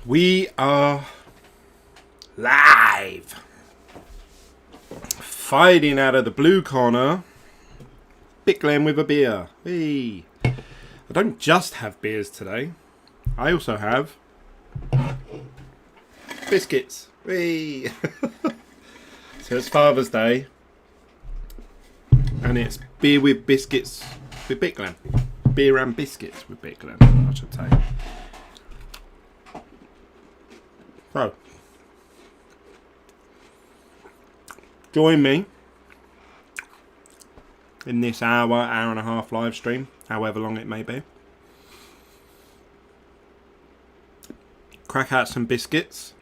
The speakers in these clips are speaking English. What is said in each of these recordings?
We are live. Fighting out of the blue corner, Bitglen with a beer. Hey. I don't just have beers today. I also have biscuits. Hey. So it's Father's Day, and it's beer with biscuits with Bitglen. Beer and biscuits with Bitglen, I should say. So, join me in this hour and a half live stream, however long it may be. Crack out some biscuits,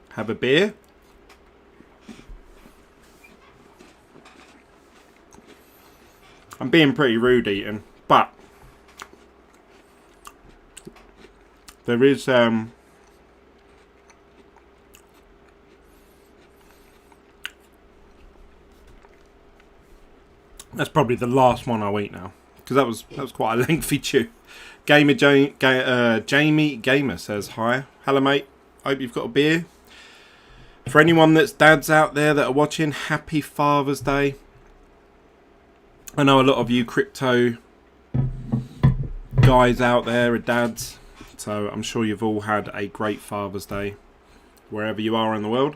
have a beer, I'm being pretty rude eating, but there is that's probably the last one I'll eat now, because that was quite a lengthy chew. Jamie Gamer says hi. Hello mate, hope you've got a beer. For anyone that's dads out there that are watching, happy Father's Day. I know a lot of you crypto guys out there are dads, so I'm sure you've all had a great Father's Day wherever you are in the world.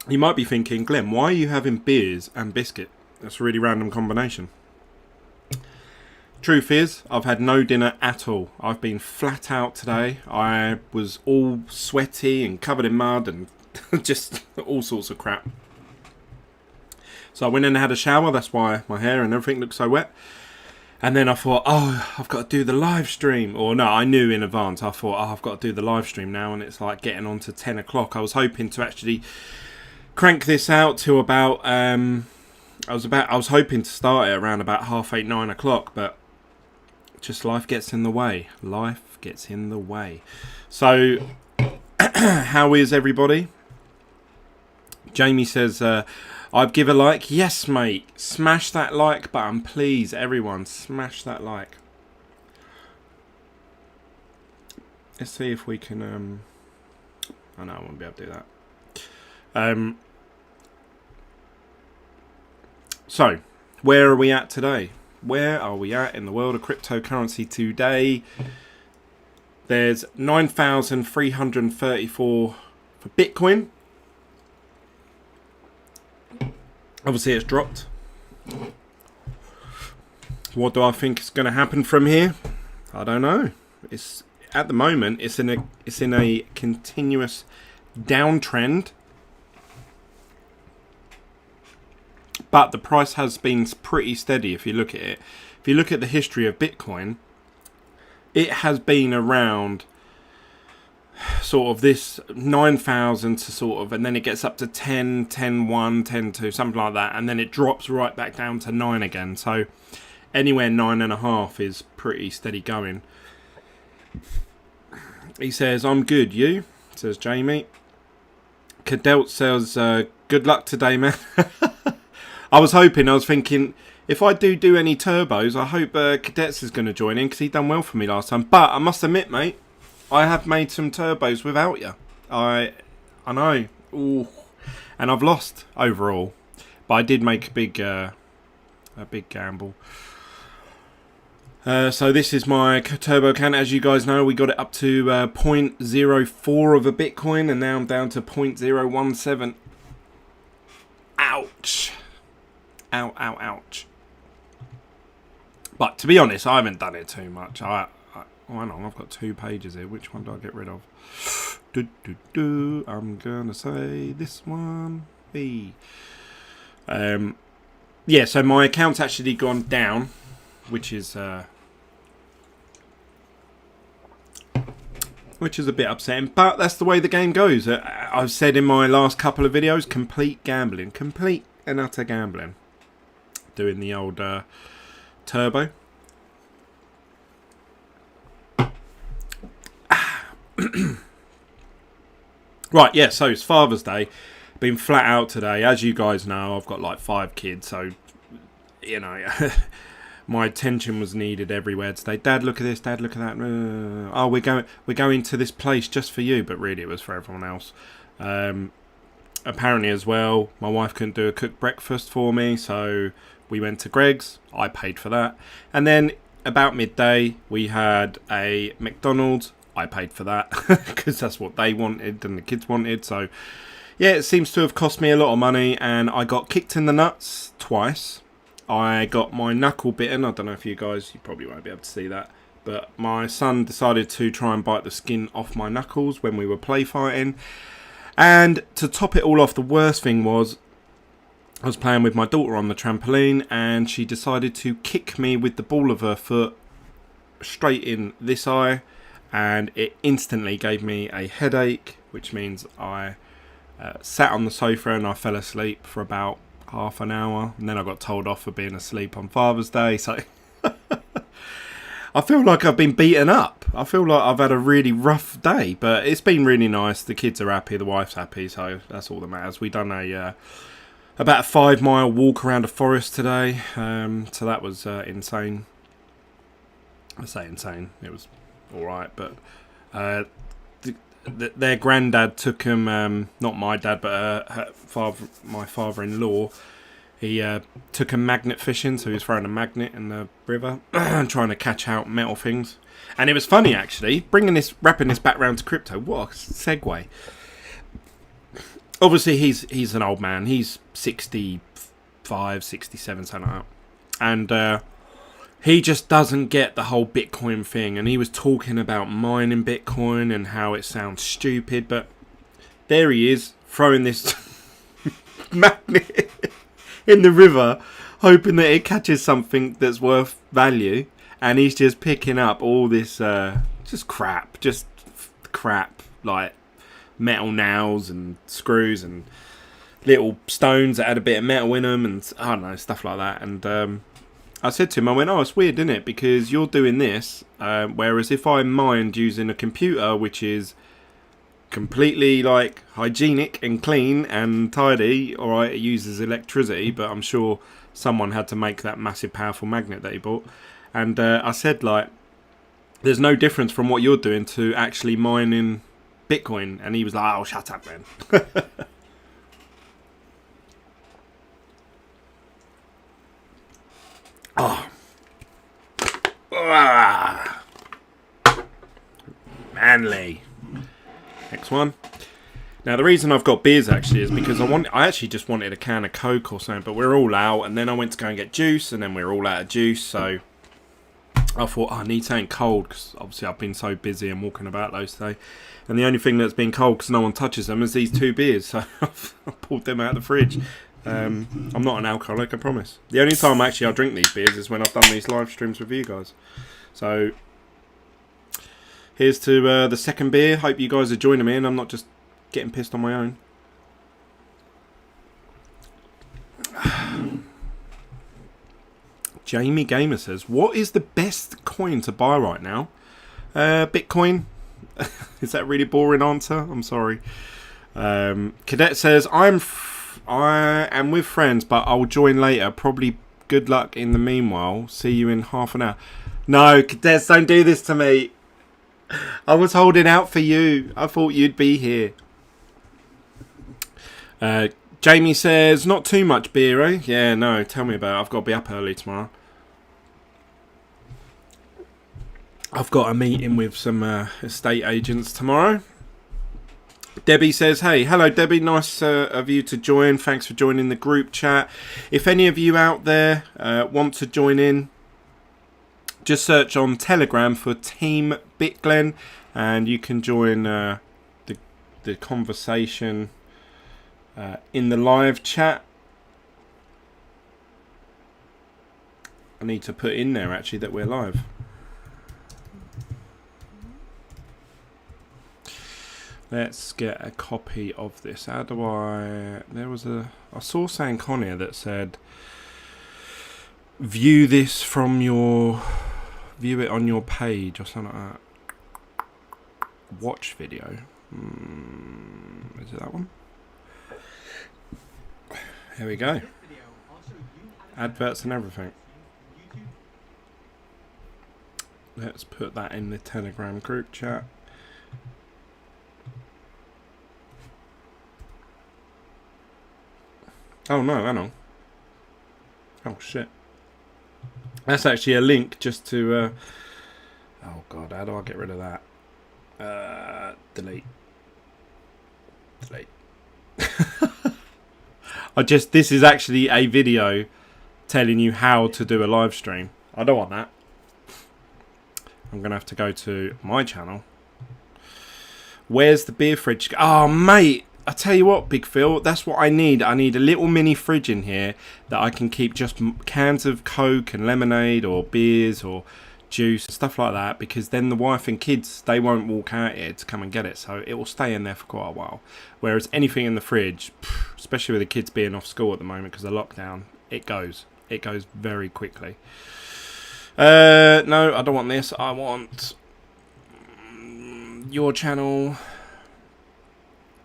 You might be thinking, Glenn, why are you having beers and biscuit? That's a really random combination. Truth is, I've had no dinner at all. I've been flat out today. I was all sweaty and covered in mud and just all sorts of crap. So I went in and had a shower. That's why my hair and everything looks so wet. And then I thought, oh, I've got to do the live stream. Or no, I knew in advance. I thought, oh, I've got to do the live stream now. And it's like getting on to 10 o'clock. I was hoping to actually crank this out to about I was hoping to start it around about 8:30, 9 o'clock, but just life gets in the way. Life gets in the way. So how is everybody? Jamie says I'd give a like. Yes mate, smash that like button please, everyone, smash that like. Let's see if we can oh no, I won't be able to do that. So, where are we at today? Where are we at in the world of cryptocurrency today? There's 9,334 for Bitcoin. Obviously, it's dropped. What do I think is going to happen from here? I don't know. It's at the moment it's in a continuous downtrend. But the price has been pretty steady if you look at it. If you look at the history of Bitcoin, it has been around sort of this 9,000 to sort of, and then it gets up to 10, 10.1, 10.2, something like that. And then it drops right back down to 9 again. So anywhere 9.5 is pretty steady going. He says, I'm good, you? Says Jamie. Cadelt says, good luck today, man. I was thinking, if I do any turbos, I hope Cadets is going to join in because he done well for me last time. But I must admit, mate, I have made some turbos without you. I know. Ooh. And I've lost overall. But I did make a big gamble. So this is my turbo count. As you guys know, we got it up to 0.04 of a Bitcoin. And now I'm down to 0.017. Ouch. Ouch. But to be honest, I haven't done it too much. Hang on, I've got 2 pages here. Which one do I get rid of? I'm gonna say this one. B. Yeah, so my account's actually gone down, which is a bit upsetting. But that's the way the game goes. I've said in my last couple of videos, complete gambling, complete and utter gambling. Doing the old turbo. Right, yeah, so it's Father's Day. Been flat out today. As you guys know, I've got like 5 kids, so, you know, my attention was needed everywhere today. Dad, look at this. Dad, look at that. Oh, we're going to this place just for you, but really it was for everyone else. Apparently as well, my wife couldn't do a cooked breakfast for me, so we went to Greg's. I paid for that. And then about midday, we had a McDonald's. I paid for that because that's what they wanted and the kids wanted. So yeah, it seems to have cost me a lot of money, and I got kicked in the nuts twice. I got my knuckle bitten. I don't know if you probably won't be able to see that, but my son decided to try and bite the skin off my knuckles when we were play fighting. And to top it all off, the worst thing was I was playing with my daughter on the trampoline, and she decided to kick me with the ball of her foot straight in this eye, and it instantly gave me a headache, which means I sat on the sofa and I fell asleep for about half an hour, and then I got told off for being asleep on Father's Day. So I feel like I've been beaten up. I feel like I've had a really rough day, but it's been really nice. The kids are happy, the wife's happy, so that's all that matters. We done about a 5-mile walk around a forest today, so that was insane. I say insane, it was alright, but their granddad took him, not my dad, but my father-in-law. He took a magnet fishing, so he was throwing a magnet in the river and trying to catch out metal things. And it was funny, actually, wrapping this back round to crypto. What a segue. Obviously, he's an old man. He's 65, 67, something like that. And he just doesn't get the whole Bitcoin thing. And he was talking about mining Bitcoin and how it sounds stupid. But there he is, throwing this magnet in the river, hoping that it catches something that's worth value, and he's just picking up all this just crap, like metal nails and screws and little stones that had a bit of metal in them, and I don't know, stuff like that. And I said to him, I went, oh, it's weird, isn't it? Because you're doing this, whereas if I mined using a computer, which is completely like hygienic and clean and tidy, alright, it uses electricity, but I'm sure someone had to make that massive powerful magnet that he bought. And I said, like, there's no difference from what you're doing to actually mining Bitcoin. And he was like, oh, shut up, man. Oh. Ah. Manly. Next one. Now, the reason I've got beers actually is because I actually just wanted a can of Coke or something, but we're all out, and then I went to go and get juice, and then we're all out of juice, so I thought, I need something cold, because obviously I've been so busy and walking about those today, and the only thing that's been cold, because no one touches them, is these 2 beers, so I pulled them out of the fridge. I'm not an alcoholic, I promise. The only time actually I drink these beers is when I've done these live streams with you guys. So here's to the second beer. Hope you guys are joining me and I'm not just getting pissed on my own. Jamie Gamer says, what is the best coin to buy right now? Bitcoin. Is that a really boring answer? I'm sorry. Cadet says, I am with friends, but I'll join later. Probably good luck in the meanwhile. See you in half an hour. No, Cadets, don't do this to me. I was holding out for you. I thought you'd be here. Jamie says, not too much beer, eh? Yeah, no, tell me about it. I've got to be up early tomorrow. I've got a meeting with some estate agents tomorrow. Debbie says, hey, hello Debbie, nice of you to join. Thanks for joining the group chat. If any of you out there want to join in, just search on Telegram for Team Bitglen and you can join the conversation in the live chat. I need to put in there actually that we're live. Let's get a copy of this. How do I... I saw something on here that said view this from your... View it on your page or something like that. Watch video. Is it that one? Here we go. Adverts and everything. Let's put that in the Telegram group chat. Oh no, hang on. Oh shit. That's actually a link just to... oh god, how do I get rid of that? Delete. This is actually a video telling you how to do a live stream. I don't want that. I'm going to have to go to my channel. Where's the beer fridge? Oh, mate. I tell you what, Big Phil, that's what I need. I need a little mini fridge in here that I can keep just cans of Coke and lemonade or beers or juice, stuff like that, because then the wife and kids, they won't walk out here to come and get it, so it will stay in there for quite a while. Whereas anything in the fridge, especially with the kids being off school at the moment because of lockdown, it goes very quickly. No, I don't want this. I want your channel.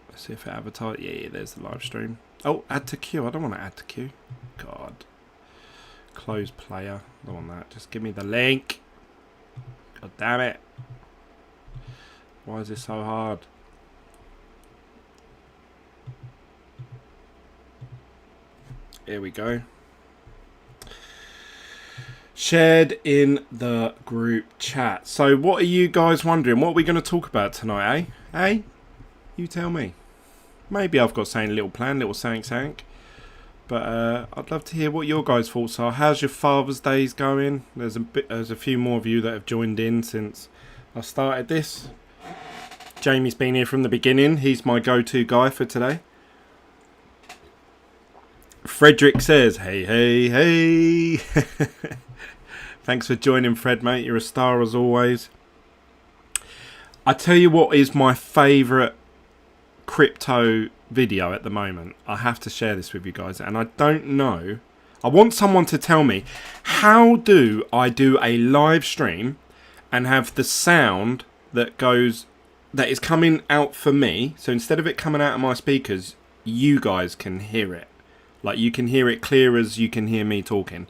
Let's see if it advertises. Yeah, there's the live stream. Oh, add to queue. I don't want to add to queue. God. Close player. I don't want that. Just give me the link. God damn it. Why is this so hard? Here we go. Shared in the group chat. So what are you guys wondering? What are we going to talk about tonight, eh? Eh? You tell me. Maybe I've got something, little plan, little something. But I'd love to hear what your guys' thoughts are. How's your Father's Days going? There's a few more of you that have joined in since I started this. Jamie's been here from the beginning. He's my go-to guy for today. Frederick says, hey, hey, hey. Thanks for joining, Fred, mate. You're a star as always. I tell you what is my favourite crypto video at the moment. I have to share this with you guys, and I don't know. I want someone to tell me, how do I do a live stream and have the sound that is coming out for me? So instead of it coming out of my speakers, you guys can hear it. Like, you can hear it clear as you can hear me talking.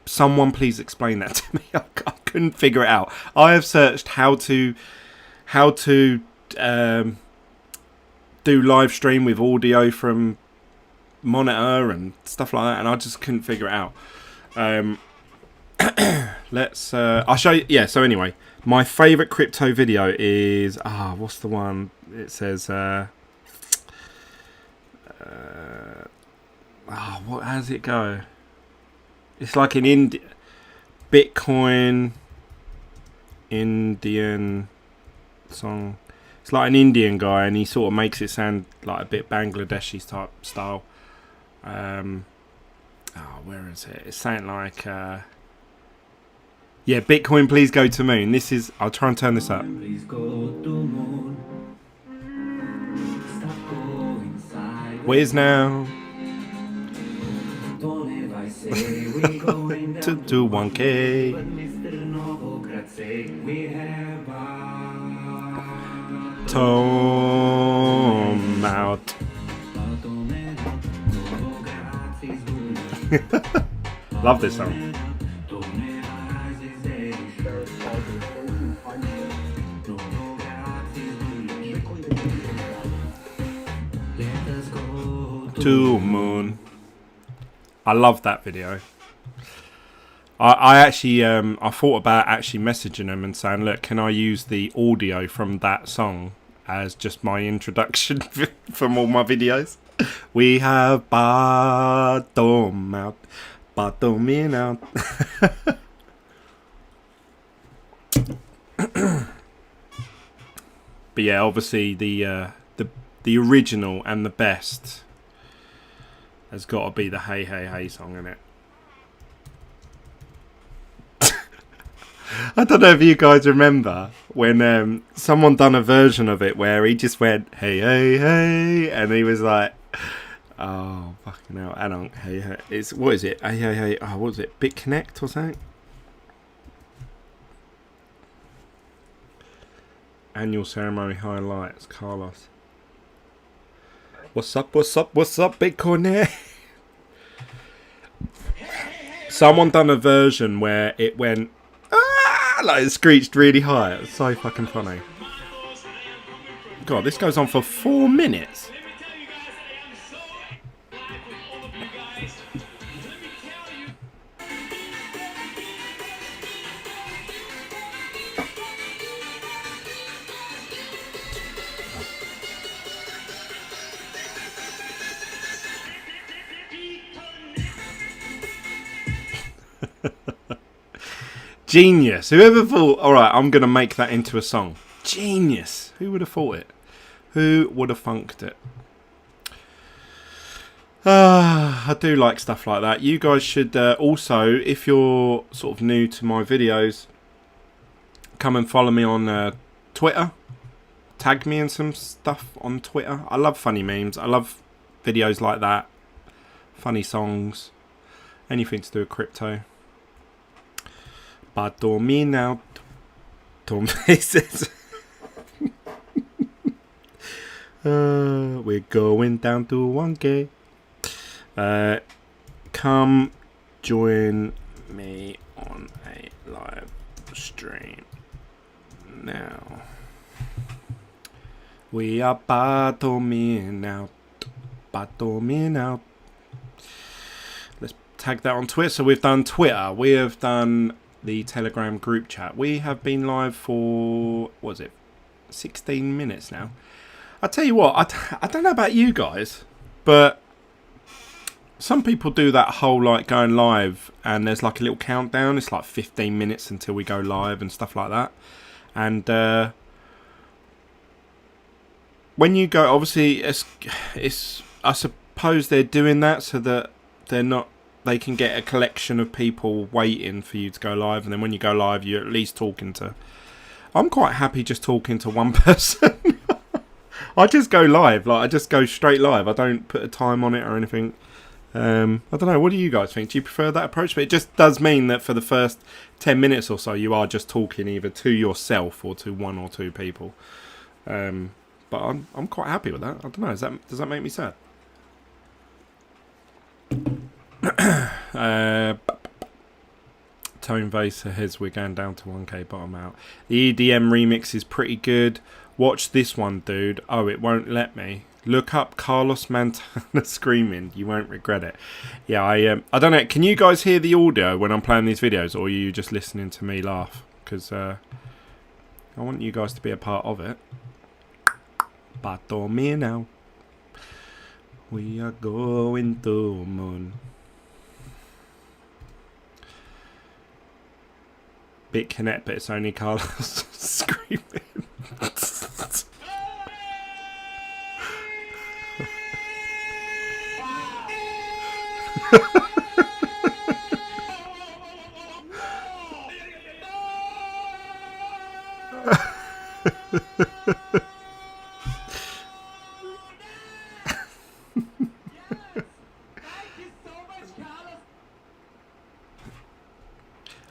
Someone please explain that to me. I couldn't figure it out. I have searched how to do live stream with audio from monitor and stuff like that, and I just couldn't figure it out. I'll show you. Yeah, so anyway, my favourite crypto video is what's the one? It says what, how does it go? It's like an Bitcoin Indian song. It's like an Indian guy, and he sort of makes it sound like a bit Bangladeshi type style. Where is it? It's something like yeah, Bitcoin, please go to moon. This is, I'll try and turn this up. Where's now? to do 1K. Tome out. Love this song. To moon. I love that video. I actually I thought about actually messaging them and saying, look, can I use the audio from that song as just my introduction from all my videos? We have bottom out, bottoming out. But yeah, obviously the original and the best has got to be the Hey Hey Hey song, innit? I don't know if you guys remember when someone done a version of it where he just went, hey, hey, hey, and he was like, oh, fucking hell, hang on, hey, hey, what is it? Hey, hey, hey, oh, what was it? BitConnect or something? Annual ceremony highlights, Carlos. What's up, what's up, what's up, Bitcoin? Someone done a version where it went, Like it screeched really high. It's so fucking funny. God, this goes on for 4 minutes. Genius. Whoever thought, alright, I'm going to make that into a song. Genius. Who would have thought it? Who would have funked it? I do like stuff like that. You guys should also, if you're sort of new to my videos, come and follow me on Twitter. Tag me in some stuff on Twitter. I love funny memes. I love videos like that. Funny songs. Anything to do with crypto. But dormi now. Tom faces. We're going down to 1K. Come join me on a live stream now. We are bottoming out. Bottoming out. Let's tag that on Twitter. So we've done Twitter. We have done the Telegram group chat. We have been live for, what was it, 16 minutes now. I tell you what, I don't know about you guys, but some people do that whole like going live and there's like a little countdown. It's like 15 minutes until we go live and stuff like that. And when you go, obviously it's I suppose they're doing that so that they can get a collection of people waiting for you to go live, and then when you go live you're at least talking to, I'm quite happy just talking to one person. I just go live, like I just go straight live. I don't put a time on it or anything. I don't know, what do you guys think? Do you prefer that approach? But it just does mean that for the first 10 minutes or so you are just talking either to yourself or to one or two people. But I'm quite happy with that. I don't know, does that make me sad? Tone Vase says we're going down to 1K, bottom out. The EDM remix is pretty good. Watch this one, dude. Oh, it won't let me. Look up Carlos Montana screaming. You won't regret it. Yeah, I don't know. Can you guys hear the audio when I'm playing these videos, or are you just listening to me laugh? Because I want you guys to be a part of it. But dormi now. We are going to moon. BitConnect, but it's only Carlos screaming.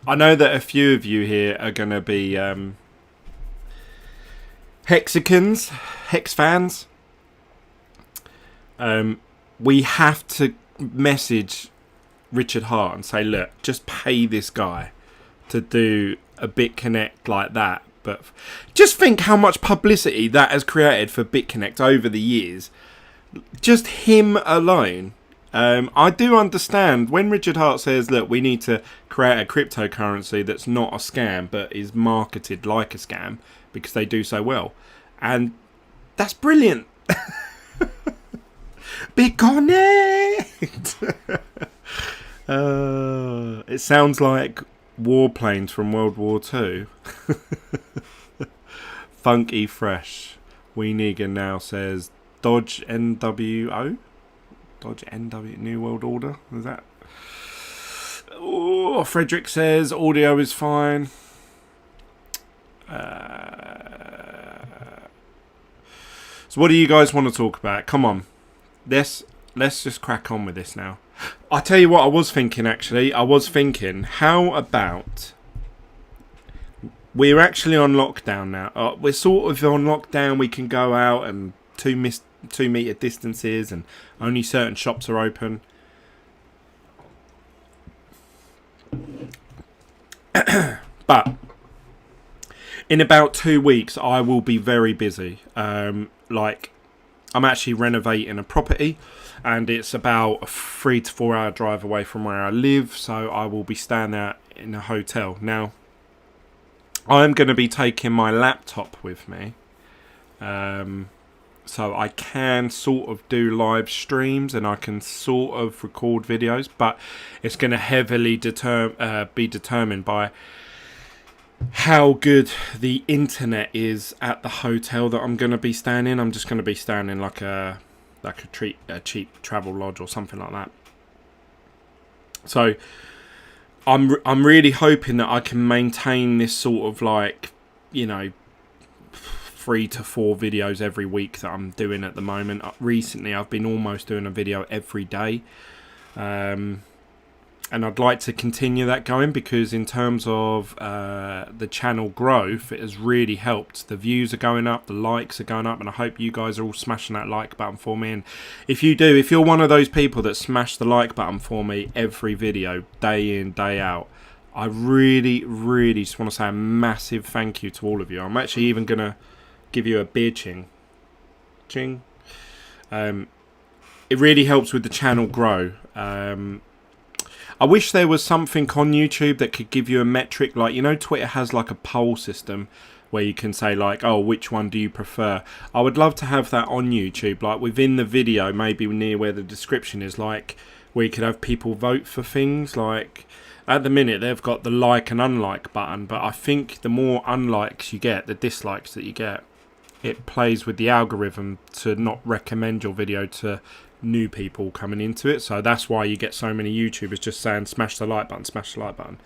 I know that a few of you here are going to be Hexicans, Hex fans. We have to message Richard Hart and say, look, just pay this guy to do a BitConnect like that. But just think how much publicity that has created for BitConnect over the years. Just him alone. I do understand when Richard Hart says, look, we need to create a cryptocurrency that's not a scam but is marketed like a scam because they do so well. And that's brilliant. BitConnect! It sounds like warplanes from World War II. Funky Fresh. Wee Negan now says Dodge NWO? Dodge NW New World Order? Is that? Oh, Frederick says audio is fine. So what do you guys want to talk about? Come on. Let's just crack on with this now. I tell you what I was thinking actually. I was thinking, how about we're actually on lockdown now. We're sort of on lockdown. We can go out and 2 meter distances and only certain shops are open. But in about 2 weeks, I will be very busy. Like, I'm actually renovating a property, and it's about a 3 to 4 hour drive away from where I live, so I will be staying there in a hotel. Now, I'm going to be taking my laptop with me, so I can sort of do live streams and I can sort of record videos, but it's going to heavily be determined by how good the internet is at the hotel that I'm going to be staying in. I'm just going to be staying in like a cheap travel lodge or something like that. So I'm really hoping that I can maintain this sort of like, you know, 3 to 4 videos every week that I'm doing at the moment. Recently, I've been almost doing a video every day. And I'd like to continue that going, because in terms of the channel growth, it has really helped. The views are going up, the likes are going up, and I hope you guys are all smashing that like button for me. And if you're one of those people that smash the like button for me every video, day in, day out, I really, really just want to say a massive thank you to all of you. I'm actually even going to give you a beer ching. Ching. It really helps with the channel grow. I wish there was something on YouTube that could give you a metric, like, you know, Twitter has like a poll system where you can say like, oh, which one do you prefer? I would love to have that on YouTube, like within the video, maybe near where the description is, like where you could have people vote for things. Like at the minute they've got the like and unlike button, but I think the more unlikes you get, the dislikes that you get, it plays with the algorithm to not recommend your video to new people coming into it. So that's why you get so many YouTubers just saying smash the like button, smash the like button.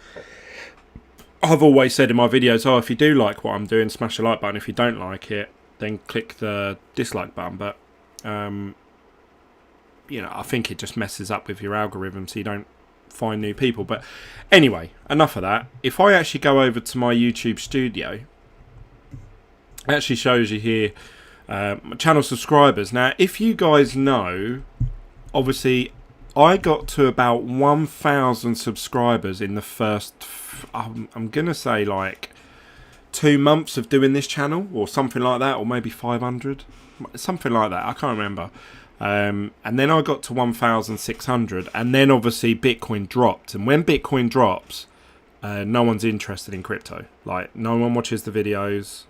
I've always said in my videos, oh, if you do like what I'm doing, smash the like button. If you don't like it, then click the dislike button. But you know, I think it just messes up with your algorithm, so you don't find new people. But anyway, enough of that. If I actually go over to my YouTube studio, it actually shows you here my channel subscribers. Now, if you guys know, obviously I got to about 1,000 subscribers in the first, I'm gonna say like 2 months of doing this channel, or something like that, or maybe 500, something like that, I can't remember. And then I got to 1,600, and then obviously Bitcoin dropped, and when Bitcoin drops, no one's interested in crypto. Like, no one watches the videos,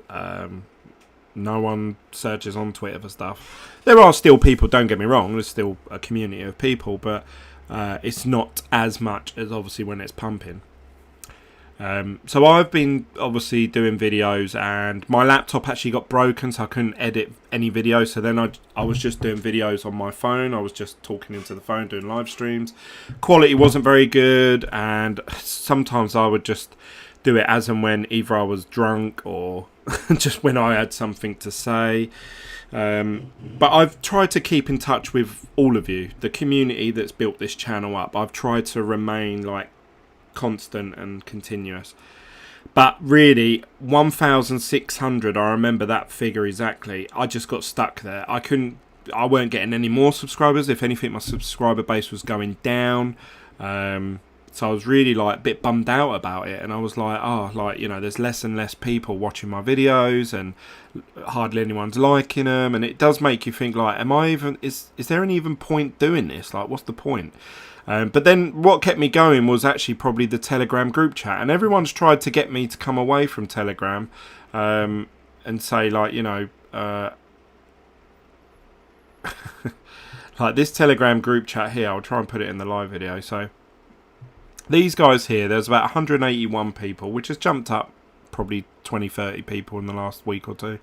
no one searches on Twitter for stuff. There are still people, don't get me wrong, there's still a community of people, but it's not as much as obviously when it's pumping. So I've been obviously doing videos, and my laptop actually got broken, so I couldn't edit any videos. So then I was just doing videos on my phone. I was just talking into the phone, doing live streams. Quality wasn't very good, and sometimes I would just do it as and when either I was drunk or just when I had something to say. But I've tried to keep in touch with all of you, the community that's built this channel up. I've tried to remain like constant and continuous. But really, 1,600, I remember that figure exactly. I just got stuck there. I weren't getting any more subscribers. If anything, my subscriber base was going down. So I was really like a bit bummed out about it, and I was like, oh, like, you know, there's less and less people watching my videos, and hardly anyone's liking them, and it does make you think, like, is there any even point doing this? Like, what's the point? But then what kept me going was actually probably the Telegram group chat, and everyone's tried to get me to come away from Telegram and say, like, you know, like this Telegram group chat here, I'll try and put it in the live video. So these guys here, there's about 181 people, which has jumped up probably 20-30 people in the last week or two.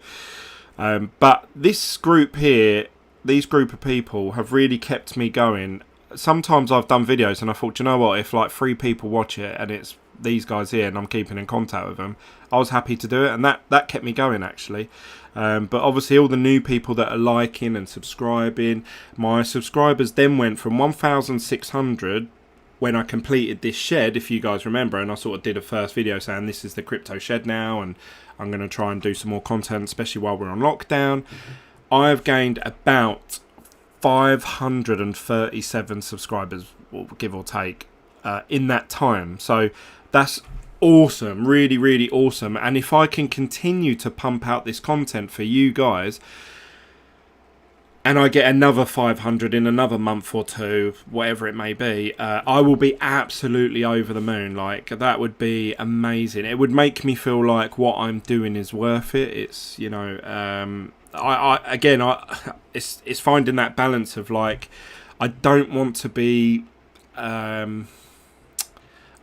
But this group here, these group of people have really kept me going. Sometimes I've done videos and I thought, you know what, if like 3 people watch it and it's these guys here and I'm keeping in contact with them, I was happy to do it, and that kept me going actually. But obviously all the new people that are liking and subscribing, my subscribers then went from 1,600 when I completed this shed, if you guys remember, and I sort of did a first video saying this is the crypto shed now, and I'm going to try and do some more content, especially while we're on lockdown. I've gained about 537 subscribers, give or take, in that time. So that's awesome, really, really awesome. And if I can continue to pump out this content for you guys, and I get another 500 in another month or two, whatever it may be, I will be absolutely over the moon. Like, that would be amazing. It would make me feel like what I'm doing is worth it. It's, you know, it's finding that balance of, like, I don't want to be, I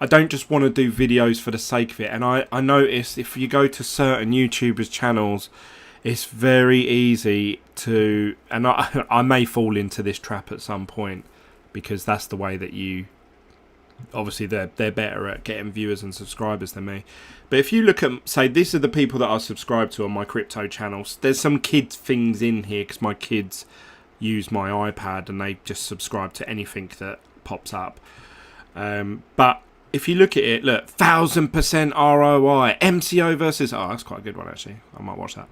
don't just want to do videos for the sake of it. And I notice if you go to certain YouTubers' channels, it's very easy to, and I may fall into this trap at some point, because that's the way that you, obviously they're better at getting viewers and subscribers than me. But if you look at, say, these are the people that I subscribe to on my crypto channels. There's some kid things in here because my kids use my iPad and they just subscribe to anything that pops up. But if you look at it, look, 1000% ROI, MCO versus, oh, that's quite a good one actually. I might watch that.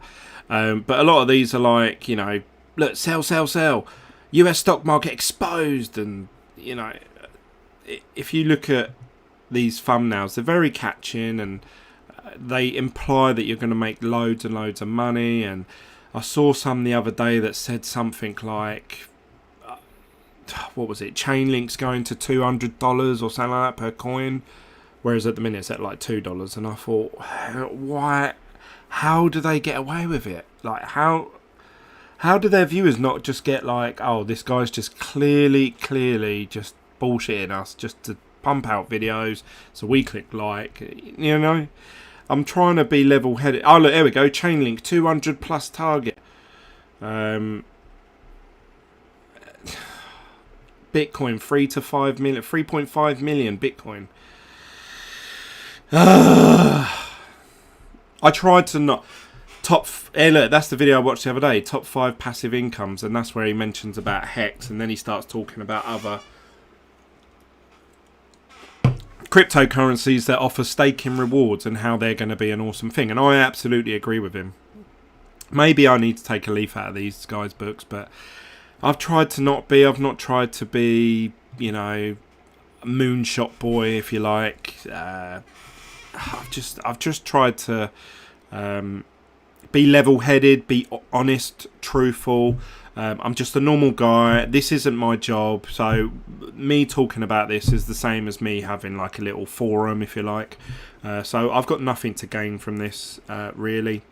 But a lot of these are like, you know, look, sell, sell, sell, US stock market exposed. And, you know, if you look at these thumbnails, they're very catching, and they imply that you're going to make loads and loads of money. And I saw some the other day that said something like, what was it, Chainlink's going to $200 or something like that per coin, whereas at the minute it's at like $2. And I thought, why? How do they get away with it? Like, how do their viewers not just get like, oh, this guy's just clearly just bullshitting us just to pump out videos so we click like, you know? I'm trying to be level-headed. Oh, look, there we go. Chainlink, 200 plus target. Bitcoin, 3 to 5 million, 3.5 million Bitcoin. I tried to not look, that's the video I watched the other day, top 5 passive incomes, and that's where he mentions about Hex, and then he starts talking about other cryptocurrencies that offer staking rewards and how they're going to be an awesome thing. And I absolutely agree with him. Maybe I need to take a leaf out of these guys' books, but I've tried to not be. I've not tried to be, you know, a moonshot boy, if you like. I've just tried to be level-headed, be honest, truthful. I'm just a normal guy. This isn't my job, so me talking about this is the same as me having like a little forum, if you like. So I've got nothing to gain from this, really.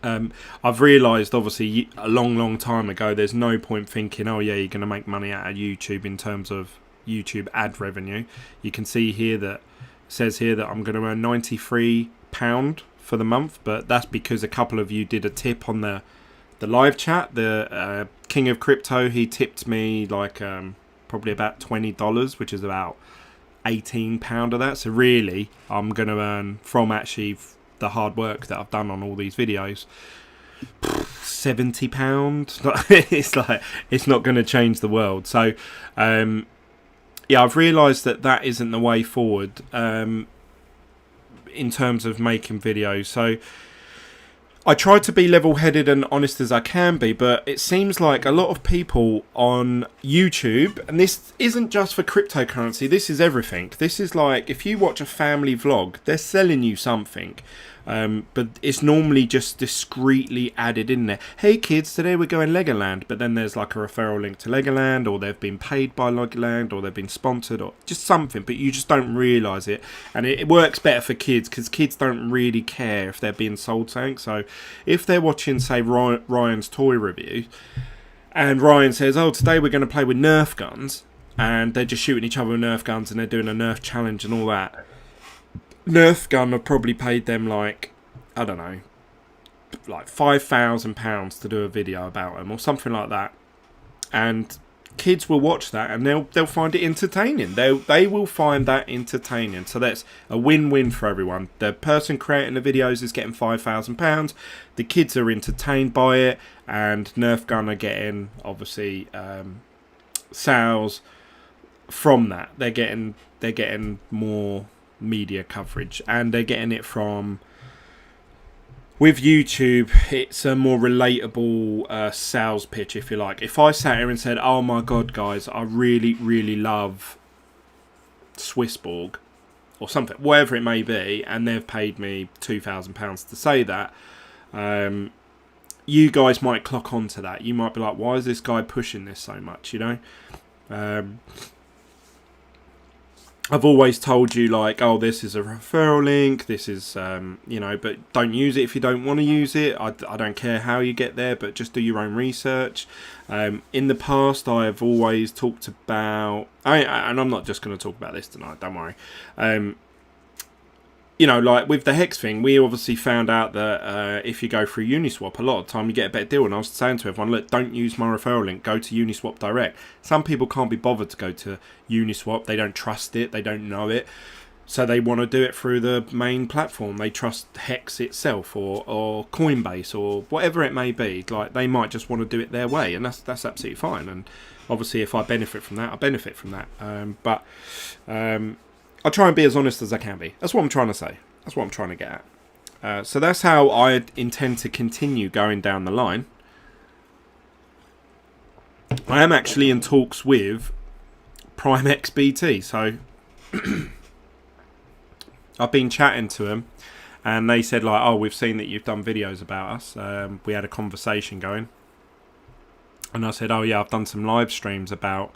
I've realised, obviously, a long time ago, there's no point thinking, oh yeah, you're going to make money out of YouTube in terms of YouTube ad revenue. You can see here that says here that I'm going to earn £93 for the month, but that's because a couple of you did a tip on the live chat. The King of Crypto, he tipped me like probably about $20, which is about £18 of that. So really, I'm going to earn from actually the hard work that I've done on all these videos, £70. It's like, it's not going to change the world. So yeah, I've realised that isn't the way forward in terms of making videos. So I try to be level-headed and honest as I can be, but it seems like a lot of people on YouTube, and this isn't just for cryptocurrency, this is everything. This is like, if you watch a family vlog, they're selling you something, but it's normally just discreetly added in there. Hey kids, today we're going Legoland, but then there's like a referral link to Legoland, or they've been paid by Legoland, or they've been sponsored, or just something, but you just don't realise it. And it works better for kids, because kids don't really care if they're being sold something. So if they're watching, say, Ryan's toy review, and Ryan says, oh, today we're going to play with Nerf guns, and they're just shooting each other with Nerf guns, and they're doing a Nerf challenge and all that, Nerf gun have probably paid them like, I don't know, like £5,000 to do a video about them or something like that. And kids will watch that and they'll find it entertaining. They will find that entertaining. So that's a win-win for everyone. The person creating the videos is getting £5,000. The kids are entertained by it, and Nerf gun are getting, obviously, sales from that. They're getting more media coverage, and they're getting it from, with YouTube, it's a more relatable sales pitch, if you like. If I sat here and said, oh my god guys, I really love Swissborg, or something, whatever it may be, and they've paid me £2,000 to say that, you guys might clock onto that. You might be like, why is this guy pushing this so much, you know? I've always told you, like, oh, this is a referral link, this is, you know, but don't use it if you don't want to use it. I don't care how you get there, but just do your own research. In the past, I've always talked about, and I'm not just going to talk about this tonight, don't worry. You know, like with the Hex thing, we obviously found out that if you go through Uniswap, a lot of the time you get a better deal. And I was saying to everyone, look, don't use my referral link. Go to Uniswap direct. Some people can't be bothered to go to Uniswap. They don't trust it. They don't know it. So they want to do it through the main platform. They trust Hex itself or Coinbase or whatever it may be. Like, they might just want to do it their way. And that's absolutely fine. And obviously, if I benefit from that, I benefit from that. But I try and be as honest as I can be. That's what I'm trying to say. That's what I'm trying to get at. So that's how I intend to continue going down the line. I am actually in talks with Prime XBT. So I've been chatting to them, and they said, like, oh, we've seen that you've done videos about us. We had a conversation going. And I said, oh, yeah, I've done some live streams about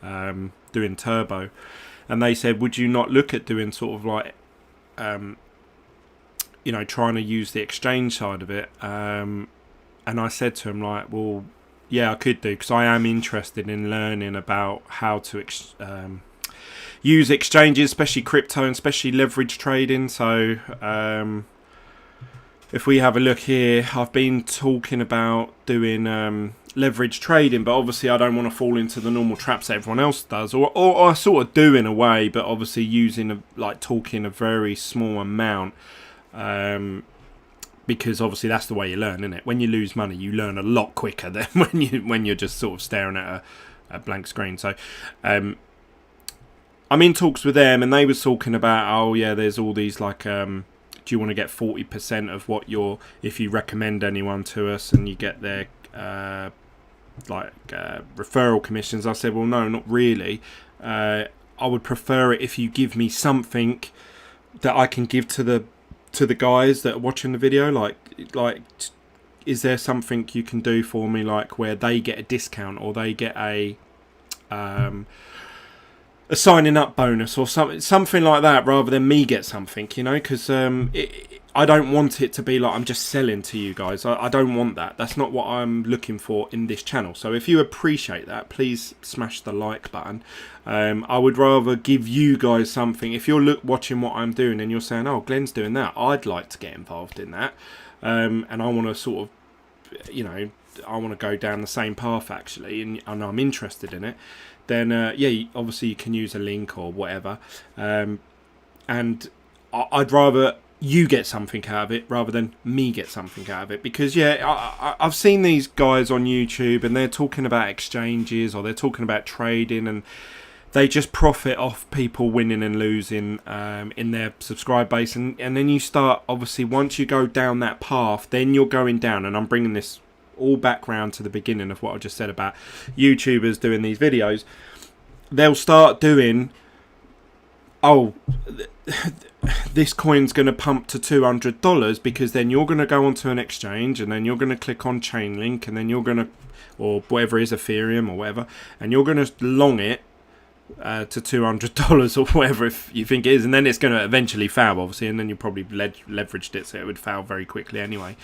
doing Turbo. And they said, would you not look at doing sort of like, you know, trying to use the exchange side of it? And I said to him, like, well, yeah, I could do, because I am interested in learning about how to use exchanges, especially crypto and especially leverage trading. So if we have a look here, I've been talking about doing leverage trading, but obviously I don't want to fall into the normal traps that everyone else does, or I sort of do in a way, but obviously using talking a very small amount, because obviously that's the way you learn, isn't it? When you lose money, you learn a lot quicker than when you're just sort of staring at a blank screen. So I'm in talks with them, and they was talking about, oh yeah, there's all these like do you want to get 40% of what if you recommend anyone to us, and you get their referral commissions. I said, well, no, not really. I would prefer it if you give me something that I can give to the guys that are watching the video. Like, is there something you can do for me, like where they get a discount, or they get a signing up bonus or something like that, rather than me get something, you know? Because I don't want it to be like I'm just selling to you guys. I don't want that. That's not what I'm looking for in this channel. So if you appreciate that, please smash the like button. I would rather give you guys something. If you're watching what I'm doing and you're saying, oh, Glenn's doing that, I'd like to get involved in that. And I want to sort of, you know, I want to go down the same path actually, and I'm interested in it. Then yeah, obviously you can use a link or whatever. And I'd rather you get something out of it rather than me get something out of it, because yeah, I've seen these guys on YouTube and they're talking about exchanges, or they're talking about trading, and they just profit off people winning and losing in their subscribe base, and then you start, obviously once you go down that path, then you're going down, and I'm bringing this all back round to the beginning of what I just said about YouTubers doing these videos. They'll start doing, oh, this coin's going to pump to $200, because then you're going to go onto an exchange, and then you're going to click on Chainlink, and then you're going to, or whatever is Ethereum or whatever, and you're going to long it to $200 or whatever if you think it is, and then it's going to eventually fail, obviously, and then you probably leveraged it, so it would fail very quickly anyway.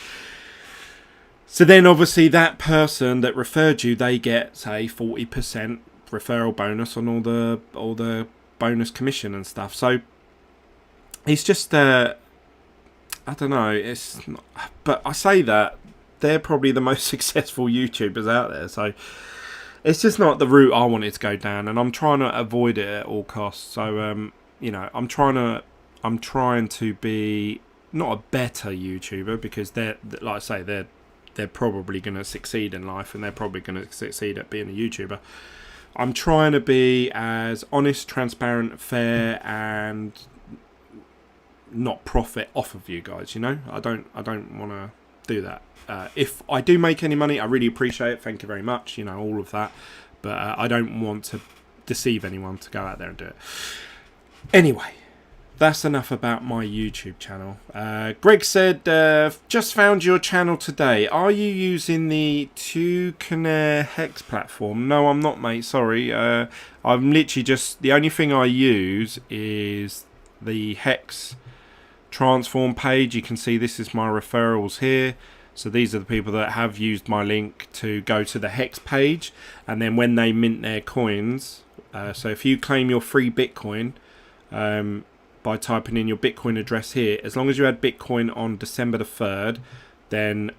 So then obviously that person that referred you, they get, say, 40% referral bonus on all the bonus commission and stuff. So it's just I don't know, it's not, but I say that they're probably the most successful YouTubers out there, so it's just not the route I wanted to go down, and I'm trying to avoid it at all costs. So you know, I'm trying to be not a better YouTuber, because they're, like I say, they're probably going to succeed in life, and they're probably going to succeed at being a YouTuber. I'm trying to be as honest, transparent, fair, and not profit off of you guys, you know? I don't want to do that. If I do make any money, I really appreciate it. Thank you very much, you know, all of that. But I don't want to deceive anyone to go out there and do it. Anyway, that's enough about my YouTube channel. Greg said, just found your channel today. Are you using the Tucanair Hex platform? No, I'm not, mate. Sorry. I'm literally just... The only thing I use is the Hex transform page. You can see this is my referrals here. So these are the people that have used my link to go to the Hex page. And then when they mint their coins... so if you claim your free Bitcoin... by typing in your Bitcoin address here, as long as you had Bitcoin on December the 3rd, then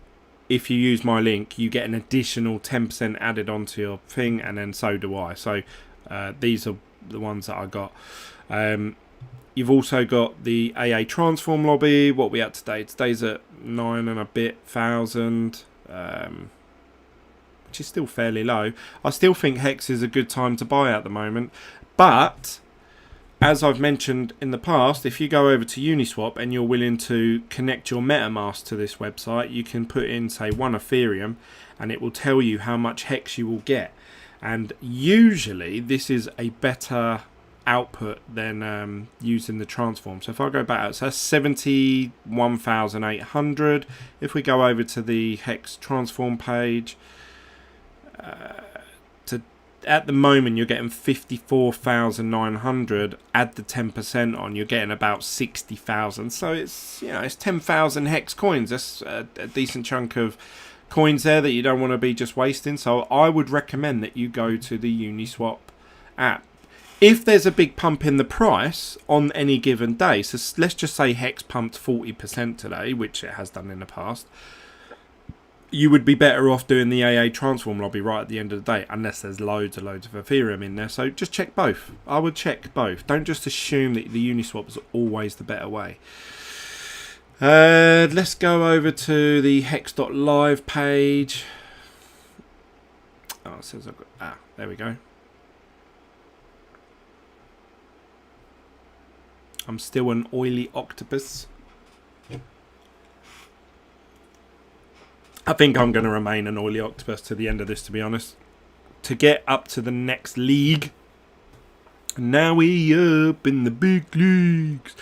if you use my link, you get an additional 10% added onto your thing, and then so do I. So these are the ones that I got. You've also got the AA Transform lobby. What are we at today? Today's at 9 and a bit thousand, which is still fairly low. I still think Hex is a good time to buy at the moment, but as I've mentioned in the past, if you go over to Uniswap and you're willing to connect your MetaMask to this website, you can put in, say, 1 Ethereum, and it will tell you how much Hex you will get. And usually this is a better output than using the transform. So if I go back, so that's 71,800. If we go over to the Hex transform page, at the moment you're getting 54,900. Add the 10% on, you're getting about 60,000. So it's, you know, it's 10,000 Hex coins. That's a decent chunk of coins there that you don't want to be just wasting. So I would recommend that you go to the Uniswap app. If there's a big pump in the price on any given day, so let's just say Hex pumped 40% today, which it has done in the past, you would be better off doing the AA transform lobby right at the end of the day, unless there's loads of Ethereum in there. So just check both. I would check both. Don't just assume that the Uniswap is always the better way. Let's go over to the hex.live page. Oh, it says I've got... there we go. I'm still an oily octopus. I think I'm going to remain an oily octopus to the end of this, to be honest. To get up to the next league. Now we up in the big leagues.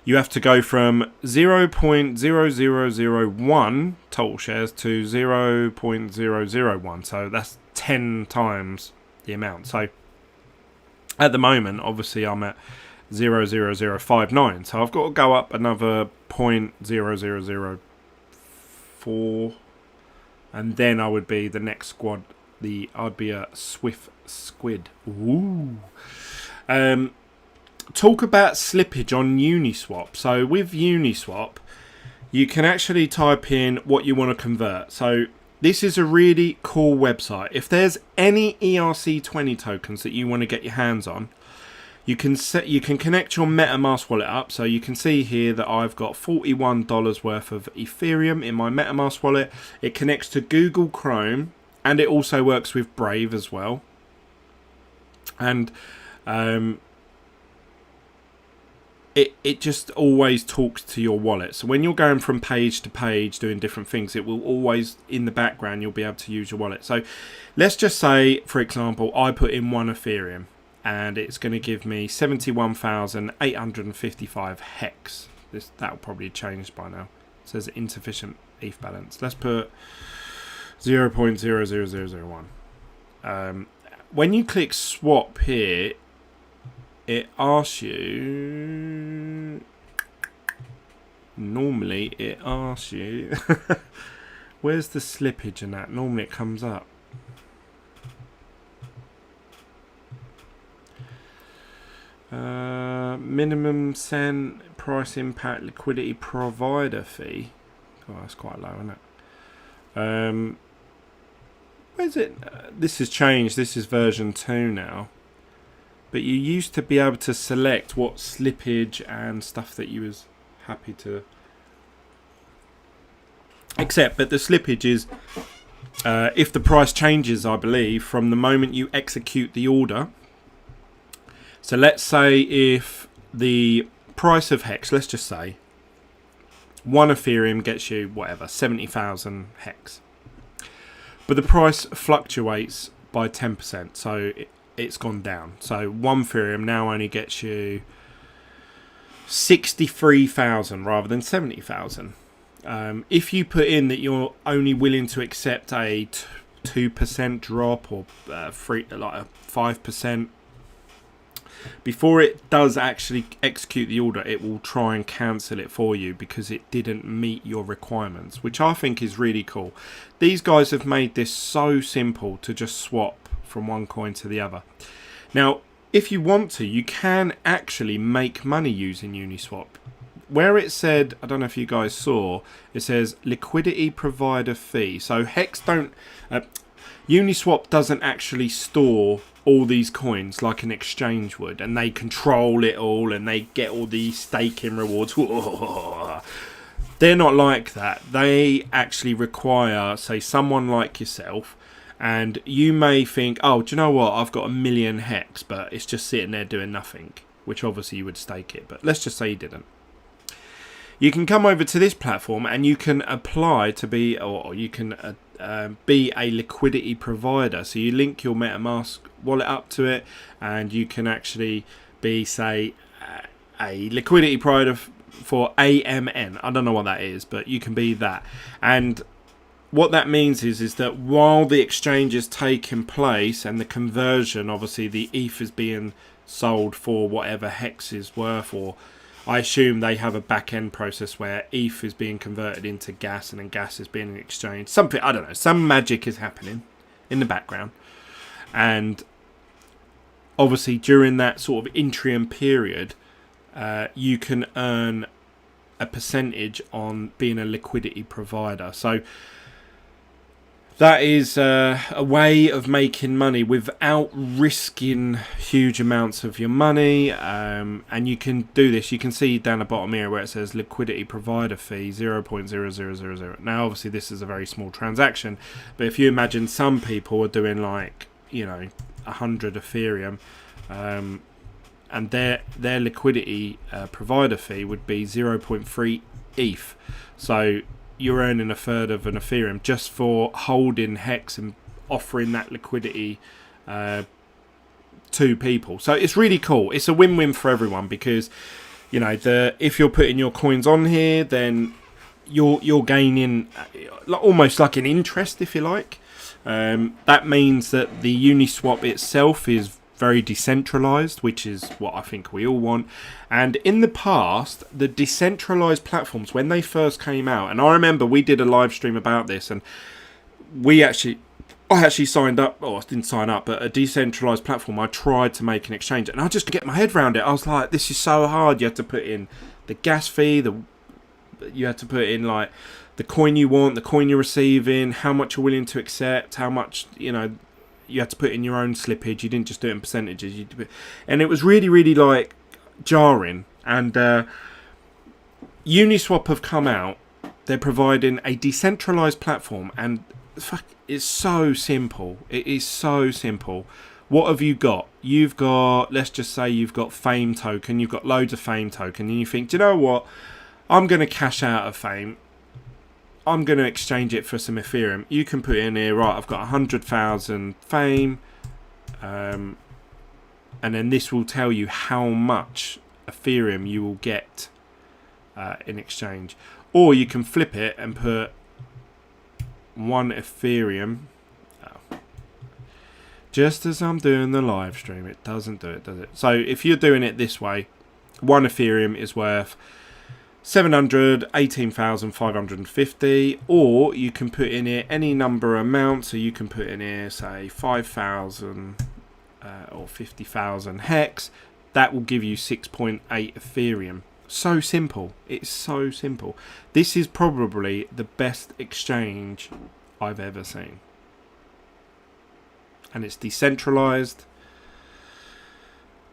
You have to go from 0.0001 total shares to 0.001. So that's 10 times the amount. So at the moment, obviously, I'm at 0.00059. So I've got to go up another 0.0004. And then I would be the next squad. I'd be a Swift Squid. Ooh. Talk about slippage on Uniswap. So with Uniswap, you can actually type in what you want to convert. So this is a really cool website. If there's any ERC20 tokens that you want to get your hands on, you can connect your MetaMask wallet up. So you can see here that I've got $41 worth of Ethereum in my MetaMask wallet. It connects to Google Chrome, and it also works with Brave as well. And it just always talks to your wallet. So when you're going from page to page doing different things, it will always, in the background, you'll be able to use your wallet. So let's just say, for example, I put in 1 Ethereum. And it's going to give me 71,855 Hex. That'll probably change by now. It says insufficient ETH balance. Let's put 0.00001. When you click swap here, it asks you... Normally it asks you... Where's the slippage in that? Normally it comes up. Minimum send, price impact, liquidity provider fee. Oh, that's quite low, isn't it? Where's it? This has changed. This is version 2 now. But you used to be able to select what slippage and stuff that you was happy to accept. But the slippage is if the price changes, I believe, from the moment you execute the order. So let's say if the price of Hex, let's just say 1 Ethereum gets you whatever, 70,000 Hex. But the price fluctuates by 10%, so it's gone down. So 1 Ethereum now only gets you 63,000 rather than 70,000. If you put in that you're only willing to accept a 2% drop or like a 5%, before it does actually execute the order, it will try and cancel it for you because it didn't meet your requirements, which I think is really cool. These guys have made this so simple to just swap from one coin to the other. Now, if you want to, you can actually make money using Uniswap. Where it said, I don't know if you guys saw, it says liquidity provider fee. So Uniswap doesn't actually store all these coins like an exchange would, and they control it all and they get all these staking rewards. They're not like that. They actually require, say, someone like yourself, and you may think, oh, do you know what, I've got 1 million hex, but it's just sitting there doing nothing, which obviously you would stake it, but let's just say you didn't. You can come over to this platform and you can apply to be, or you can be a liquidity provider. So you link your MetaMask wallet up to it, and you can actually be, say, a liquidity provider for AMN. I don't know what that is, but you can be that. And what that means is that while the exchange is taking place and the conversion, obviously the ETH is being sold for whatever hex is worth, or I assume they have a back-end process where ETH is being converted into gas and then gas is being exchanged. Something, I don't know, some magic is happening in the background. And obviously during that sort of interim period, you can earn a percentage on being a liquidity provider. So that is a way of making money without risking huge amounts of your money. And you can do this. You can see down the bottom here where it says liquidity provider fee 0.0000. Now, obviously, this is a very small transaction. But if you imagine some people are doing like, 100 Ethereum, and their liquidity provider fee would be 0.3 ETH. So you're earning a third of an Ethereum just for holding hex and offering that liquidity to people. So it's really cool. It's a win-win for everyone because, if you're putting your coins on here, then you're gaining almost like an interest, if you like. That means that the Uniswap itself is very decentralized, which is what I think we all want. And in the past, the decentralized platforms, when they first came out, and I remember we did a live stream about this, and I actually signed up, or I didn't sign up, but a decentralized platform, I tried to make an exchange, and I just could get my head around it. I was like, this is so hard. You had to put in the gas fee, you had to put in like the coin you want, the coin you're receiving, how much you're willing to accept, how much, you had to put in your own slippage. You didn't just do it in percentages. And it was really, really like jarring. And Uniswap have come out. They're providing a decentralized platform, and it's so simple. It is so simple. What have you got? You've got, let's just say you've got Fame token. You've got loads of Fame token, and you think, do you know what? I'm going to cash out of Fame. I'm going to exchange it for some Ethereum. You can put in here, right, I've got 100,000 Fame. And then this will tell you how much Ethereum you will get in exchange. Or you can flip it and put 1 Ethereum. Oh. Just as I'm doing the live stream, it doesn't do it, does it? So if you're doing it this way, 1 Ethereum is worth 718,550, or you can put in here any number of amounts. So you can put in here, say, 5,000 or 50,000 hex. That will give you 6.8 Ethereum. So simple. It's so simple. This is probably the best exchange I've ever seen. And it's decentralized.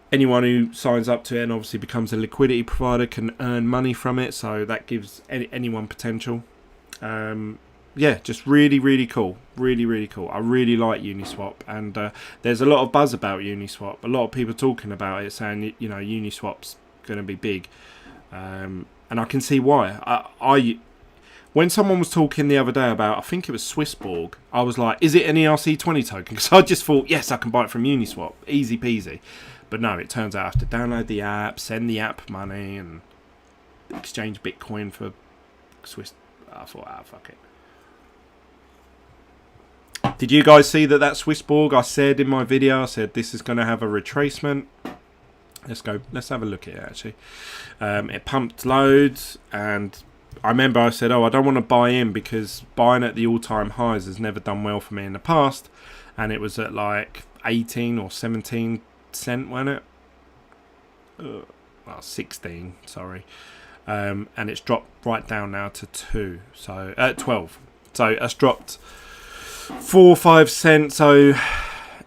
Anyone who signs up to it and obviously becomes a liquidity provider can earn money from it, so that gives anyone potential. Yeah, just really, really cool. Really, really cool. I really like Uniswap, and there's a lot of buzz about Uniswap. A lot of people talking about it, saying, Uniswap's going to be big. And I can see why. When someone was talking the other day about, I think it was Swissborg, I was like, is it an ERC20 token? Because I just thought, yes, I can buy it from Uniswap. Easy peasy. But no, it turns out I have to download the app, send the app money, and exchange Bitcoin for Swiss. I thought, fuck it. Did you guys see that Swissborg? I said in my video, I said this is going to have a retracement. Let's have a look at it, actually. It pumped loads, and I remember I said, I don't want to buy in because buying at the all-time highs has never done well for me in the past. And it was at like 18 or 17 cent, wasn't it? 16, sorry. And it's dropped right down now to 12. So it's dropped 4 or 5 cents. So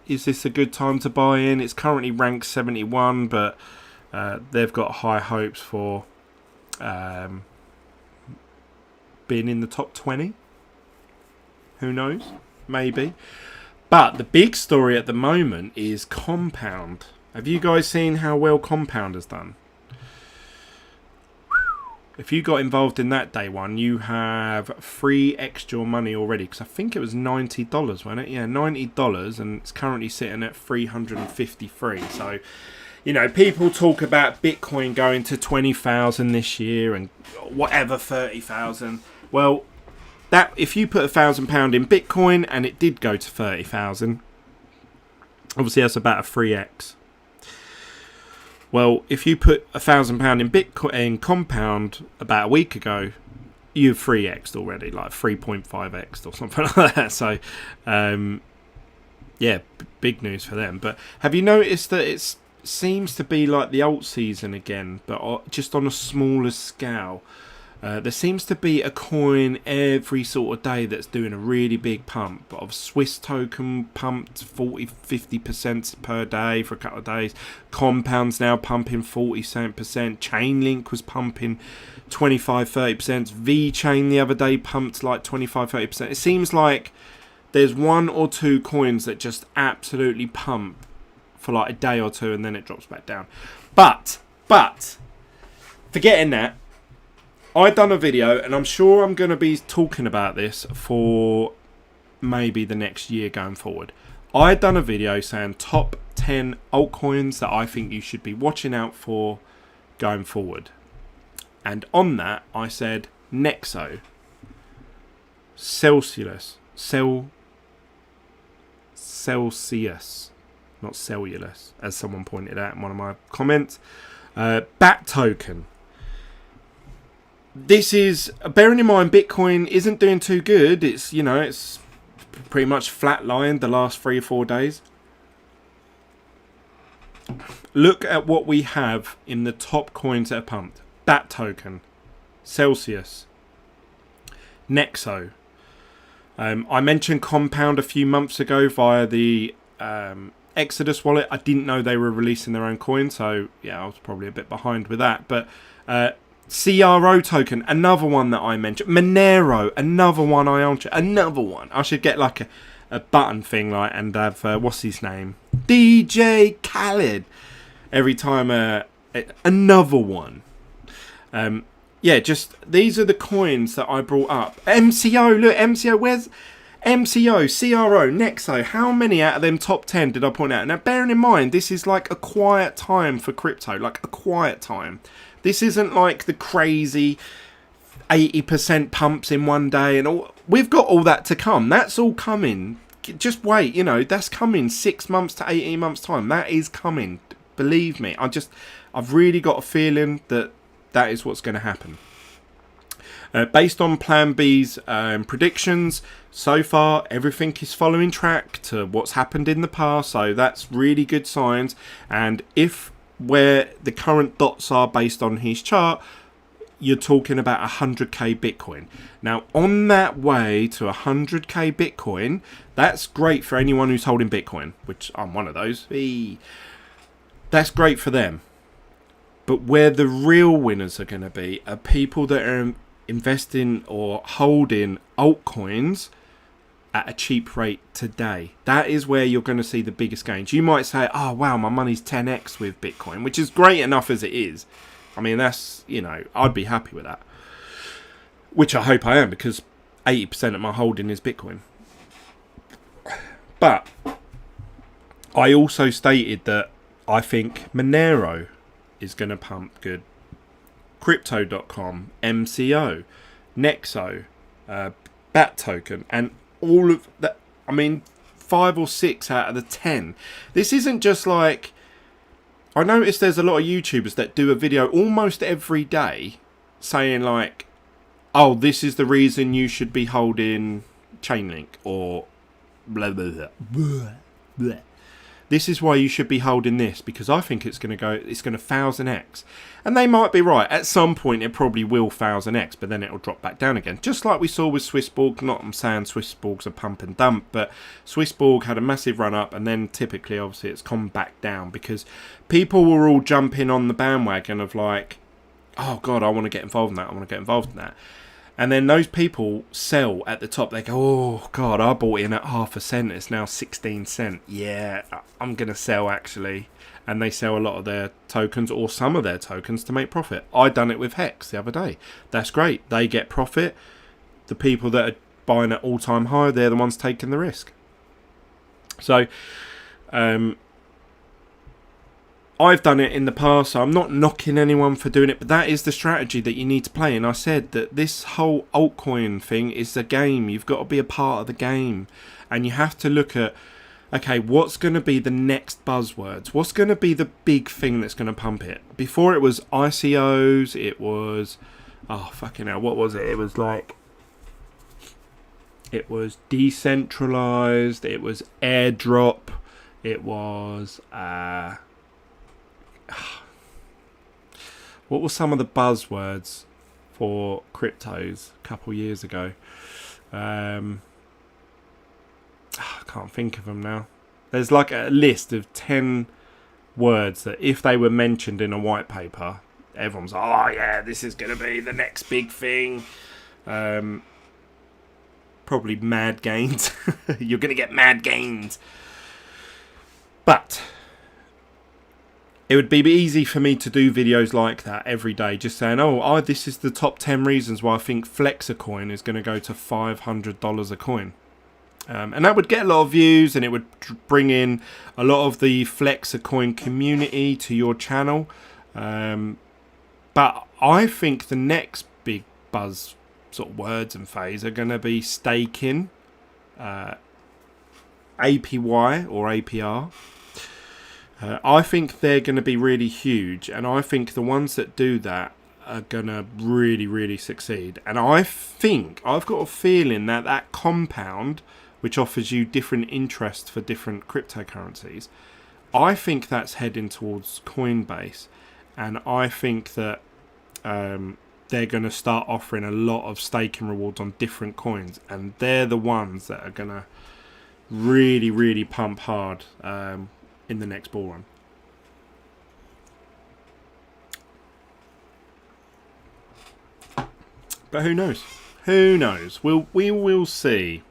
is this a good time to buy in? It's currently ranked 71, but they've got high hopes for being in the top 20. Who knows? Maybe. But the big story at the moment is Compound. Have you guys seen how well Compound has done? If you got involved in that day one, you have free extra money already. Because I think it was $90, wasn't it? Yeah, $90, and it's currently sitting at 353. So, you know, people talk about Bitcoin going to 20,000 this year and whatever, 30,000. Well, that if you put £1,000 in Bitcoin and it did go to 30,000, obviously that's about a 3x. Well, if you put £1,000 in Bitcoin in Compound about a week ago, you've 3x'd already, like 3.5x or something like that. So, yeah, big news for them. But have you noticed that it seems to be like the alt season again, but just on a smaller scale? There seems to be a coin every sort of day that's doing a really big pump. Of Swiss token pumped 40-50% per day for a couple of days. Compound's now pumping 40%. Chainlink was pumping 25-30%. VeChain the other day pumped like 25-30%. It seems like there's 1 or 2 coins that just absolutely pump for like a day or two and then it drops back down. But forgetting that, I done a video, and I'm sure I'm going to be talking about this for maybe the next year going forward. I done a video saying top 10 altcoins that I think you should be watching out for going forward. And on that, I said Nexo, Celsius, not Cellulus, as someone pointed out in one of my comments. Bat token. This is, bearing in mind Bitcoin isn't doing too good. It's, you know, it's pretty much flatlined the last 3 or 4 days. Look at what we have in the top coins that are pumped. Bat token, Celsius, Nexo. I mentioned Compound a few months ago via the Exodus wallet. I didn't know they were releasing their own coin, so yeah, I was probably a bit behind with that. But CRO token, another one that I mentioned. Monero, another one I mentioned. Another one. I should get like a button thing, like, and have what's his name, DJ Khaled, every time. Another one. Yeah, just these are the coins that I brought up. MCO, look, MCO. Where's MCO, CRO, Nexo? How many out of them top 10 did I point out? Now, bearing in mind, this is like a quiet time for crypto, like a quiet time. This isn't like the crazy 80% pumps in one day and all. We've got all that to come. That's all coming. Just wait, you know, that's coming 6 months to 18 months time. That is coming. Believe me. I've really got a feeling that is what's going to happen. Based on Plan B's predictions, so far everything is following track to what's happened in the past. So that's really good signs. And if where the current dots are based on his chart, you're talking about 100k Bitcoin. Now, on that way to 100k Bitcoin, that's great for anyone who's holding Bitcoin, which I'm one of those. That's great for them. But where the real winners are going to be are people that are investing or holding altcoins at a cheap rate today. That is where you're going to see the biggest gains. You might say, oh wow, my money's 10x with Bitcoin, which is great enough as it is. I mean, that's, you know, I'd be happy with that, which I hope I am, because 80% of my holding is Bitcoin. But I also stated that I think Monero is going to pump good. Crypto.com, MCO, Nexo, Bat Token, and all of that. I mean, 5 or 6 out of the 10. This isn't just like... I noticed there's a lot of YouTubers that do a video almost every day saying like, oh, this is the reason you should be holding Chainlink, or blah, blah, blah, blah, blah. This is why you should be holding this, because I think it's going to 1000x. And they might be right. At some point, it probably will 1000x, but then it'll drop back down again. Just like we saw with Swissborg. Not I'm saying Swissborg's a pump and dump, but Swissborg had a massive run up, and then typically, obviously, it's come back down because people were all jumping on the bandwagon of like, oh God, I want to get involved in that. I want to get involved in that. And then those people sell at the top. They go, oh, God, I bought in at 0.5 cent. It's now 16 cents. Yeah, I'm going to sell, actually. And they sell a lot of their tokens, or some of their tokens, to make profit. I done it with Hex the other day. That's great. They get profit. The people that are buying at all-time high, they're the ones taking the risk. So, I've done it in the past, so I'm not knocking anyone for doing it, but that is the strategy that you need to play. And I said that this whole altcoin thing is a game. You've got to be a part of the game. And you have to look at, okay, what's going to be the next buzzwords? What's going to be the big thing that's going to pump it? Before it was ICOs, it was, oh, fucking hell, what was it? It was like, it was decentralized, it was airdrop, it was, what were some of the buzzwords for cryptos a couple years ago? I can't think of them now. There's like a list of 10 words that if they were mentioned in a white paper, everyone's like, oh yeah, this is going to be the next big thing. Probably mad gains. You're going to get mad gains. But it would be easy for me to do videos like that every day, just saying, oh, this is the top 10 reasons why I think Flexacoin is going to go to $500 a coin. And that would get a lot of views, and it would bring in a lot of the Flexacoin community to your channel. But I think the next big buzz sort of words and phase are going to be staking, APY or APR. I think they're going to be really huge, and I think the ones that do that are going to really, really succeed. And I think, I've got a feeling that that compound, which offers you different interest for different cryptocurrencies, I think that's heading towards Coinbase. And I think that they're going to start offering a lot of staking rewards on different coins. And they're the ones that are going to really, really pump hard in the next bull run. But who knows? Who knows? We will see.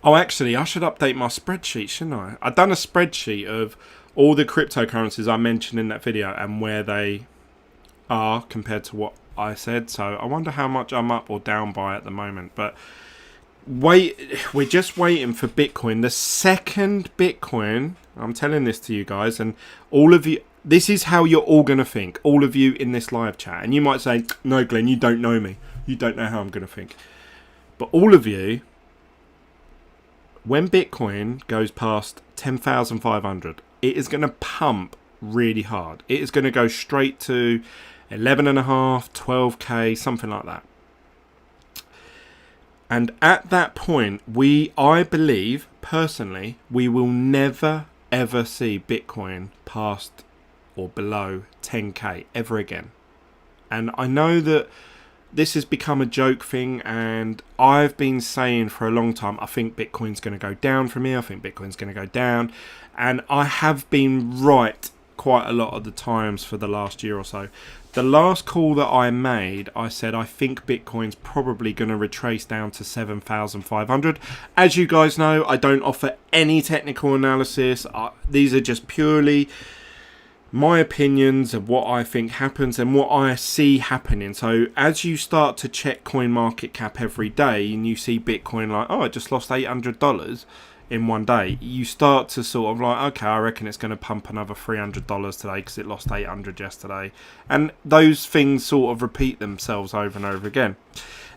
Oh, actually, I should update my spreadsheet, shouldn't I? I've done a spreadsheet of all the cryptocurrencies I mentioned in that video and where they are compared to what I said. So I wonder how much I'm up or down by at the moment. But we're just waiting for Bitcoin. The second Bitcoin, I'm telling this to you guys, and all of you, this is how you're all going to think, all of you in this live chat. And you might say, no, Glenn, you don't know me. You don't know how I'm going to think. But all of you, when Bitcoin goes past 10,500, it is going to pump really hard. It is going to go straight to 11.5, 12k, something like that. And at that point, I believe, personally, we will never, ever see Bitcoin past or below 10k ever again. And I know that this has become a joke thing, and I've been saying for a long time, I think Bitcoin's going to go down from here. I think Bitcoin's going to go down. And I have been right quite a lot of the times for the last year or so. The last call that I made, I said I think Bitcoin's probably going to retrace down to 7,500. As you guys know, I don't offer any technical analysis. These are just purely my opinions of what I think happens and what I see happening. So as you start to check CoinMarketCap every day and you see Bitcoin like, oh, I just lost $800, in one day, you start to sort of like, okay, I reckon it's going to pump another $300 today because it lost 800 yesterday. And those things sort of repeat themselves over and over again.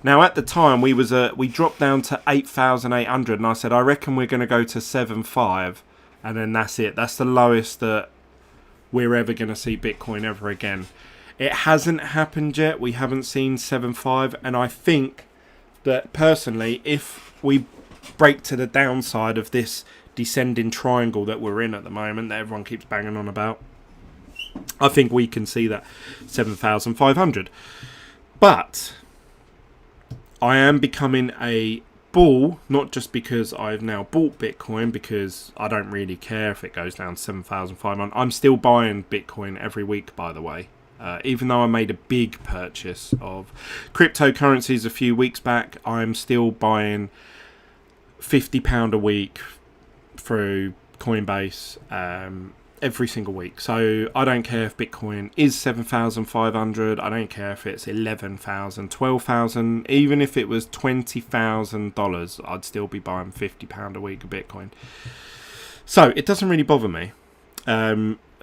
Now, at the time, we dropped down to 8,800, and I said, I reckon we're going to go to 7.5, and then that's it. That's the lowest that we're ever going to see Bitcoin ever again. It hasn't happened yet. We haven't seen 7.5, and I think that personally, if we break to the downside of this descending triangle that we're in at the moment, that everyone keeps banging on about, I think we can see that 7,500. But I am becoming a bull, not just because I've now bought Bitcoin, because I don't really care if it goes down to 7,500. I'm still buying Bitcoin every week, by the way. Even though I made a big purchase of cryptocurrencies a few weeks back, I'm still buying £50 a week through Coinbase every single week. So I don't care if Bitcoin is 7,500. I don't care if it's 11,000, 12,000. Even if it was $20,000, I'd still be buying £50 a week of Bitcoin. So it doesn't really bother me.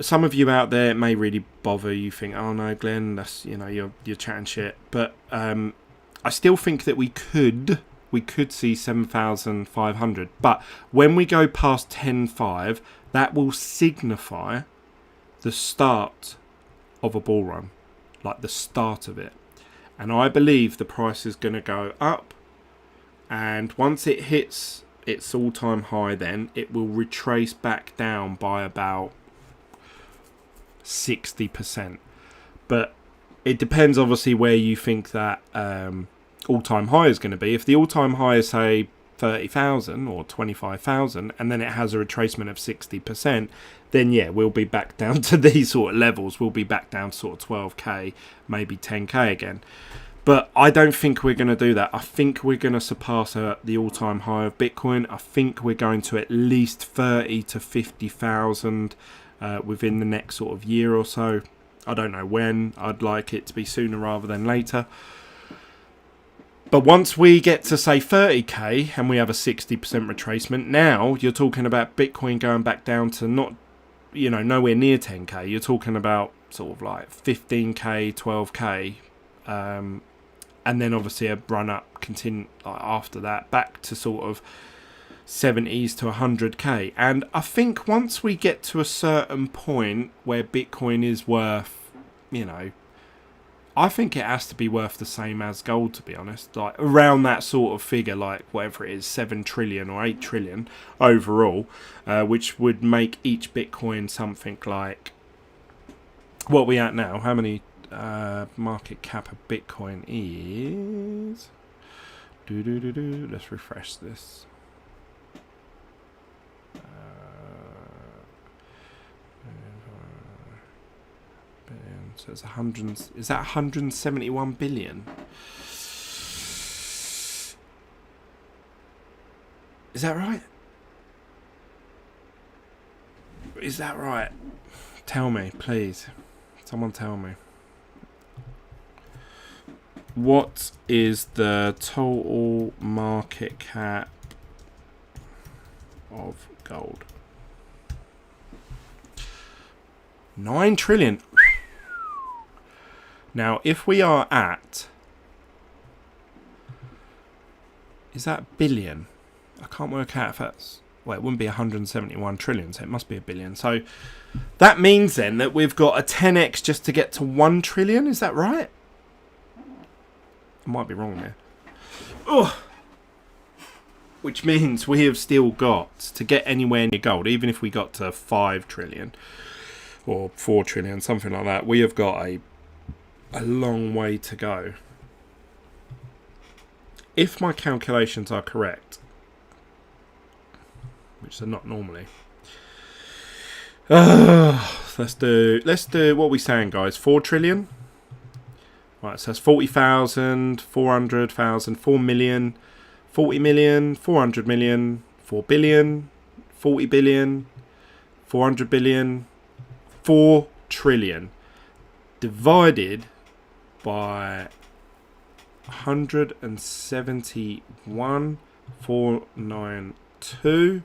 Some of you out there, it may really bother. You think, oh no, Glenn, that's, you're chatting shit. But I still think that we could see 7,500. But when we go past 10.5, that will signify the start of a bull run, like the start of it. And I believe the price is going to go up. And once it hits its all-time high, then it will retrace back down by about 60%. But it depends, obviously, where you think that all-time high is going to be. If the all-time high is, say, 30,000 or 25,000, and then it has a retracement of 60%, then yeah, we'll be back down to these sort of levels. We'll be back down to sort of 12k, maybe 10k again. But I don't think we're going to do that. I think we're going to surpass the all-time high of Bitcoin. I think we're going to at least 30 to 50,000 within the next sort of year or so. I don't know when. I'd like it to be sooner rather than later. But once we get to, say, 30k and we have a 60% retracement, now you're talking about Bitcoin going back down to not, nowhere near 10k. You're talking about sort of like 15k, 12k. And then obviously a run up continue after that back to sort of 70s to 100k. And I think once we get to a certain point where Bitcoin is worth, I think it has to be worth the same as gold, to be honest. Like around that sort of figure, like whatever it is, 7 trillion or 8 trillion overall, which would make each Bitcoin something like, what are we at now? How many market cap of Bitcoin is? Let's refresh this. So it's 100. Is that 171 billion? Is that right? Is that right? Tell me, please. Someone tell me. What is the total market cap of gold? 9 trillion. Now, if we are at... Is that billion? I can't work out if that's... Well, it wouldn't be 171 trillion, so it must be a billion. So that means then that we've got a 10x just to get to 1 trillion. Is that right? I might be wrong there. Ugh. Which means we have still got to get anywhere near gold, even if we got to 5 trillion or 4 trillion, something like that. We have got a long way to go. If my calculations are correct, which they're not normally. Let's do what are we saying, guys? 4 trillion? Right, so that's 40,000, 400,000, 4 million, 40 million, 400 million, 4 billion, 40 billion, 400 billion, 4 trillion. Divided by 171,492.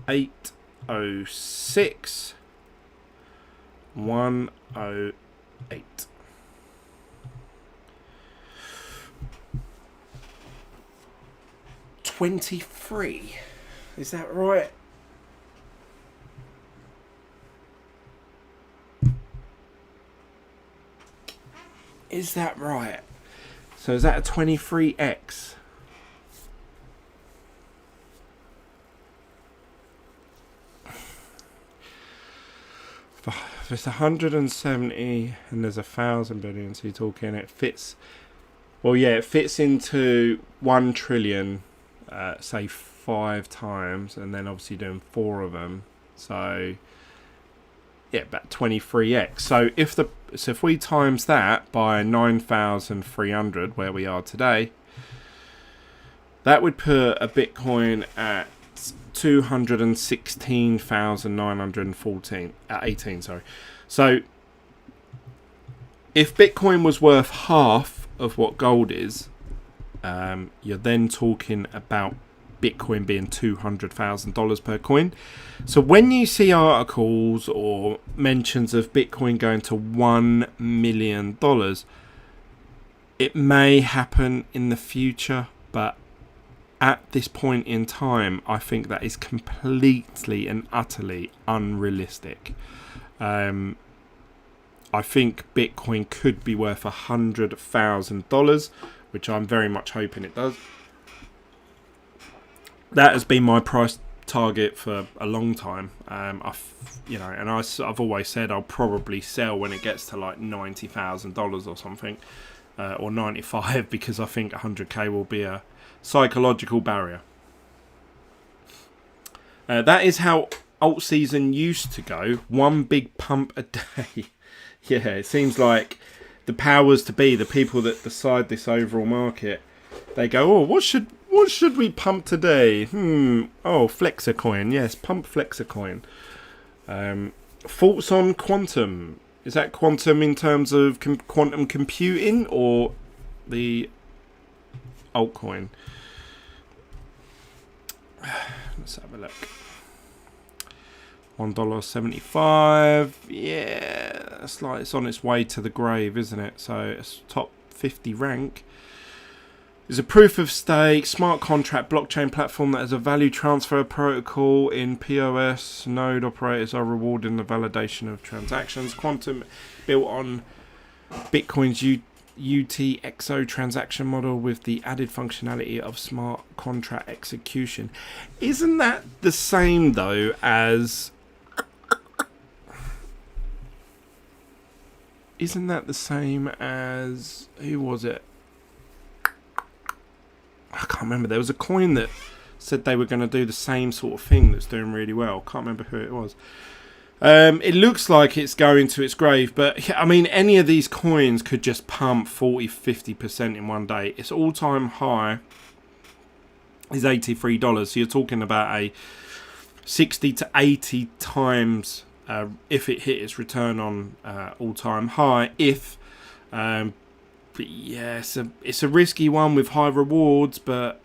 806 108. $23. Is that right? Is that right? So is that a 23x? If it's 170 and there's 1,000 billion, so you're talking it fits. Well, yeah, it fits into 1 trillion, say 5 times, and then obviously doing 4 of them. So yeah, about 23x. So if we times that by 9,300, where we are today, that would put a Bitcoin at 216,914 at 18. Sorry. So if Bitcoin was worth half of what gold is, you're then talking about Bitcoin being $200,000 per coin. So when you see articles or mentions of Bitcoin going to $1 million, it may happen in the future, but at this point in time, I think that is completely and utterly unrealistic. I think Bitcoin could be worth $100,000, which I'm very much hoping it does. That has been my price target for a long time. I've always said I'll probably sell when it gets to like $90,000 or something, or 95, because I think 100k will be a psychological barrier. That is how alt season used to go. One big pump a day. Yeah, it seems like the powers to be, the people that decide this overall market, they go, oh, what should we pump today? Oh, Flexacoin. Yes, pump Flexacoin. Thoughts on quantum? Is that quantum in terms of quantum computing or the altcoin? Let's have a look. $1.75. Yeah, it's like it's on its way to the grave, isn't it? So it's top 50 rank. It's a proof of stake, smart contract blockchain platform that has a value transfer protocol in POS. Node operators are rewarding the validation of transactions. Quantum built on Bitcoin's UTXO transaction model with the added functionality of smart contract execution. Isn't that the same though as... Isn't that the same as... Who was it? I can't remember. There was a coin that said they were going to do the same sort of thing that's doing really well. Can't remember who it was. It looks like it's going to its grave, but I mean, any of these coins could just pump 40-50% in one day. Its all-time high is $83. So you're talking about a 60 to 80 times if it hit its return on all-time high. But yeah, it's a risky one with high rewards, but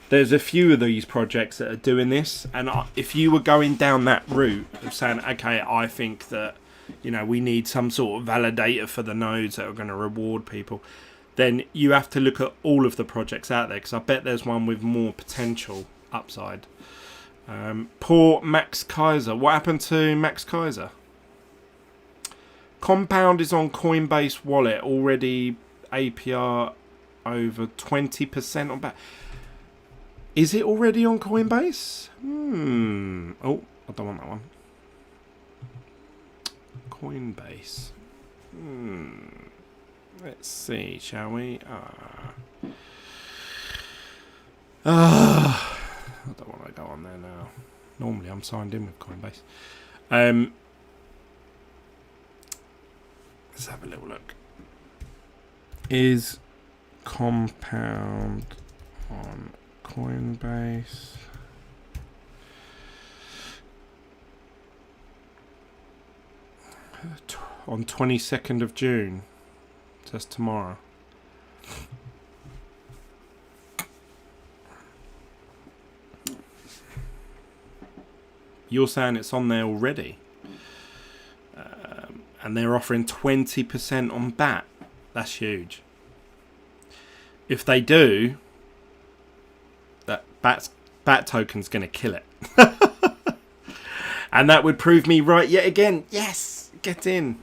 there's a few of these projects that are doing this. And if you were going down that route of saying, okay, I think that, we need some sort of validator for the nodes that are going to reward people, then you have to look at all of the projects out there, because I bet there's one with more potential upside. Poor Max Kaiser. What happened to Max Kaiser? Compound is on Coinbase wallet, already APR over 20% on back. Is it already on Coinbase? Oh, I don't want that one. Coinbase. Let's see, shall we? I don't want to go on there now. Normally I'm signed in with Coinbase. Let's have a little look. Is Compound on Coinbase? On 22nd of June. So that's tomorrow. You're saying it's on there already. And they're offering 20% on BAT. That's huge. If they do, that BAT token's going to kill it. And that would prove me right yet again. Yes, get in.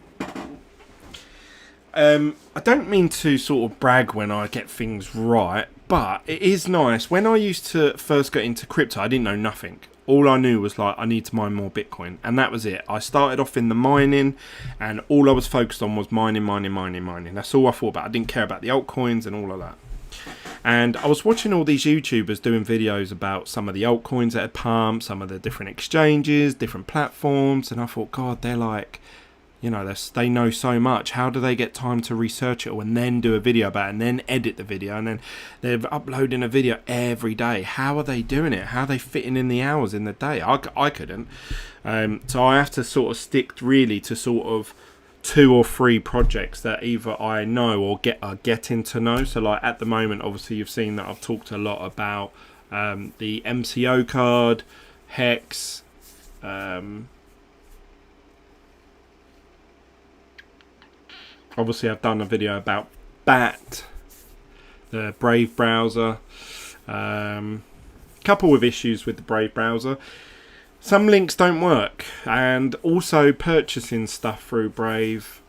I don't mean to sort of brag when I get things right, but it is nice. When I used to first get into crypto, I didn't know nothing. All I knew was like, I need to mine more Bitcoin. And that was it. I started off in the mining, and all I was focused on was mining. That's all I thought about. I didn't care about the altcoins and all of that. And I was watching all these YouTubers doing videos about some of the altcoins that had pumped, some of the different exchanges, different platforms. And I thought, God, they're like, you know, they know so much. How do they get time to research it all and then do a video about it and then edit the video and then they're uploading a video every day? How are they doing it? How are they fitting in the hours in the day? I couldn't. So I have to sort of stick really to sort of 2 or 3 projects that either I know or are getting to know. So like at the moment, obviously you've seen that I've talked a lot about the MCO card, Hex, obviously I've done a video about BAT, the Brave browser, couple of issues with the Brave browser. Some links don't work, and also purchasing stuff through Brave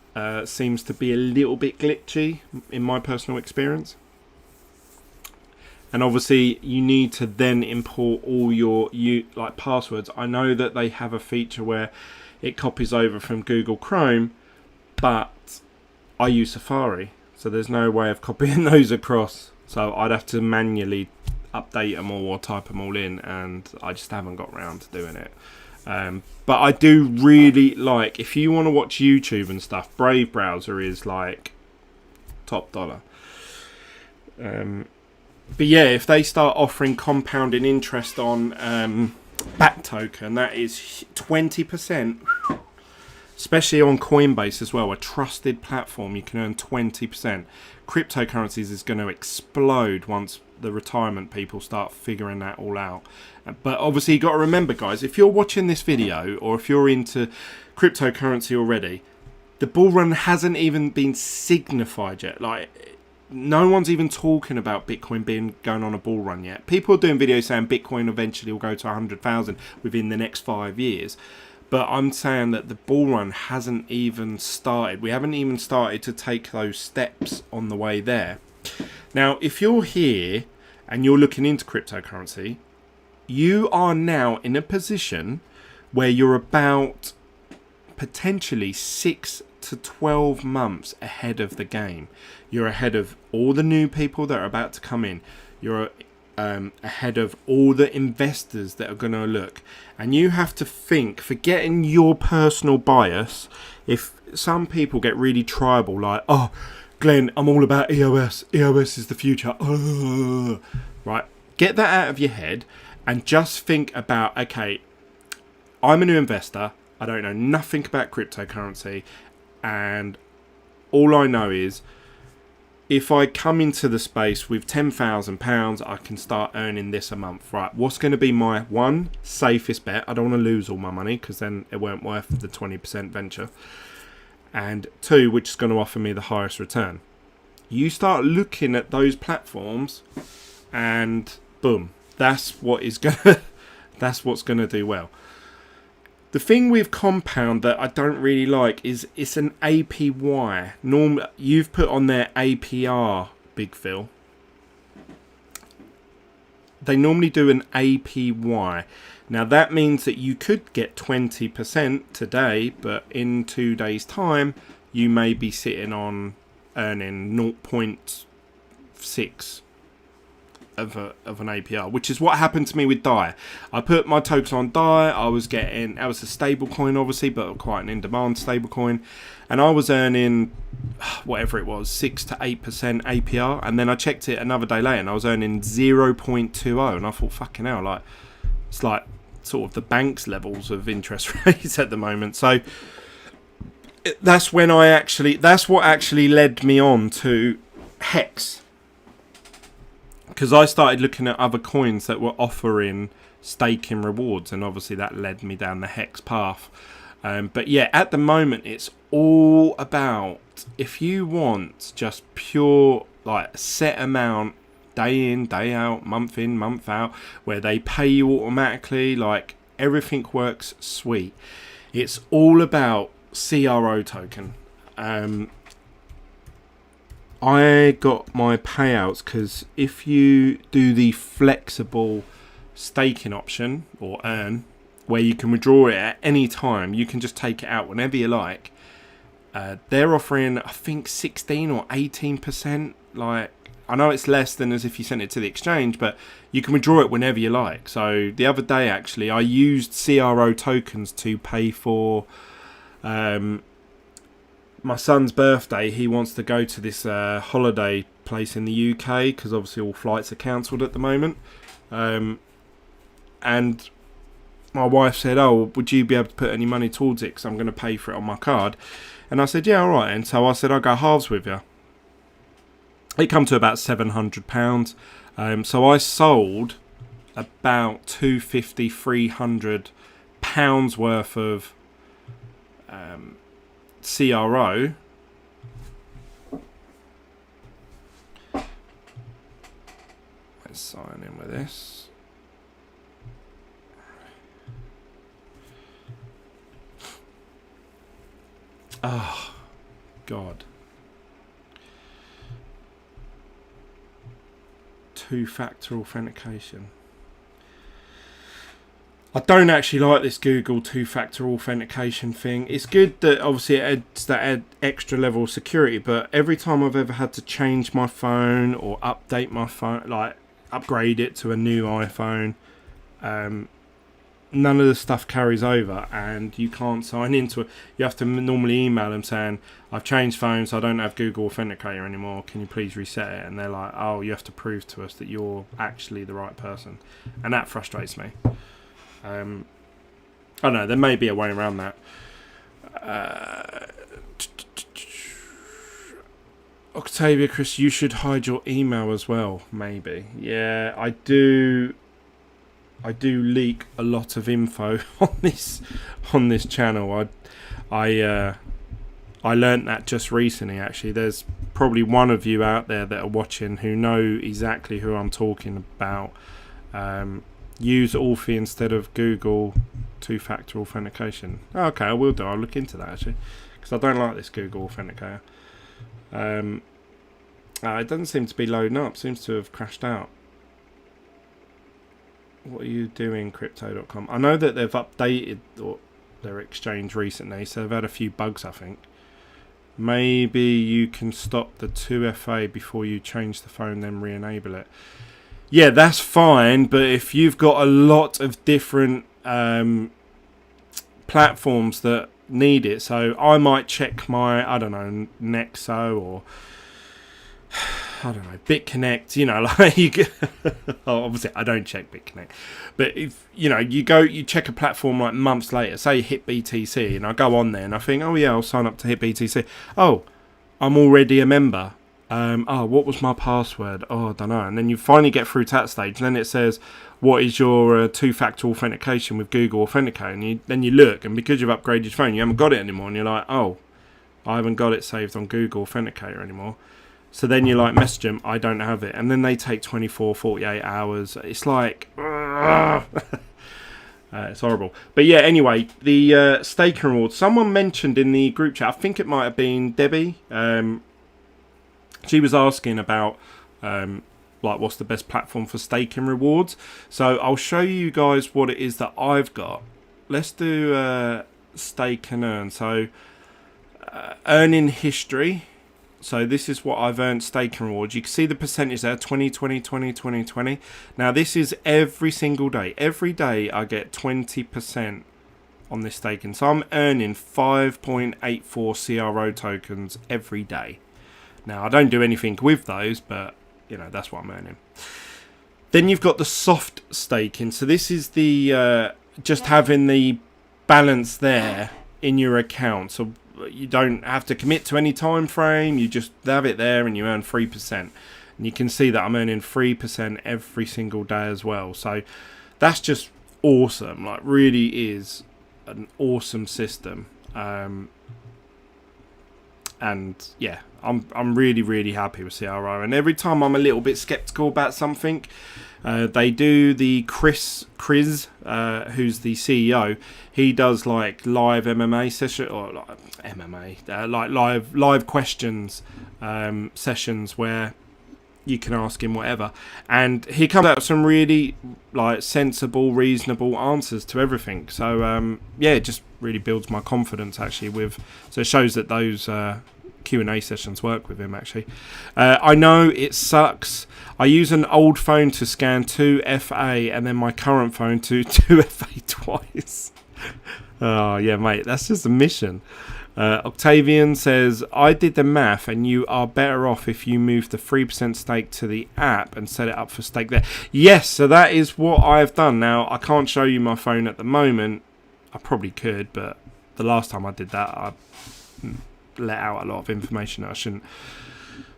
seems to be a little bit glitchy in my personal experience. And obviously you need to then import all your like passwords. I know that they have a feature where it copies over from Google Chrome, but I use Safari, so there's no way of copying those across. So I'd have to manually update them all or type them all in, and I just haven't got around to doing it. But I do really like, if you want to watch YouTube and stuff, Brave browser is like top dollar. But yeah, if they start offering compounding interest on BAT token, that is 20%. Especially on Coinbase as well, a trusted platform, you can earn 20%. Cryptocurrencies is going to explode once the retirement people start figuring that all out. But obviously, you got to remember, guys, if you're watching this video or if you're into cryptocurrency already, the bull run hasn't even been signified yet. Like, no one's even talking about Bitcoin going on a bull run yet. People are doing videos saying Bitcoin eventually will go to 100,000 within the next 5 years. But I'm saying that the bull run hasn't even started. We haven't even started to take those steps on the way there. Now, if you're here and you're looking into cryptocurrency, you are now in a position where you're about potentially 6 to 12 months ahead of the game. You're ahead of all the new people that are about to come in. You're ahead of all the investors that are going to look, and you have to think, forgetting your personal bias. If some people get really tribal, like, oh, Glenn, I'm all about EOS is the future, right, get that out of your head and just think about, okay, I'm a new investor, I don't know nothing about cryptocurrency, and all I know is if I come into the space with £10,000, I can start earning this a month. Right, what's going to be my one safest bet? I don't want to lose all my money because then it won't worth the 20% venture. And 2, which is going to offer me the highest return. You start looking at those platforms, and boom, that's what's going to do well. The thing with compound that I don't really like is it's an APY. You've put on their APR, Big Phil. They normally do an APY. Now that means that you could get 20% today, but in 2 days' time, you may be sitting on earning 0.6 of an APR, which is what happened to me with DAI. I put my tokens on DAI. That was a stable coin, obviously, but quite an in-demand stable coin, and I was earning whatever it was, 6 to 8% APR, and then I checked it another day later and I was earning 0.20, and I thought, fucking hell, like, it's like sort of the bank's levels of interest rates at the moment. So that's what actually led me on to Hex, because I started looking at other coins that were offering staking rewards, and obviously that led me down the hex path. But yeah, at the moment it's all about, if you want just pure like set amount, day in, day out, month in, month out, where they pay you automatically, like everything works sweet. It's all about CRO token. I got my payouts because if you do the flexible staking option, or earn, where you can withdraw it at any time, you can just take it out whenever you like. They're offering, I think, 16 or 18%. Like, I know it's less than as if you sent it to the exchange, but you can withdraw it whenever you like. So the other day, actually, I used CRO tokens to pay for my son's birthday. He wants to go to this holiday place in the UK because obviously all flights are cancelled at the moment. And my wife said, oh, would you be able to put any money towards it because I'm going to pay for it on my card? And I said, yeah, all right. And so I said, I'll go halves with you. It come to about £700. So I sold about £250, £300 worth of CRO. Let's sign in with this. Oh, God. Two-factor authentication. I don't actually like this Google two-factor authentication thing. It's good that obviously it adds that extra level of security, but every time I've ever had to change my phone or update my phone, like upgrade it to a new iPhone, none of the stuff carries over, and you can't sign into it. You have to normally email them saying, I've changed phones, I don't have Google Authenticator anymore, can you please reset it? And they're like, oh, you have to prove to us that you're actually the right person. And that frustrates me. I don't know, there may be a way around that. Octavia, Chris, you should hide your email as well, maybe. Yeah, I do leak a lot of info on this channel. I learnt that just recently. Actually, there's probably one of you out there that are watching who know exactly who I'm talking about. Use Authy instead of Google two-factor authentication. Okay, I will do. I'll look into that actually, because I don't like this Google Authenticator. It doesn't seem to be loading up. Seems to have crashed out. What are you doing, crypto.com? I know that they've updated their exchange recently, so they've had a few bugs, I think. Maybe you can stop the 2FA before you change the phone, then re-enable it. Yeah, that's fine, but if you've got a lot of different platforms that need it, so I might check my, I don't know, Nexo or I don't know, BitConnect, you know, like you get, oh, obviously I don't check BitConnect, but if you know, you check a platform like months later, say you hit BTC, and I go on there and I think, oh yeah, I'll sign up to hit BTC. Oh, I'm already a member. Oh, what was my password? Oh, I don't know. And then you finally get through to that stage, and then it says, what is your two-factor authentication with Google Authenticator? And then you look, and because you've upgraded your phone, you haven't got it anymore, and you're like, oh, I haven't got it saved on Google Authenticator anymore. So then you like message them, I don't have it. And then they take 24, 48 hours. It's like, it's horrible. But yeah, anyway, the staking reward. Someone mentioned in the group chat, I think it might have been Debbie. She was asking about like what's the best platform for staking rewards. So I'll show you guys what it is that I've got. Let's do stake and earn. So earning history. So this is what I've earned staking rewards. You can see the percentage there, 20, 20, 20, 20, 20. Now this is every single day. Every day I get 20% on this staking. So I'm earning 5.84 CRO tokens every day. Now I don't do anything with those, but you know, that's what I'm earning. Then you've got the soft staking. So this is the just having the balance there in your account. So you don't have to commit to any time frame. You just have it there and you earn 3%. And you can see that I'm earning 3% every single day as well. So that's just awesome. Like, really is an awesome system. And yeah, I'm really happy with CRO. And every time I'm a little bit skeptical about something, they do the Chris, who's the CEO. He does like live MMA session, or like MMA, like live questions sessions where you can ask him whatever, and he comes out with some really like sensible, reasonable answers to everything. So yeah, it just really builds my confidence actually with. So it shows that those Q&A sessions work with him actually. I know it sucks. I use an old phone to scan 2FA and then my current phone to 2FA twice. Oh yeah, mate, that's just a mission. Octavian says, I did the math and you are better off if you move the 3% stake to the app and set it up for stake there. Yes, so that is what I've done. Now, I can't show you my phone at the moment. I probably could, but the last time I did that, I let out a lot of information that I shouldn't.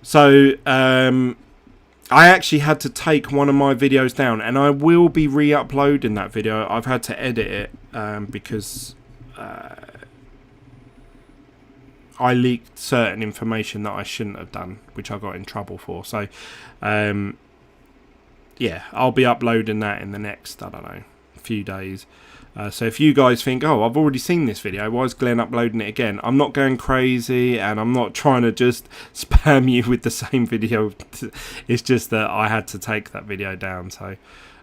So, I actually had to take one of my videos down, and I will be re-uploading that video. I've had to edit it because I leaked certain information that I shouldn't have done, which I got in trouble for. So, yeah, I'll be uploading that in the next, I don't know, few days. So if you guys think, oh, I've already seen this video, why is Glenn uploading it again? I'm not going crazy, and I'm not trying to just spam you with the same video. It's just that I had to take that video down. So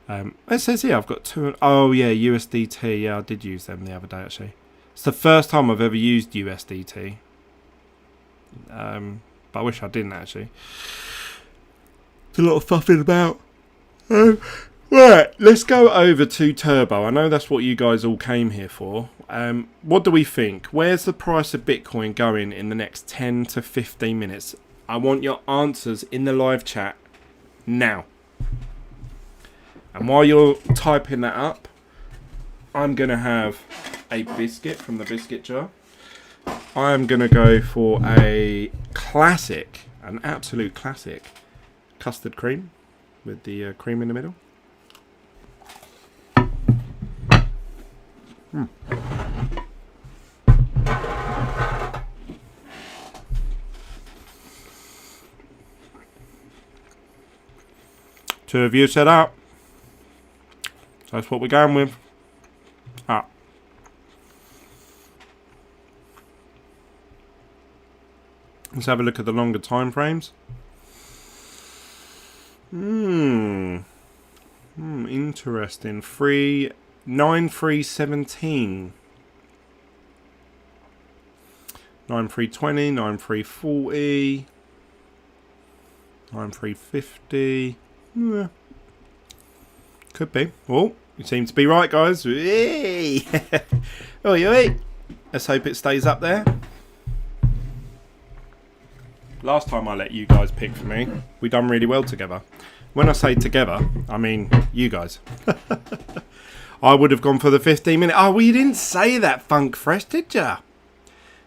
it says here I've got two. Oh yeah, USDT. Yeah, I did use them the other day actually. It's the first time I've ever used USDT. But I wish I didn't actually. It's a lot of fuffing about. Right, let's go over to Turbo. I know that's what you guys all came here for. What do we think? Where's the price of Bitcoin going in the next 10 to 15 minutes? I want your answers in the live chat now. And while you're typing that up, I'm going to have a biscuit from the biscuit jar. I'm going to go for a classic, an absolute classic, custard cream with the cream in the middle. Two of you set up. So that's what we're going with. Up. Let's have a look at the longer time frames. Interesting. 9.317. 9.320, 9.340, 9.350. Yeah. Could be. Oh, you seem to be right, guys. Hey. Oh, you. Let's hope it stays up there. Last time I let you guys pick for me, we done really well together. When I say together, I mean you guys. I would have gone for the 15 minute. Oh, well, you didn't say that, Funk Fresh, did ya?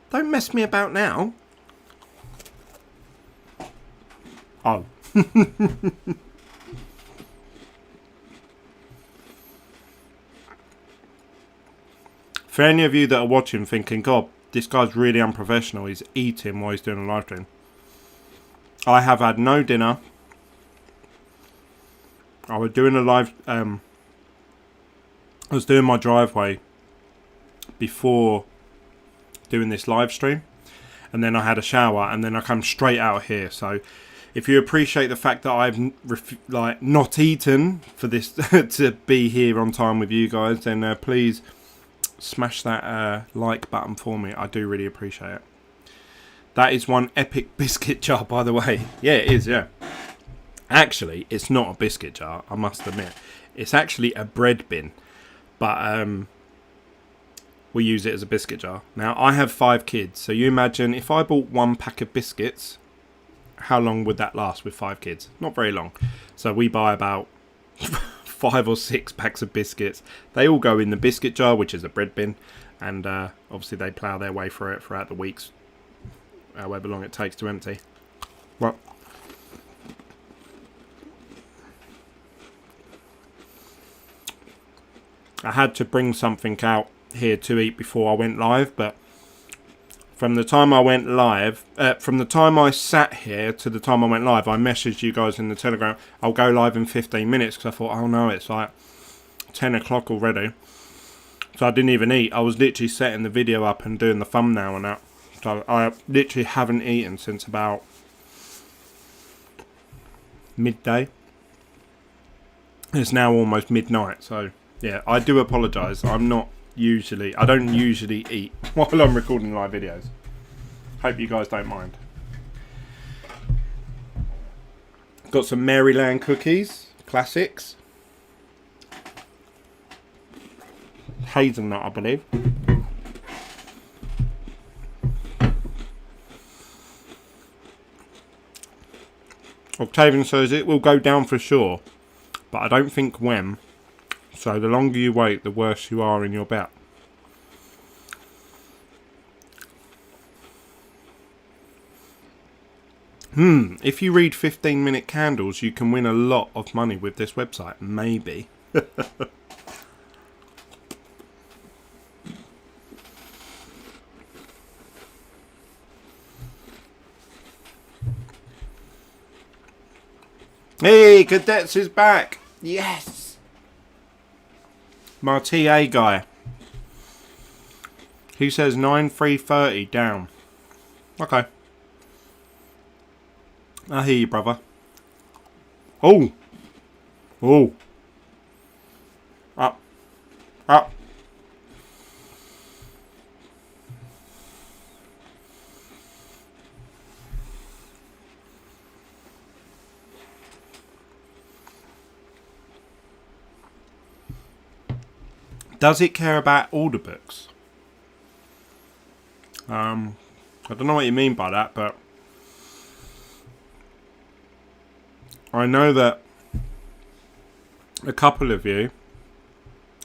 Don't mess me about now. Oh. For any of you that are watching thinking, God, this guy's really unprofessional, he's eating while he's doing a live stream. I have had no dinner. I was doing a live, I was doing my driveway before doing this live stream, and then I had a shower, and then I come straight out here. So if you appreciate the fact that I've not eaten for this to be here on time with you guys, then please smash that like button for me. I do really appreciate it. That is one epic biscuit jar, by the way. Yeah, it is, yeah. Actually, it's not a biscuit jar, I must admit. It's actually a bread bin. But we use it as a biscuit jar. Now, I have 5 kids. So you imagine if I bought 1 pack of biscuits, how long would that last with 5 kids? Not very long. So we buy about 5 or 6 packs of biscuits. They all go in the biscuit jar, which is a bread bin. And obviously they plough their way through it throughout the weeks. However long it takes to empty. Well, I had to bring something out here to eat before I went live, but from the time I went live, from the time I sat here to the time I went live, I messaged you guys in the Telegram, I'll go live in 15 minutes, because I thought, oh no, it's like 10 o'clock already. So I didn't even eat. I was literally setting the video up and doing the thumbnail and that. So I literally haven't eaten since about midday. It's now almost midnight, so yeah, I do apologise. I don't usually eat while I'm recording live videos. Hope you guys don't mind. Got some Maryland cookies, classics. Hazelnut, I believe. Octavian says it will go down for sure, but I don't think when. So the longer you wait, the worse you are in your bet. If you read 15-minute candles, you can win a lot of money with this website. Maybe. Hey, Cadets is back. Yes. My TA guy. He says 9,330 down. Okay. I hear you, brother. Oh. Oh. Up. Up. Does it care about order books? I don't know what you mean by that, but I know that a couple of you,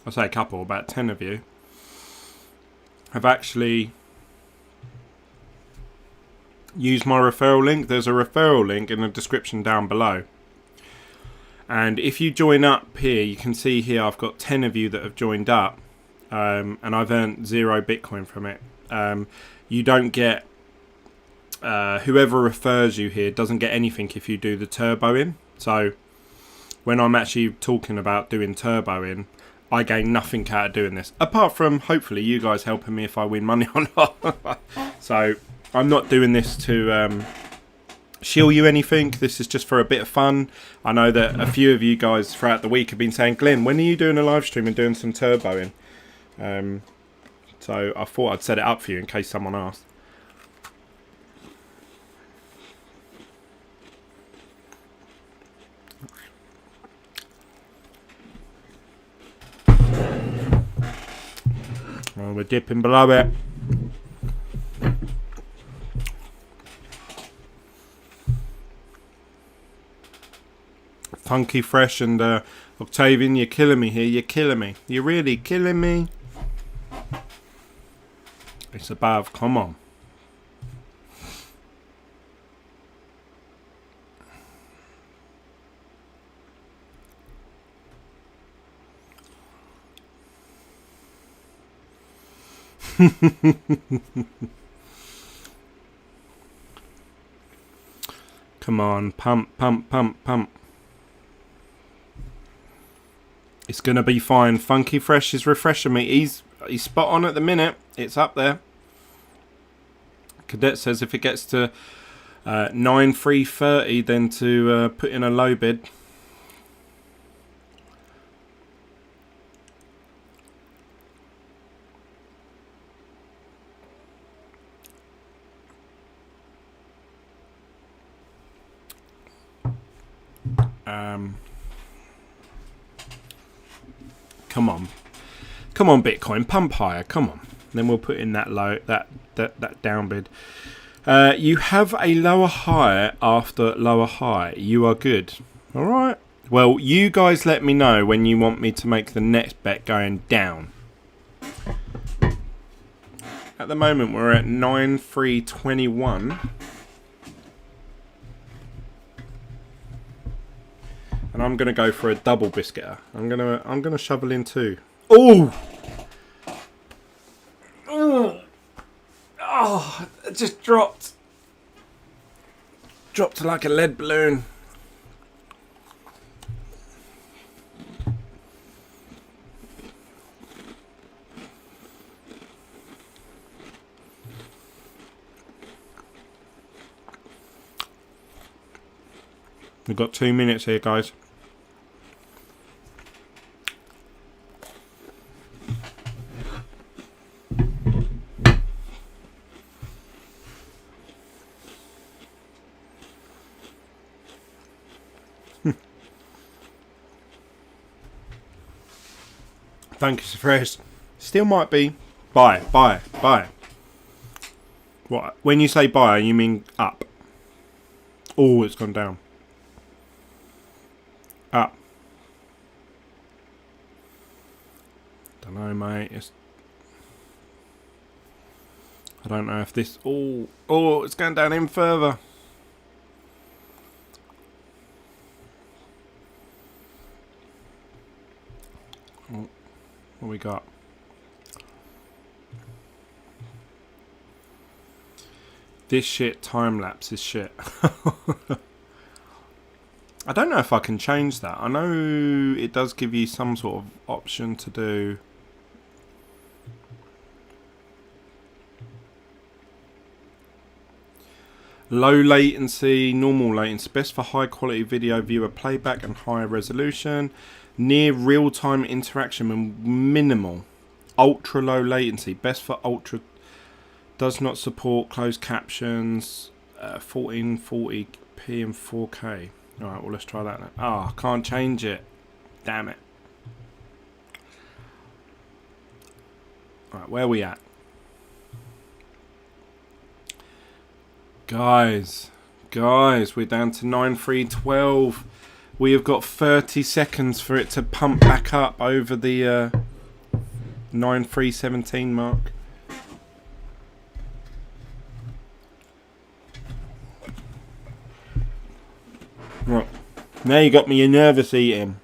I say a couple, about 10 of you, have actually used my referral link. There's a referral link in the description down below. And if you join up here, you can see here I've got 10 of you that have joined up, and I've earned 0 Bitcoin from it. You don't get, whoever refers you here doesn't get anything if you do the turboing. So when I'm actually talking about doing turboing, I gain nothing out of doing this, apart from hopefully you guys helping me if I win money or not. So I'm not doing this to shill you anything. This is just for a bit of fun. I know that a few of you guys throughout the week have been saying, Glenn, when are you doing a live stream and doing some turboing? So I thought I'd set it up for you in case someone asked. Well, we're dipping below it. Funky Fresh and Octavian, you're killing me here. You're killing me. You're really killing me. It's above. Come on. Come on. Pump, pump, pump, pump. It's going to be fine. Funky Fresh is refreshing me. He's spot on at the minute. It's up there. Cadet says if it gets to 9,330, then to put in a low bid. Come on. Come on, Bitcoin. Pump higher. Come on. Then we'll put in that low, that down bid. You have a lower high after lower high. You are good. All right. Well, you guys let me know when you want me to make the next bet going down. At the moment, we're at 9,321. And I'm gonna go for a double biscuiter. I'm gonna shovel in 2. Oh! Oh! Oh! It just dropped. Dropped like a lead balloon. We've got 2 minutes here, guys. Thank you, Safres. Still might be. Buy. What? When you say buy, you mean up? Oh, it's gone down. Up. Don't know, mate. I don't know if this... Oh, it's going down even further. Oh, what we got? This shit time-lapse is shit. I don't know if I can change that. I know it does give you some sort of option to do... Low latency, normal latency, best for high quality video viewer playback and high resolution. Near real-time interaction and minimal. Ultra low latency, best for ultra... Does not support closed captions. 1440p and 4K. Alright, well let's try that now. Ah, I can't change it. Damn it. Alright, where are we at? Guys, we're down to 9.312. We have got 30 seconds for it to pump back up over the 9.317 mark. Right, now you got me nervous eating.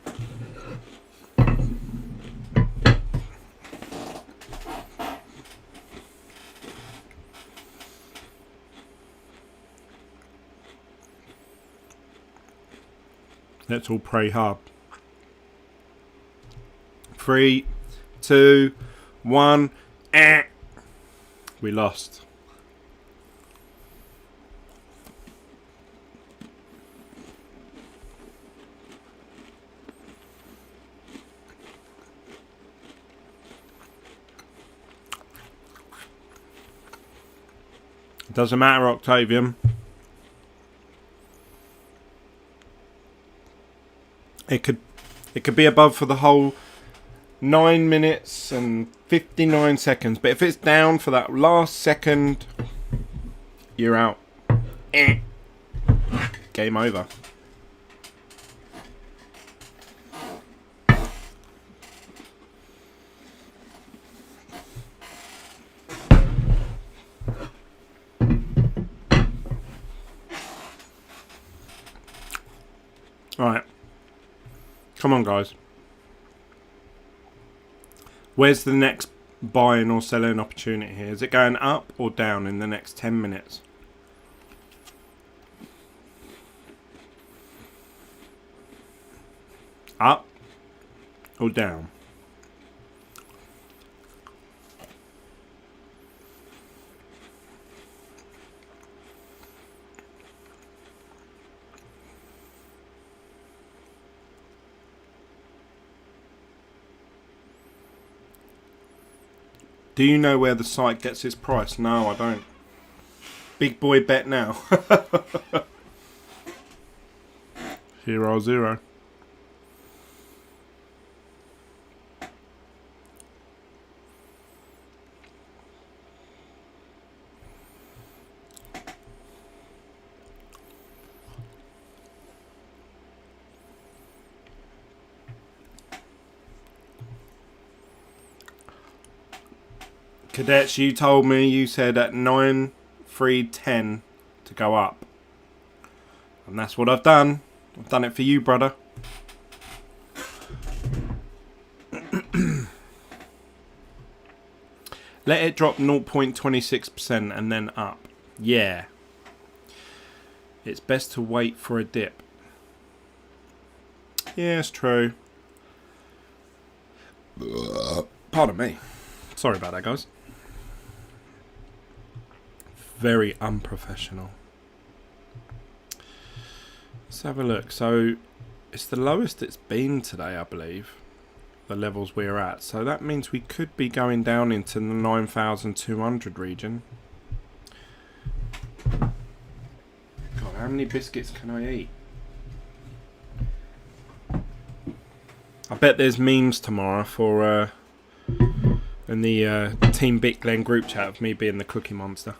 Let's all pray hard. 3, 2, 1. We lost. Doesn't matter, Octavian. It could be above for the whole 9 minutes and 59 seconds. But if it's down for that last second, you're out. Game over. Alright. Come on, guys. Where's the next buying or selling opportunity here? Is it going up or down in the next 10 minutes? Up or down? Do you know where the site gets its price? No, I don't. Big boy bet now. 0-0. Cadets, you told me, you said at 9.310 to go up. And that's what I've done. I've done it for you, brother. Let it drop 0.26% and then up. Yeah. It's best to wait for a dip. Yeah, it's true. Pardon me. Sorry about that, guys. Very unprofessional. Let's have a look. So it's the lowest it's been today, I believe. The levels we're at. So that means we could be going down into the 9,200 region. God, how many biscuits can I eat? I bet there's memes tomorrow for in the Team Bitglen group chat of me being the Cookie Monster.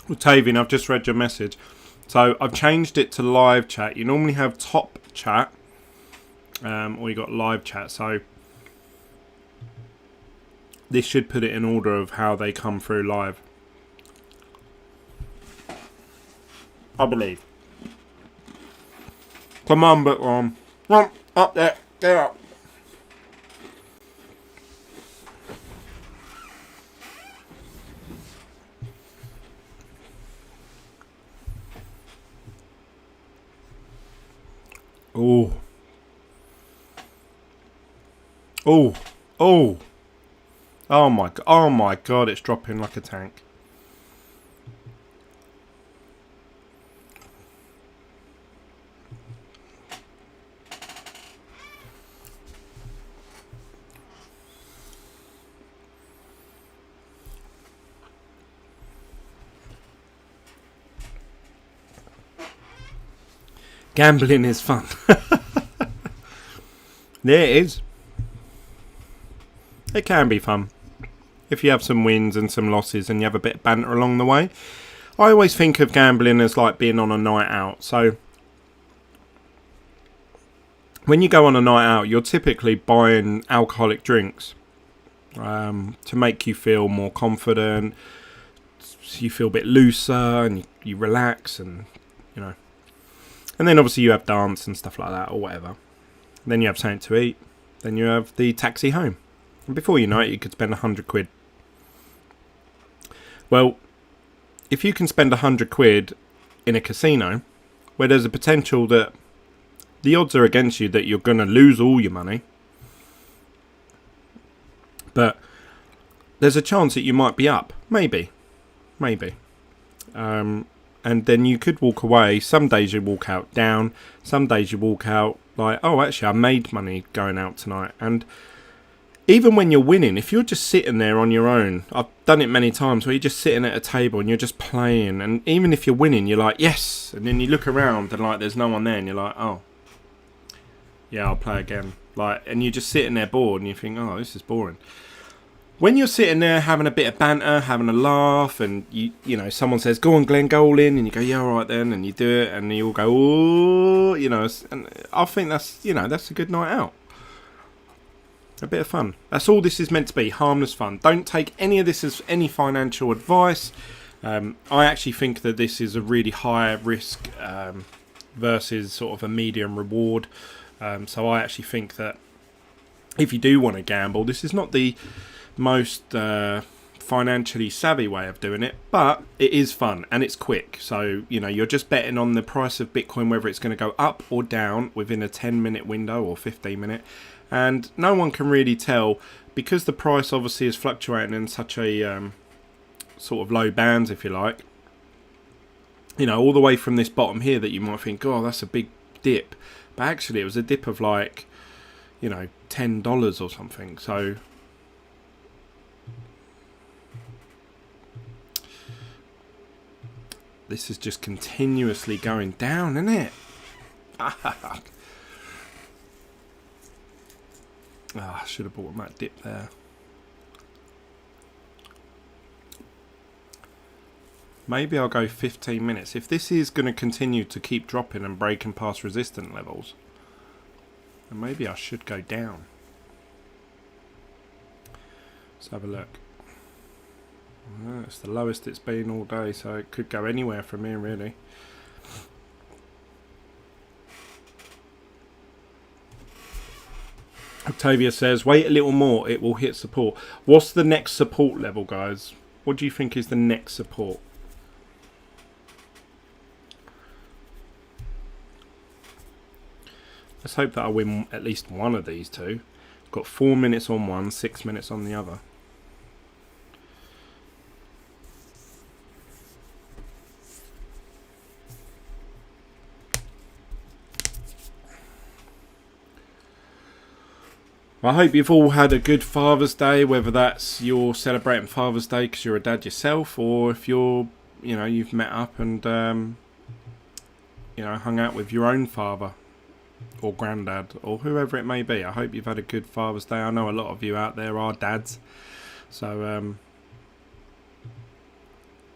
Well, Tavian, I've just read your message. So I've changed it to live chat. You normally have top chat, or you got live chat. So this should put it in order of how they come through live, I believe. Come on, Bitcoin. Up there. Get up. Oh. Oh. Oh. Oh my god. Oh my god, it's dropping like a tank. Gambling is fun. There it is. It can be fun if you have some wins and some losses and you have a bit of banter along the way. I always think of gambling as like being on a night out. So when you go on a night out, you're typically buying alcoholic drinks to make you feel more confident. So you feel a bit looser and you relax, and you know. And then obviously you have dance and stuff like that or whatever. Then you have something to eat. Then you have the taxi home. And before you know it, you could spend 100 quid. Well, if you can spend 100 quid in a casino, where there's a potential that the odds are against you that you're going to lose all your money, but there's a chance that you might be up. Maybe. And then you could walk away. Some days you walk out down. Some days you walk out like, oh, actually, I made money going out tonight. And even when you're winning, if you're just sitting there on your own, I've done it many times where you're just sitting at a table and you're just playing. And even if you're winning, you're like, yes. And then you look around and like there's no one there. And you're like, oh, yeah, I'll play again. Like, and you're just sitting there bored and you think, oh, this is boring. When you're sitting there having a bit of banter, having a laugh, and you know, someone says, go on, Glenn, go all in, and you go, yeah, all right then, and you do it, and you all go, oh, you know, and I think that's, you know, that's a good night out. A bit of fun. That's all this is meant to be, harmless fun. Don't take any of this as any financial advice. I actually think that this is a really high risk versus sort of a medium reward. So I actually think that if you do want to gamble, this is not the most financially savvy way of doing it, but it is fun and it's quick. So, you know, you're just betting on the price of Bitcoin, whether it's going to go up or down within a 10-minute window or 15-minute. And no one can really tell, because the price obviously is fluctuating in such a sort of low bands, if you like. You know, all the way from this bottom here that you might think, oh, that's a big dip. But actually it was a dip of like, you know, $10 or something. So this is just continuously going down, isn't it? I should have bought that dip there. Maybe I'll go 15 minutes. If this is going to continue to keep dropping and breaking past resistance levels, then maybe I should go down. Let's have a look. It's the lowest it's been all day, so it could go anywhere from here really. Octavia says, wait a little more, it will hit support. What's the next support level, guys? What do you think is the next support? Let's hope that I win at least one of these two. Got 4 minutes on one, 6 minutes on the other. I hope you've all had a good Father's Day, whether that's you're celebrating Father's Day because you're a dad yourself, or if you're, you've met up and, hung out with your own father or granddad or whoever it may be. I hope you've had a good Father's Day. I know a lot of you out there are dads, so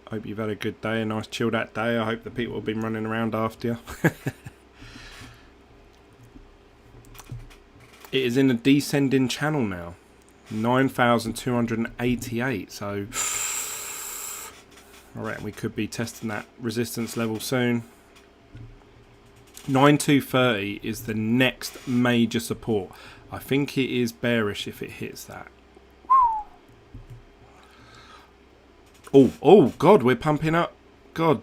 hope you've had a good day, a nice chilled out day. I hope the people have been running around after you. It is in a descending channel now. 9,288. So I reckon we could be testing that resistance level soon. 9,230 is the next major support. I think it is bearish if it hits that. Oh God, we're pumping up. God,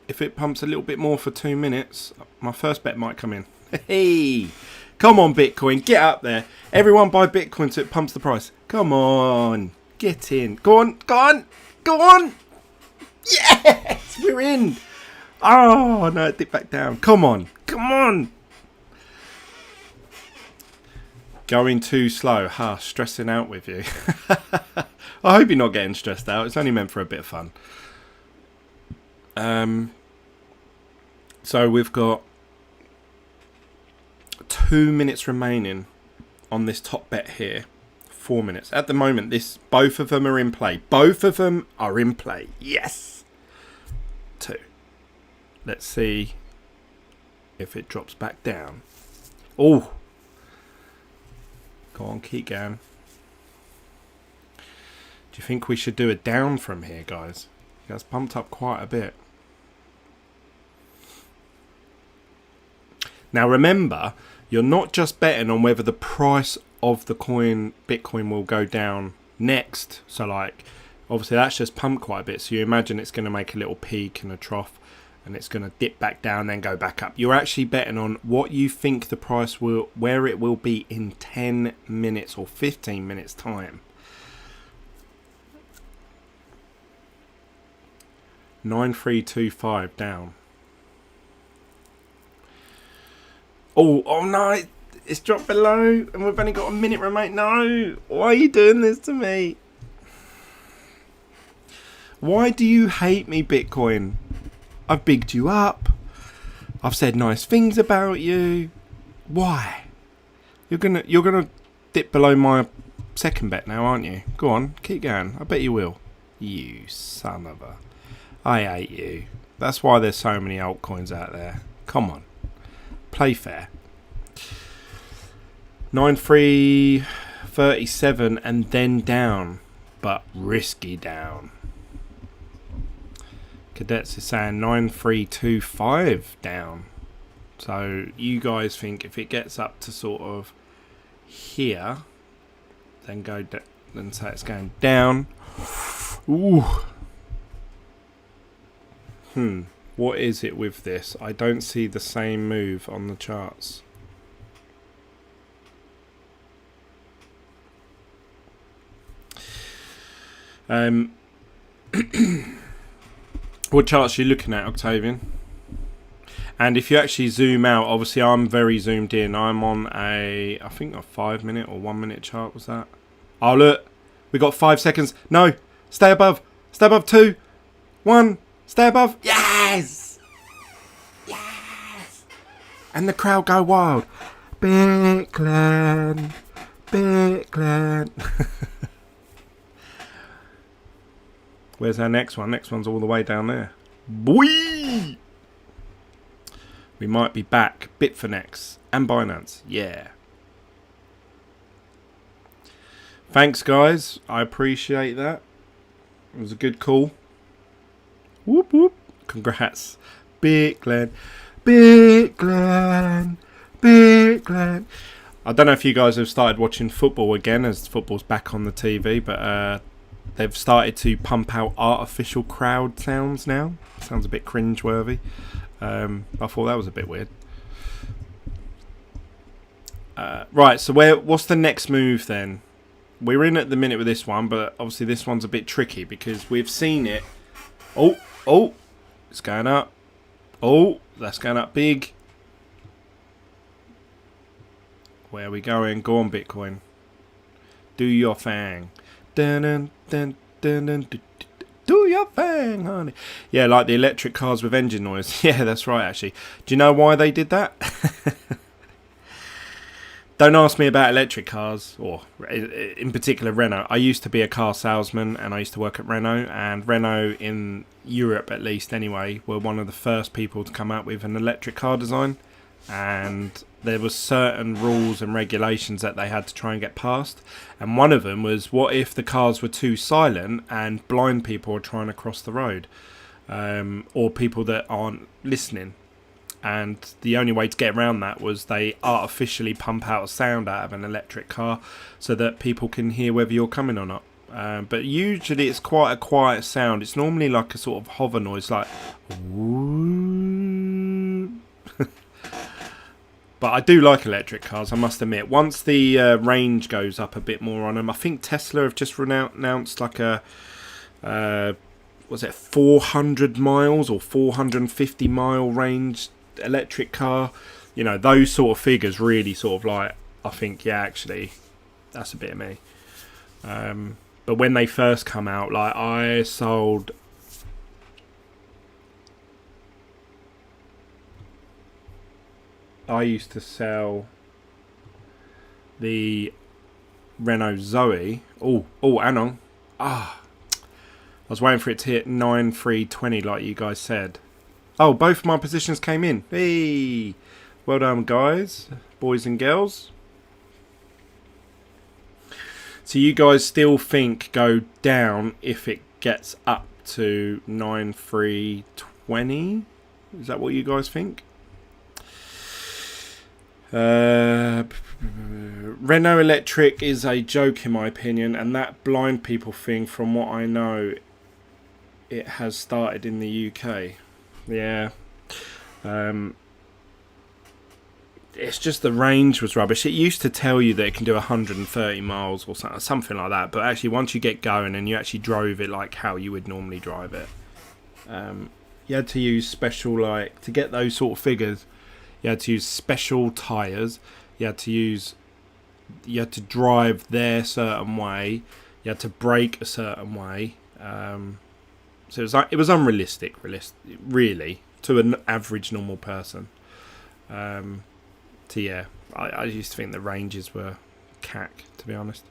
if it pumps a little bit more for 2 minutes, my first bet might come in. Hey! Come on, Bitcoin, get up there. Everyone buy Bitcoin so it pumps the price. Come on, get in. Go on, go on, go on. Yes, we're in. Oh, no, it dipped back down. Come on, come on. Going too slow. Stressing out with you. I hope you're not getting stressed out. It's only meant for a bit of fun. So we've got 2 minutes remaining on this top bet here. 4 minutes at the moment. Both of them are in play. Both of them are in play. Yes. 2. Let's see if it drops back down. Oh, go on, keep going. Do you think we should do a down from here, guys? It's pumped up quite a bit. Now remember, you're not just betting on whether the price of the coin, Bitcoin, will go down next. So like, obviously that's just pumped quite a bit. So you imagine it's going to make a little peak and a trough and it's going to dip back down, then go back up. You're actually betting on what you think the price will, where it will be in 10 minutes or 15 minutes time. 9,325 down. Oh no, it's dropped below and we've only got a minute remaining. No, why are you doing this to me? Why do you hate me, Bitcoin? I've bigged you up. I've said nice things about you. Why? You're gonna dip below my second bet now, aren't you? Go on, keep going. I bet you will. You son of a... I hate you. That's why there's so many altcoins out there. Come on. Play fair. 9,337 and then down, but risky down. Cadets is saying 9,325 down. So you guys think if it gets up to sort of here, then then say it's going down. Ooh. What is it with this? I don't see the same move on the charts. What charts are you looking at, Octavian? And if you actually zoom out, obviously I'm very zoomed in. I'm on I think a 5 minute or 1 minute chart was that. Oh look, we got 5 seconds. No, stay above. Stay above 2, 1. Stay above. Yes! Yes! And the crowd go wild. Bitglen. Bitglen. Where's our next one? Next one's all the way down there. Boy! We might be back. Bitfinex and Binance. Yeah. Thanks, guys. I appreciate that. It was a good call. Whoop, whoop. Congrats. Bitglen. Bitglen. Bitglen. I don't know if you guys have started watching football again, as football's back on the TV, but they've started to pump out artificial crowd sounds now. Sounds a bit cringe-worthy. I thought that was a bit weird. Right, so what's the next move then? We're in at the minute with this one, but obviously this one's a bit tricky because we've seen it. Oh, it's going up. Oh, that's going up big. Where are we going? Go on, Bitcoin. Do your thing. Dun, dun, dun, dun, dun, dun. Do your thing, honey. Yeah, like the electric cars with engine noise. Yeah, that's right, actually. Do you know why they did that? Don't ask me about electric cars, or in particular Renault. I used to be a car salesman, and I used to work at Renault. And Renault, in Europe at least anyway, were one of the first people to come out with an electric car design. And there were certain rules and regulations that they had to try and get past. And one of them was, what if the cars were too silent and blind people are trying to cross the road? Or people that aren't listening. And the only way to get around that was they artificially pump out a sound out of an electric car so that people can hear whether you're coming or not. But usually it's quite a quiet sound. It's normally like a sort of hover noise, like... But I do like electric cars, I must admit. Once the range goes up a bit more on them, I think Tesla have just announced like a, was it 400 miles or 450 mile range electric car? You know, those sort of figures really sort of like, I think, yeah, actually, that's a bit of me. But when they first come out, like I sold... I used to sell the Renault Zoe. Oh, hang on. I was waiting for it to hit 9,320 like you guys said. Oh, both my positions came in. Hey, well done, guys, boys and girls. So you guys still think go down if it gets up to 9,320? Is that what you guys think? Renault Electric is a joke in my opinion, and that blind people thing, from what I know, it has started in the UK. Yeah. It's just the range was rubbish. It used to tell you that it can do 130 miles or something like that, but actually once you get going and you actually drove it like how you would normally drive it, you had to use special, like, to get those sort of figures. You had to use special tyres. You had to drive their certain way. You had to brake a certain way. So it was unrealistic, really, to an average normal person. So yeah, I used to think the ranges were cack, to be honest.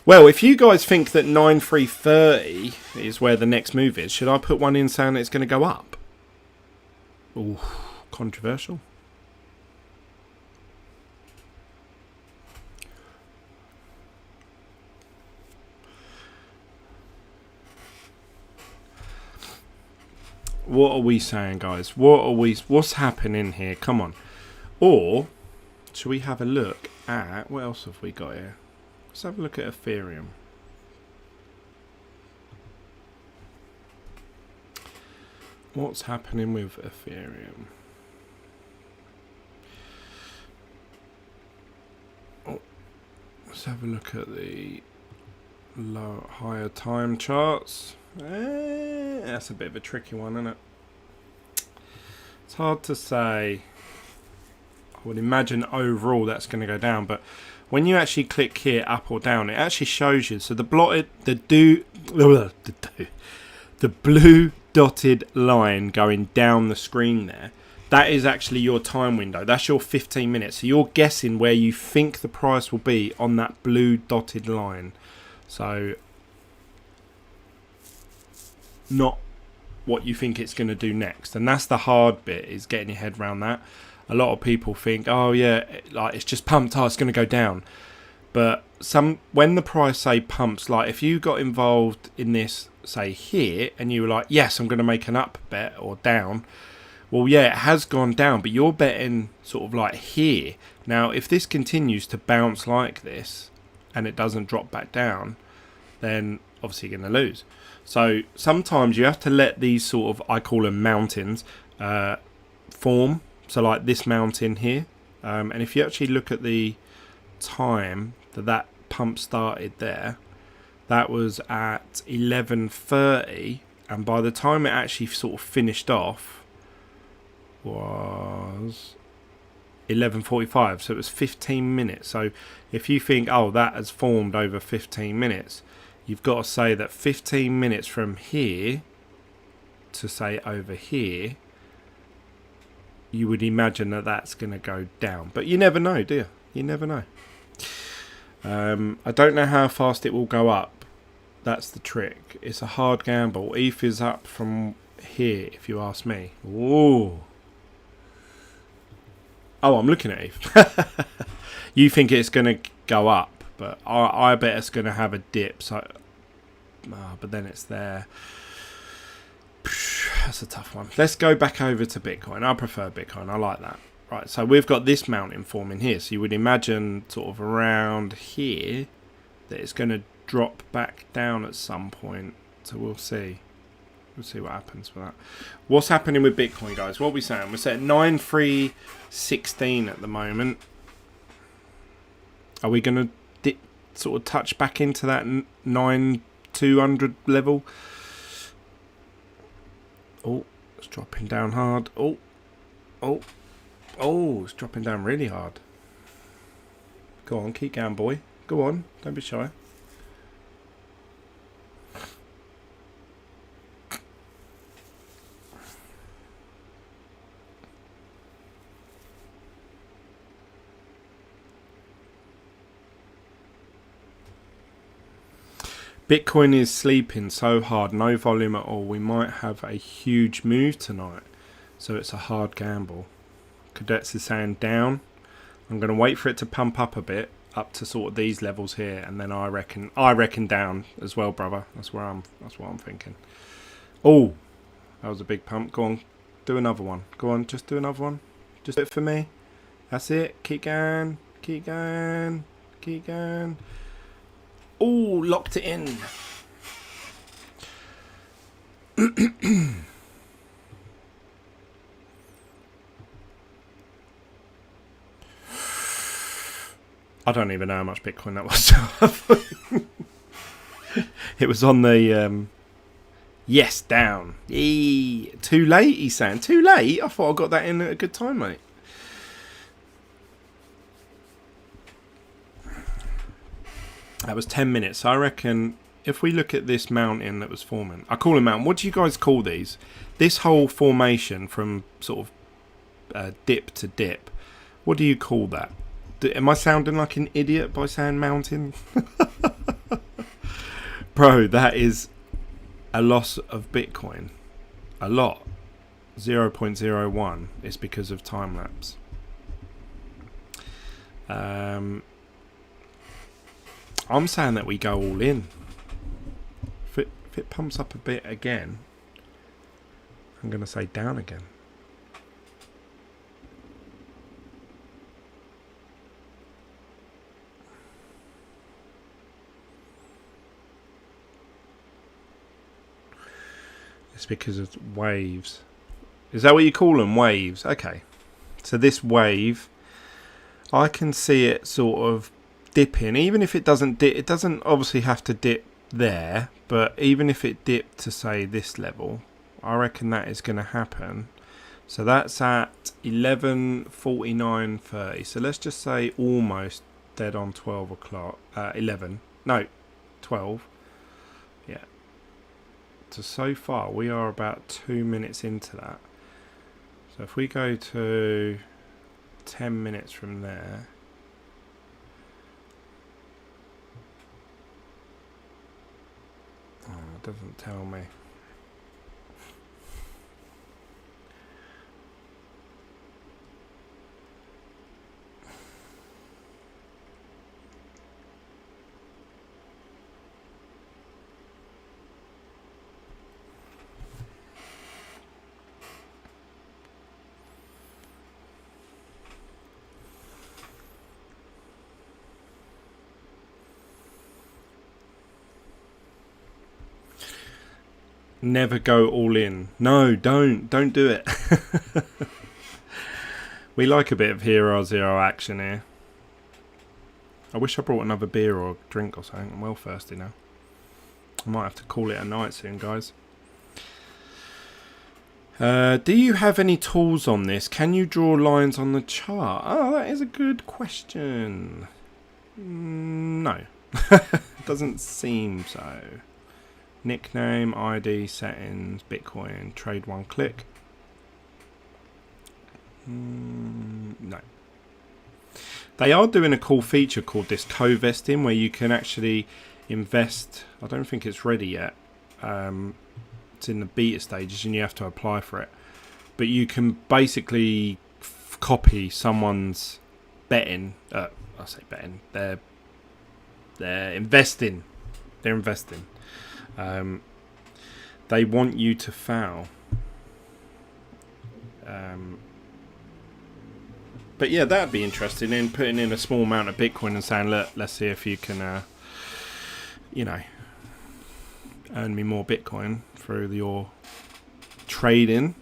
Well, if you guys think that 9,330 is where the next move is, should I put one in saying it's going to go up? Ooh. Controversial. What are we saying, guys? What's happening here? Come on. Or should we have a look at, what else have we got here? Let's have a look at Ethereum. What's happening with Ethereum? Let's have a look at the higher time charts. That's a bit of a tricky one, isn't it? It's hard to say. I would imagine overall that's going to go down, but when you actually click here up or down, it actually shows you. So the blue dotted line going down the screen there, that is actually your time window. That's your 15 minutes. So you're guessing where you think the price will be on that blue dotted line. So not what you think it's going to do next. And that's the hard bit, is getting your head around that. A lot of people think, oh yeah, like it's just pumped, oh it's going to go down. But when the price, say, pumps, like if you got involved in this, say, here, and you were like, yes, I'm going to make an up bet or down, well, yeah, it has gone down, but you're betting sort of like here. Now, if this continues to bounce like this and it doesn't drop back down, then obviously you're going to lose. So sometimes you have to let these sort of, I call them mountains, form. So like this mountain here. And if you actually look at the time that pump started there, that was at 11:30, and by the time it actually sort of finished off was 11:45, so it was 15 minutes. So if you think, oh, that has formed over 15 minutes, you've got to say that 15 minutes from here to, say, over here, you would imagine that that's going to go down. But you never know, do you? You never know. I don't know how fast it will go up. That's the trick. It's a hard gamble. ETH is up from here, if you ask me. Whoa. Oh, I'm looking at ETH. You think it's going to go up, but I bet it's going to have a dip. So, but then it's there. That's a tough one. Let's go back over to Bitcoin. I prefer Bitcoin. I like that. Right, so we've got this mountain forming here. So you would imagine sort of around here that it's going to drop back down at some point. So we'll see. We'll see what happens with that. What's happening with Bitcoin, guys? What are we saying? We're set at 9,316 at the moment. Are we going to sort of touch back into that 9,200 level? Oh, it's dropping down hard. Oh, it's dropping down really hard. Go on, keep going, boy. Go on, don't be shy. Bitcoin is sleeping so hard, no volume at all. We might have a huge move tonight, so it's a hard gamble. Cadets is saying down. I'm going to wait for it to pump up a bit, up to sort of these levels here, and then I reckon down as well, brother. That's what I'm thinking. Oh, that was a big pump. Go on, do another one. Go on, just do another one. Just do it for me. That's it. Keep going. Keep going. Keep going. Oh, locked it in. I don't even know how much Bitcoin that was. It was on the yes, down. Too late, he's saying. Too late? I thought I got that in at a good time, mate. That was 10 minutes. So I reckon if we look at this mountain that was forming, I call it mountain. What do you guys call these? This whole formation from sort of dip to dip. What do you call that? Am I sounding like an idiot by saying mountain? Bro, that is a loss of Bitcoin. A lot. 0.01 is because of time lapse. I'm saying that we go all in. If it pumps up a bit again, I'm going to say down again. It's because of waves. Is that what you call them? Waves? Okay. So this wave, I can see it sort of dipping. Even if it doesn't dip, it doesn't obviously have to dip there, but even if it dipped to, say, this level, I reckon that is going to happen. So that's at 11:49:30. So let's just say almost dead on 12 o'clock. 11. No, 12. Yeah. So far we are about 2 minutes into that. So if we go to 10 minutes from there, oh, it doesn't tell me. Never go all in. No, don't do it. We like a bit of hero zero action here. I wish I brought another beer or drink or something. I'm well thirsty now. I might have to call it a night soon, guys. Do you have any tools on this? Can you draw lines on the chart? Oh, that is a good question. No. Doesn't seem so. Nickname, ID, settings, Bitcoin, trade one click. No. They are doing a cool feature called this co-vesting where you can actually invest. I don't think it's ready yet. It's in the beta stages and you have to apply for it. But you can basically copy someone's betting. I say betting. They're investing. They're investing. They want you to foul. But yeah, that'd be interesting in putting in a small amount of Bitcoin and saying, look, let's see if you can, earn me more Bitcoin through your trading.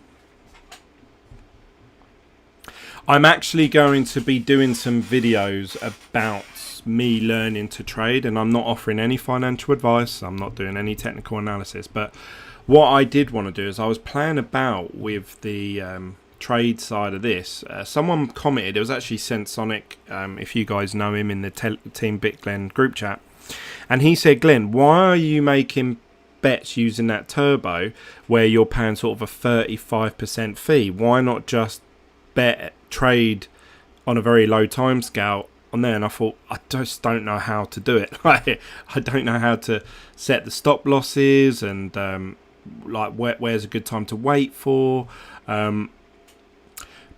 I'm actually going to be doing some videos about me learning to trade, and I'm not offering any financial advice. I'm not doing any technical analysis. But what I did want to do is I was playing about with the trade side of this. Someone commented, it was actually Sonic, if you guys know him, in the Team Bitglen group chat, and he said, Glenn, why are you making bets using that turbo where you're paying sort of a 35% fee? Why not just trade on a very low time scale on there? And I thought, I just don't know how to do it. I don't know how to set the stop losses and where's a good time to wait for.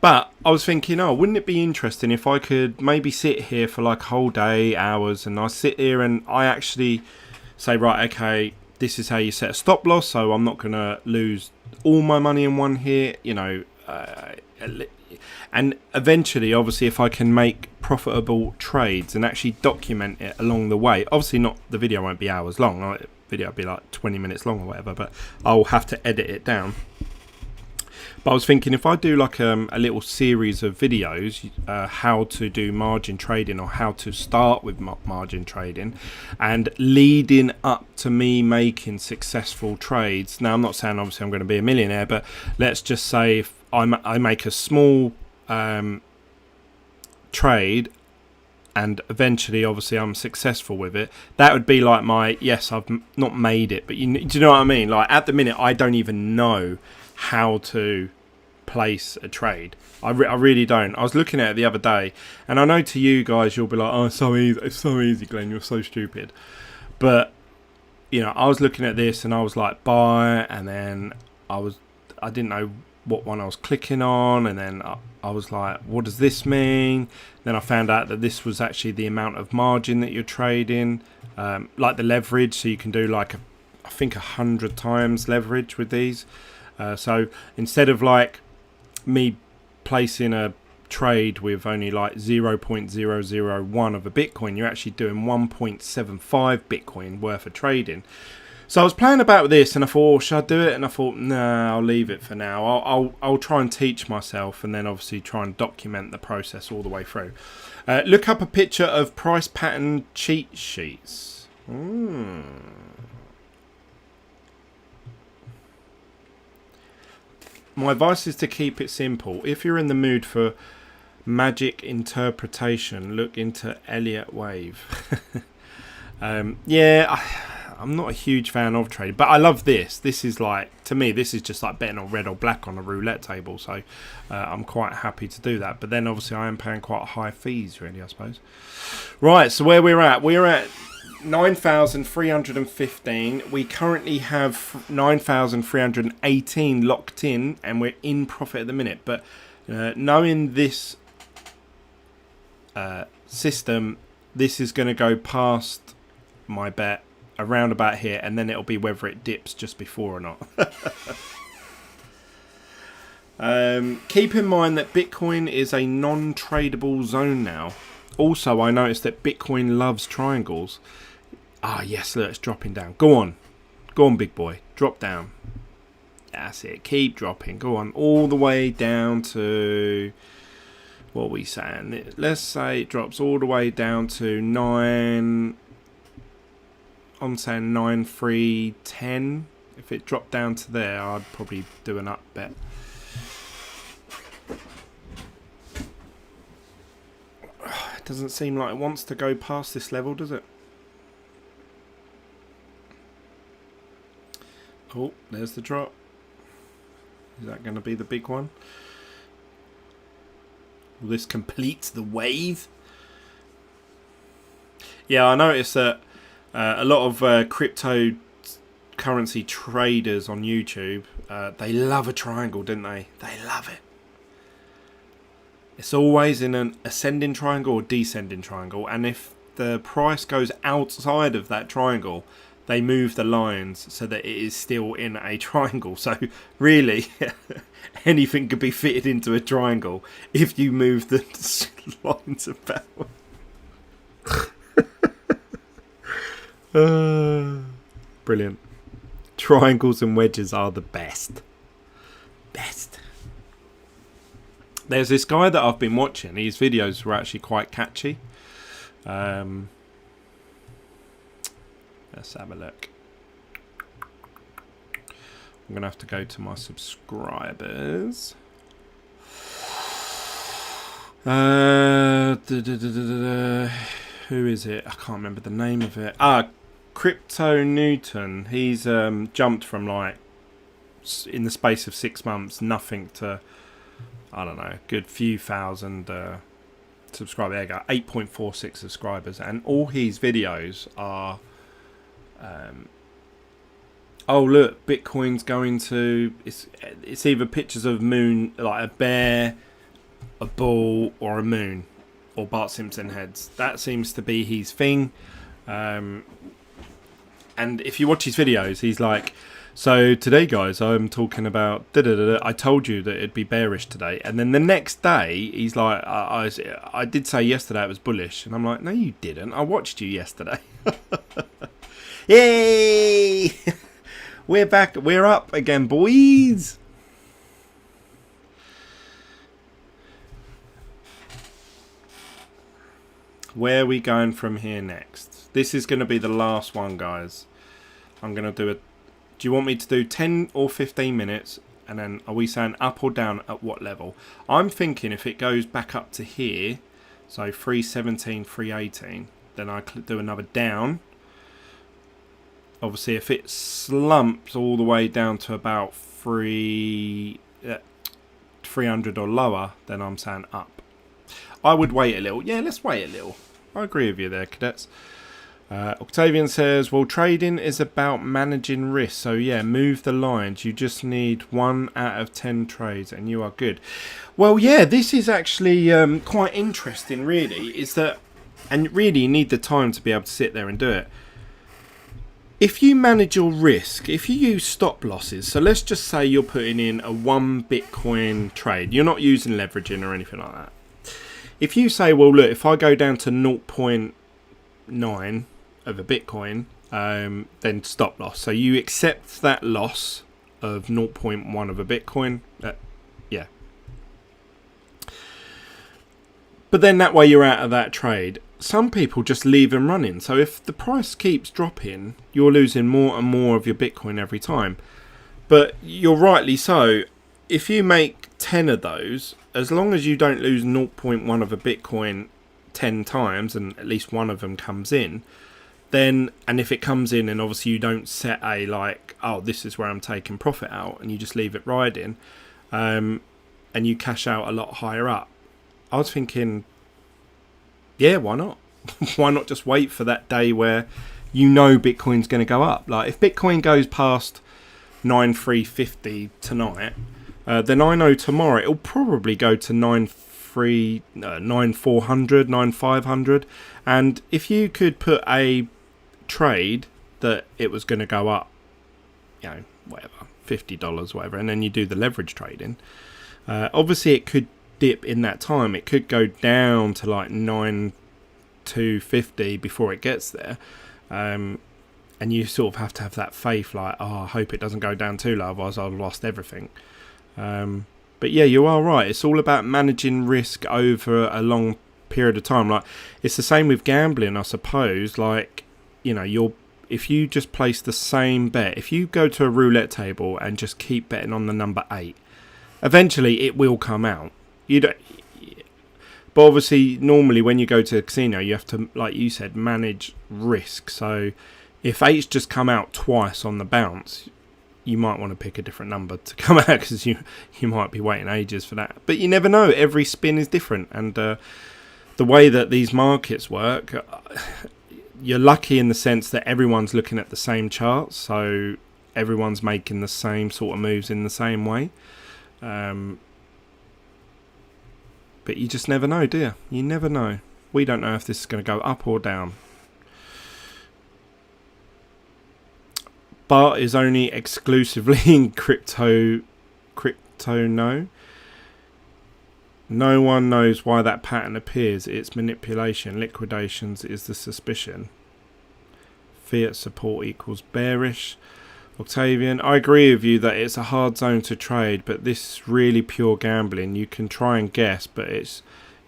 But I was thinking, wouldn't it be interesting if I could maybe sit here for like a whole day, hours, and I sit here and I actually say, right, okay, this is how you set a stop loss, so I'm not going to lose all my money in one hit, and eventually, obviously, if I can make profitable trades and actually document it along the way, obviously the video won't be hours long, the video will be like 20 minutes long or whatever, but I'll have to edit it down. But I was thinking, if I do like a little series of videos, how to do margin trading or how to start with margin trading, and leading up to me making successful trades. Now, I'm not saying obviously I'm going to be a millionaire, but let's just say if I make a small trade and eventually obviously I'm successful with it, that would be like I've not made it, but do you know what I mean? Like at the minute I don't even know how to place a trade. I really don't. I was looking at it the other day, and I know to you guys you'll be like, oh, it's so easy, Glenn, you're so stupid. But I was looking at this and I was like, buy, and then I didn't know what one I was clicking on, and then I was like, what does this mean? Then I found out that this was actually the amount of margin that you're trading, like the leverage, so you can do like I think 100 times leverage with these. So instead of like me placing a trade with only like 0.001 of a Bitcoin, you're actually doing 1.75 Bitcoin worth of trading. So I was playing about with this and I thought, should I do it? And I thought, nah, I'll leave it for now. I'll try and teach myself and then obviously try and document the process all the way through. Look up a picture of price pattern cheat sheets. My advice is to keep it simple. If you're in the mood for magic interpretation, look into Elliott Wave. I'm not a huge fan of trading, but I love this. This is like, to me, this is just like betting on red or black on a roulette table. So I'm quite happy to do that. But then obviously I am paying quite high fees, really, I suppose. Right, so where we're at 9,315. We currently have 9,318 locked in, and we're in profit at the minute. But knowing this system, this is going to go past my bet around about here, and then it'll be whether it dips just before or not. Keep in mind that Bitcoin is a non-tradable zone now. Also, I noticed that Bitcoin loves triangles. Ah, yes, look, it's dropping down. Go on. Go on, big boy. Drop down. That's it. Keep dropping. Go on. All the way down to... What are we saying? Let's say it drops all the way down to 9... I'm saying 9,310. If it dropped down to there, I'd probably do an up bet. It doesn't seem like it wants to go past this level, does it? Oh, there's the drop. Is that going to be the big one? Will this complete the wave? Yeah, I noticed that a lot of cryptocurrency traders on YouTube, they love a triangle, don't they? They love it. It's always in an ascending triangle or descending triangle, and if the price goes outside of that triangle, they move the lines so that it is still in a triangle. So really, anything could be fitted into a triangle if you move the lines about. Brilliant. Triangles and wedges are the best. Best. There's this guy that I've been watching. His videos were actually quite catchy. Let's have a look. I'm going to have to go to my subscribers. Who is it? I can't remember the name of it. Crypto Newton. He's jumped from like, in the space of 6 months, nothing to, I don't know, good few thousand subscribers. There you go, 8.46 subscribers, and all his videos are oh look, Bitcoin's going to, it's either pictures of moon, like a bear, a bull, or a moon, or Bart Simpson heads. That seems to be his thing. And if you watch his videos, he's like, so today guys, I'm talking about I told you that it'd be bearish today, and then the next day he's like, I did say yesterday it was bullish, and I'm like, no you didn't, I watched you yesterday. Yay! We're back, we're up again, boys. Where are we going from here next? This is going to be the last one, guys. I'm going to do it. Do you want me to do 10 or 15 minutes? And then are we saying up or down at what level? I'm thinking if it goes back up to here, so 317, 318, then I do another down. Obviously, if it slumps all the way down to about 300 or lower, then I'm saying up. I would wait a little. Yeah, let's wait a little. I agree with you there, cadets. Octavian says, well, trading is about managing risk. So, yeah, move the lines. You just need 1 out of 10 trades and you are good. Well, yeah, this is actually quite interesting, really. Is that, and really you need the time to be able to sit there and do it. If you manage your risk, if you use stop losses, so let's just say you're putting in a 1 Bitcoin trade. You're not using leveraging or anything like that. If you say, well, look, if I go down to 0.9 of a Bitcoin, then stop loss. So you accept that loss of 0.1 of a Bitcoin. Yeah. But then that way you're out of that trade. Some people just leave them running. So if the price keeps dropping, you're losing more and more of your Bitcoin every time. But you're rightly so. If you make 10 of those, as long as you don't lose 0.1 of a Bitcoin 10 times and at least one of them comes in, then, and if it comes in and obviously you don't set a like, oh, this is where I'm taking profit out, and you just leave it riding, and you cash out a lot higher up, I was thinking, yeah, why not? Why not just wait for that day where you know Bitcoin's going to go up? Like if Bitcoin goes past 9,350 tonight, then I know tomorrow it'll probably go to 9,400, 9,500. And if you could put a trade that it was going to go up, you know, whatever, $50, whatever, and then you do the leverage trading, obviously it could dip in that time. It could go down to like 9,250 before it gets there. And and you sort of have to have that faith, like, oh, I hope it doesn't go down too low, otherwise I've lost everything. But yeah, you are right. It's all about managing risk over a long period of time. Like, it's the same with gambling, I suppose. Like, you know, if you just place the same bet, if you go to a roulette table and just keep betting on the number 8, eventually it will come out. You don't. But obviously, normally when you go to a casino, you have to, like you said, manage risk. So if 8's just come out twice on the bounce, you might want to pick a different number to come out, because you might be waiting ages for that. But you never know. Every spin is different. And the way that these markets work, you're lucky in the sense that everyone's looking at the same charts. So everyone's making the same sort of moves in the same way. But you just never know, do you? You never know. We don't know if this is going to go up or down. Bar is only exclusively in crypto. No one knows why that pattern appears. It's manipulation. Liquidations is the suspicion. Fiat support equals bearish. Octavian, I agree with you that it's a hard zone to trade, but this is really pure gambling. You can try and guess, but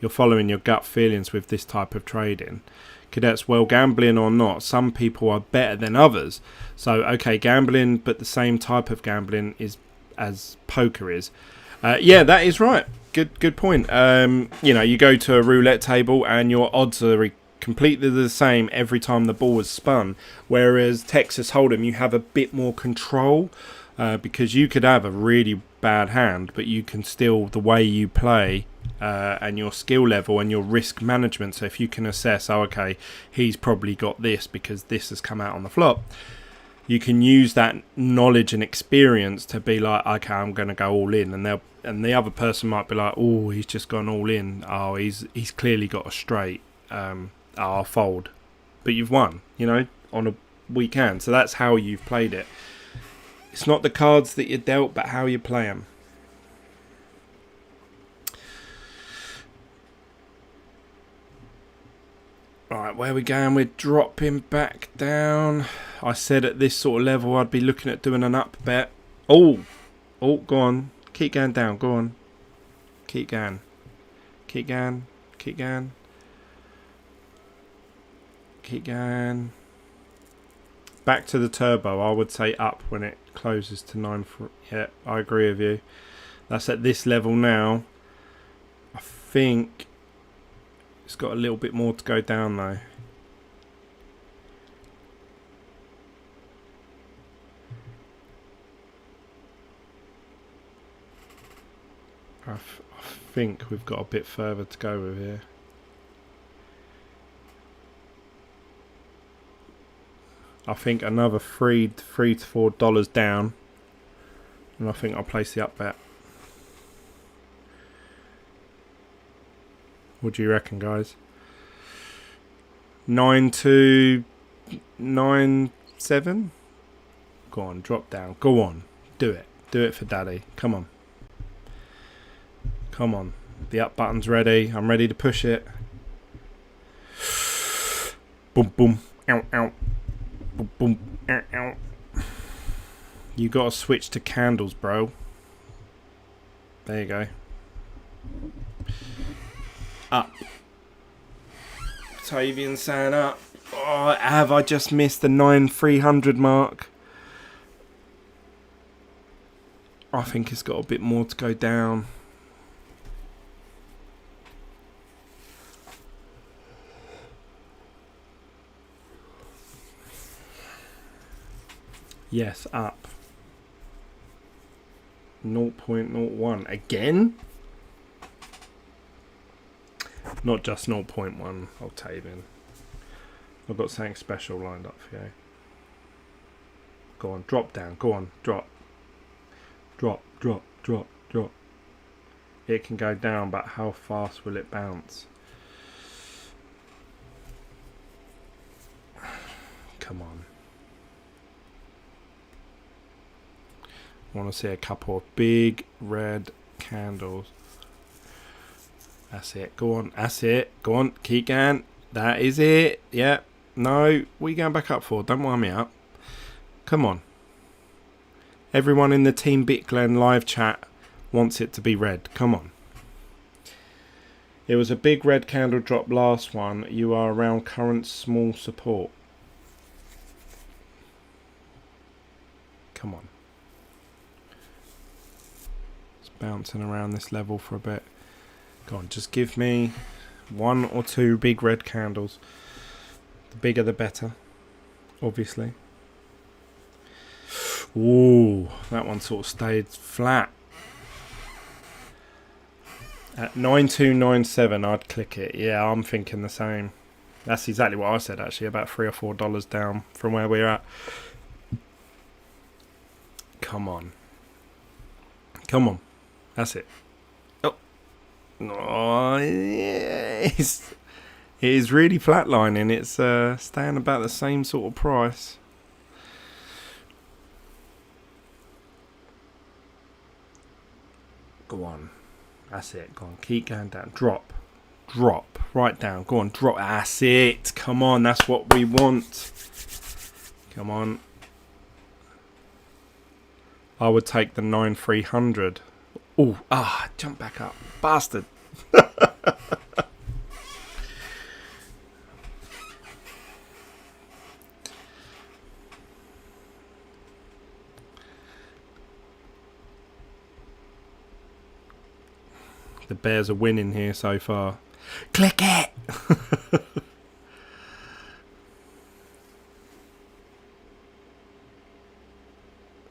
you're following your gut feelings with this type of trading. Cadets, well, gambling or not, some people are better than others. So, okay, gambling, but the same type of gambling is as poker is. Yeah, that is right. Good point. You know, you go to a roulette table and your odds are completely the same every time the ball is spun. Whereas Texas Hold'em, you have a bit more control, because you could have a really bad hand, but you can still, the way you play, and your skill level and your risk management. So if you can assess, oh, okay, he's probably got this because this has come out on the flop, you can use that knowledge and experience to be like, okay, I'm going to go all in, and the other person might be like, oh, he's just gone all in. Oh, he's clearly got a straight. I'll fold. But you've won, you know, on a weekend. So that's how you've played it. It's not the cards that you're dealt, but how you play them. Right, where we going? We're dropping back down. I said at this sort of level I'd be looking at doing an up bet. Oh, go on. Keep going down. Go on. Keep going. Keep going. Keep going. Keep going. Back to the turbo. I would say up when it closes to 9. Yeah, I agree with you. That's at this level now. I think it's got a little bit more to go down though. I think we've got a bit further to go with here. I think another $3 to $4 down, and I think I'll place the up bet. What do you reckon, guys? 9 to 9.7. Go on, drop down. Go on, do it. Do it for Daddy. Come on. Come on. The up button's ready. I'm ready to push it. Boom, boom. Ow, ow. Boom, boom. Ow, ow. You gotta switch to candles, bro. There you go. Up. Octavian saying up. Oh, have I just missed the 9,300 mark? I think it's got a bit more to go down. Yes, up. 0.01 again? Not just 0.1, Octavian. I've got something special lined up for you. Go on, drop down. Go on, drop. Drop, drop, drop, drop. It can go down, but how fast will it bounce? Come on. I want to see a couple of big red candles. That's it. Go on. That's it. Go on. Keep going. That is it. Yeah. No. What are you going back up for? Don't wind me up. Come on. Everyone in the Team Bitglen live chat wants it to be red. Come on. It was a big red candle drop last one. You are around current small support. Come on. It's bouncing around this level for a bit. Go on, just give me 1 or 2 big red candles. The bigger the better, obviously. Ooh, that one sort of stayed flat. At 9297, I'd click it. Yeah, I'm thinking the same. That's exactly what I said, actually, about $3 or $4 down from where we're at. Come on. Come on. That's it. Oh. Oh, yeah. It is really flatlining. It's staying about the same sort of price. Go on. That's it. Go on. Keep going down. Drop. Drop. Right down. Go on. Drop. That's it. Come on. That's what we want. Come on. I would take the 9300. Oh, jump back up. Bastard. The Bears are winning here so far. Click it!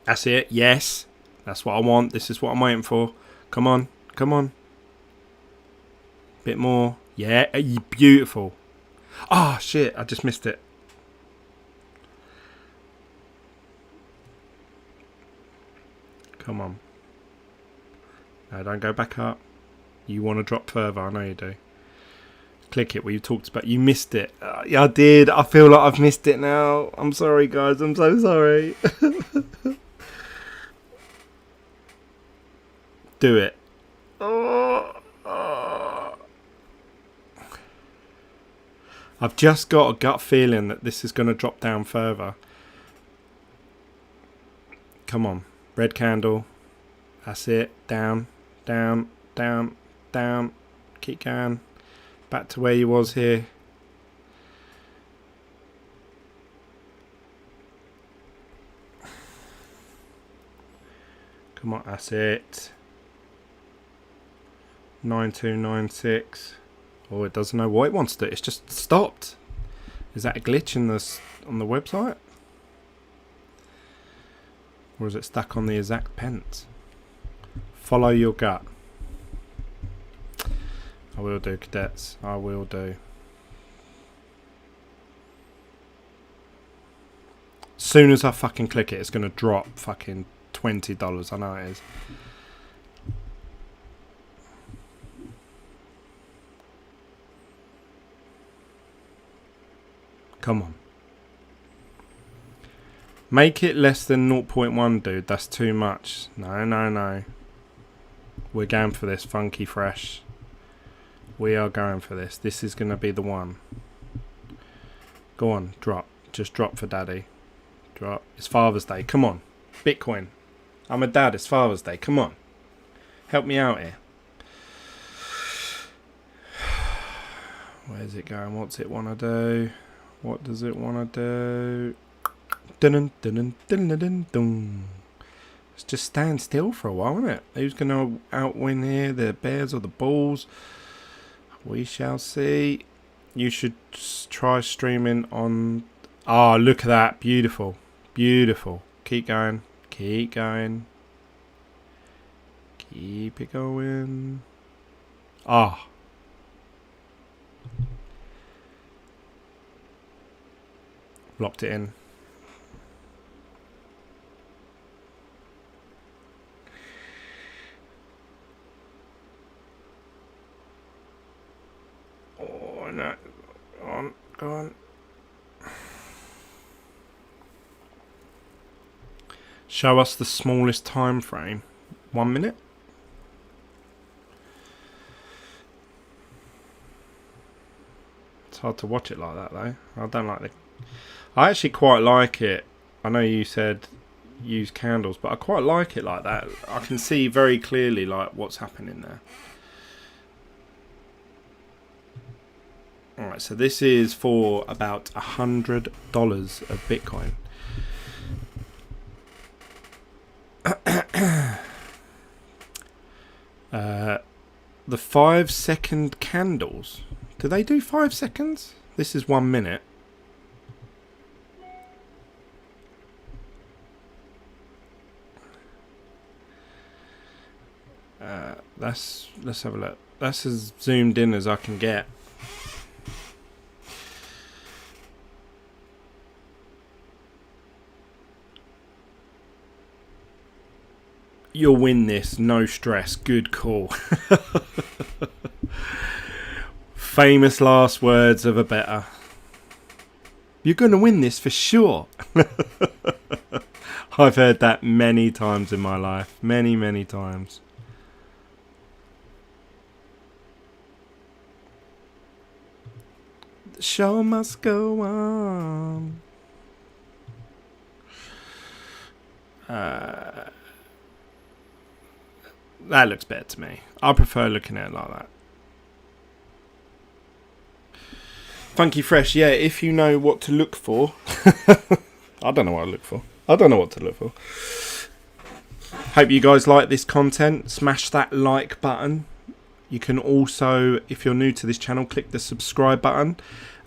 That's it. Yes. That's what I want. This is what I'm waiting for. Come on. Come on. Bit more. Yeah. Beautiful. Ah, shit. I just missed it. Come on. No, don't go back up. You want to drop further. I know you do. Click it where you talked about. You missed it. Yeah, I did. I feel like I've missed it now. I'm sorry, guys. I'm so sorry. Do it. I've just got a gut feeling that this is going to drop down further. Come on. Red candle. That's it. Down. Down. Down. Down. Keep going. Back to where you was here. Come on. That's it. 9296. Oh, it doesn't know what it wants to do. It's just stopped. Is that a glitch in on the website? Or is it stuck on the exact pence? Follow your gut. I will do, cadets. I will do. As soon as I fucking click it, it's going to drop fucking $20. I know it is. Come on. Make it less than 0.1, dude. That's too much. No, no, no. We're going for this funky fresh. We are going for this. This is going to be the one. Go on, drop. Just drop for daddy. Drop. It's Father's Day. Come on. Bitcoin. I'm a dad. It's Father's Day. Come on. Help me out here. Where's it going? What's it want to do? What does it want to do? Dun dun dun dun dun dun dun. Let's just stand still for a while, isn't it? Who's going to outwin here? The Bears or the Bulls? We shall see. You should try streaming on... Ah, look at that. Beautiful. Beautiful. Keep going. Keep going. Keep it going. Ah. Locked it in. Oh, no. Go on. Show us the smallest time frame. 1 minute. It's hard to watch it like that, though. I don't like the... I actually quite like it I know you said use candles, but I quite like it like that. I can see very clearly like what's happening there. Alright, so this is for about $100 of Bitcoin. The 5-second candles. Do they do 5 seconds? This is 1 minute. Let's have a look. That's as zoomed in as I can get. You'll win this, no stress. Good call. Famous last words of a bettor. You're going to win this for sure. I've heard that many times in my life. Many, many times. The show must go on. That looks better to me. I prefer looking at it like that. Funky Fresh, yeah, if you know what to look for. I don't know what to look for. I don't know what to look for. Hope you guys like this content. Smash that like button. You can also, if you're new to this channel, click the subscribe button.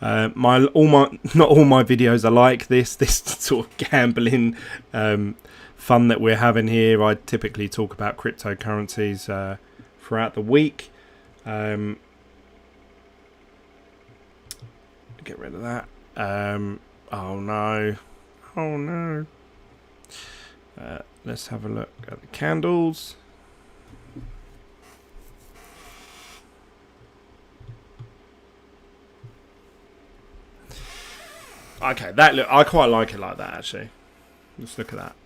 Not all my videos are like this sort of gambling fun that we're having here. I typically talk about cryptocurrencies throughout the week. Get rid of that. Oh no. Let's have a look at the candles. Okay, that look. I quite like it like that actually. Let's look at that.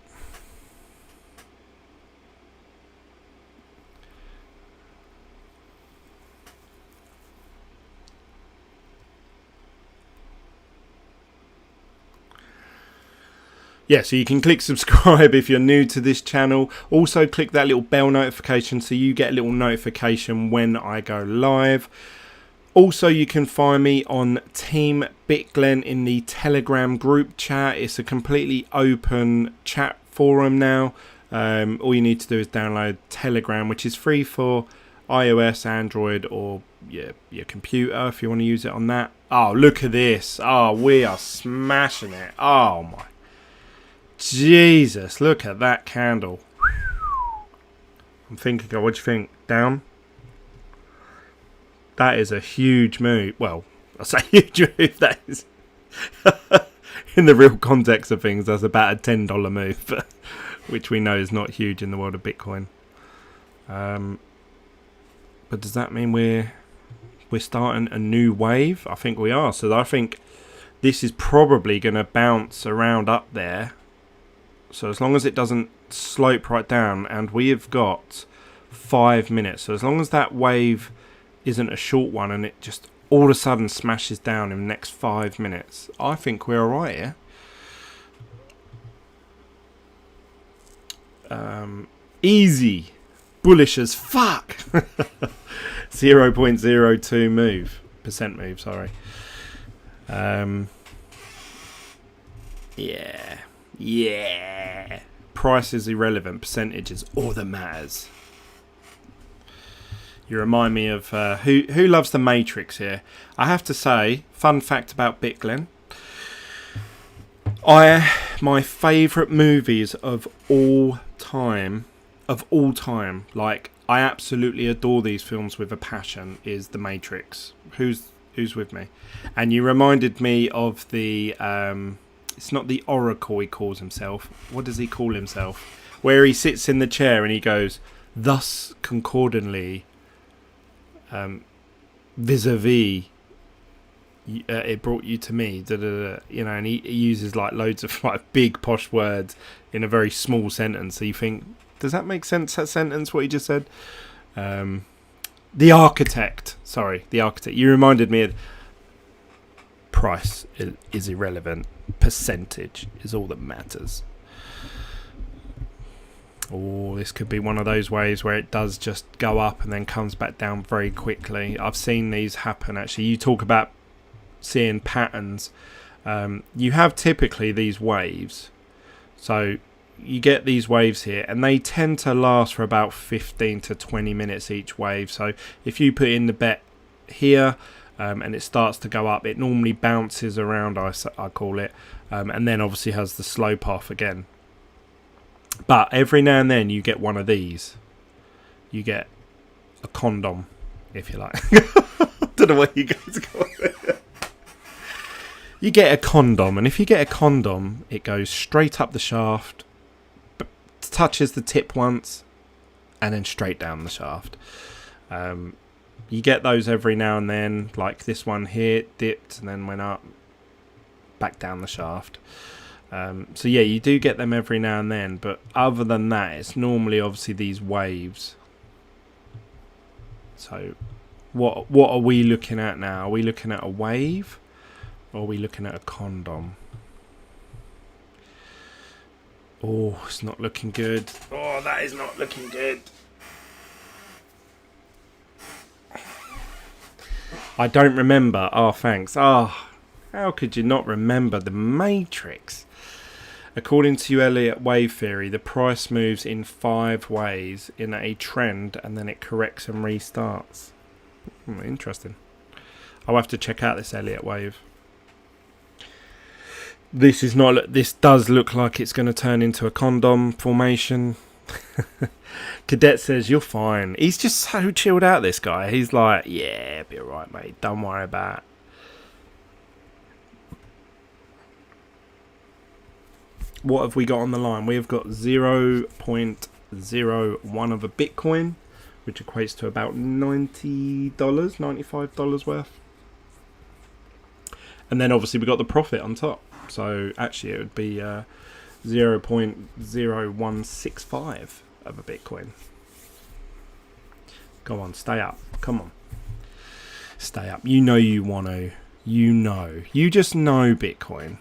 Yeah, so you can click subscribe if you're new to this channel. Also click that little bell notification so you get a little notification when I go live. Also, you can find me on Team Bitglen in the Telegram group chat. It's a completely open chat forum now. All you need to do is download Telegram, which is free for iOS, Android, or your computer if you want to use it on that. Oh, look at this. Oh, we are smashing it. Oh, my Jesus, look at that candle. I'm thinking, what do you think? Down? That is a huge move. Well, I say huge move. That is, in the real context of things, that's about a $10 move, but, which we know is not huge in the world of Bitcoin. But does that mean we're starting a new wave? I think we are. So I think this is probably going to bounce around up there. So as long as it doesn't slope right down, and we have got 5 minutes. So as long as that wave isn't a short one and it just all of a sudden smashes down in the next 5 minutes, I think we're alright here. Easy. Bullish as fuck. 0.02 move. Percent move, sorry. Yeah. Price is irrelevant. Percentage is all that matters. You remind me of who loves the Matrix here. I have to say, fun fact about Bitglen. My favourite movies of all time, like I absolutely adore these films with a passion, is The Matrix. Who's with me? And you reminded me of the it's not the Oracle he calls himself. What does he call himself? Where he sits in the chair and he goes, thus concordantly, vis-a-vis, it brought you to me, you know, and he uses like loads of like big posh words in a very small sentence. So you think, does that make sense, that sentence, what he just said? The Architect. Sorry, The Architect. You reminded me of price is irrelevant. Percentage is all that matters. Oh, this could be one of those waves where it does just go up and then comes back down very quickly. I've seen these happen, actually. You talk about seeing patterns. You have typically these waves. So you get these waves here, and they tend to last for about 15 to 20 minutes each wave. So if you put in the bet here, and it starts to go up, it normally bounces around, I call it, and then obviously has the slope off again. But every now and then you get one of these. You get a condom, if you like. Don't know what you guys call it. You get a condom, and if you get a condom, it goes straight up the shaft, touches the tip once, and then straight down the shaft. You get those every now and then, like this one here, dipped and then went up, back down the shaft. So yeah, you do get them every now and then, but other than that, it's normally obviously these waves. So what are we looking at now? Are we looking at a wave, or are we looking at a condom? Oh, it's not looking good. Oh, that is not looking good. I don't remember. Oh, thanks. Oh, how could you not remember the matrix? According to Elliott wave theory, the price moves in 5 ways in a trend, and then it corrects and restarts. Interesting. I'll have to check out this Elliott wave. This is not. This does look like it's going to turn into a condom formation. Cadet says you're fine. He's just so chilled out, this guy. He's like, yeah, be alright, mate. Don't worry about it. What have we got on the line? We have got 0.01 of a Bitcoin, which equates to about $90, $95 worth. And then obviously we got the profit on top. So actually it would be 0.0165 of a Bitcoin. Go on, stay up. Come on. Stay up. You know you want to. You know. You just know Bitcoin.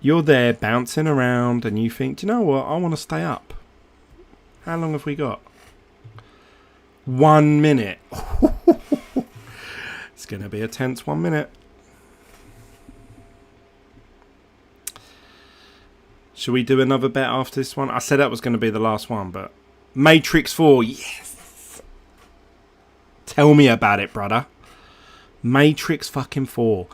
You're there bouncing around and you think, do you know what? I want to stay up. How long have we got? 1 minute. It's going to be a tense 1 minute. Should we do another bet after this one? I said that was going to be the last one, but Matrix 4, yes. Tell me about it, brother. Matrix fucking 4.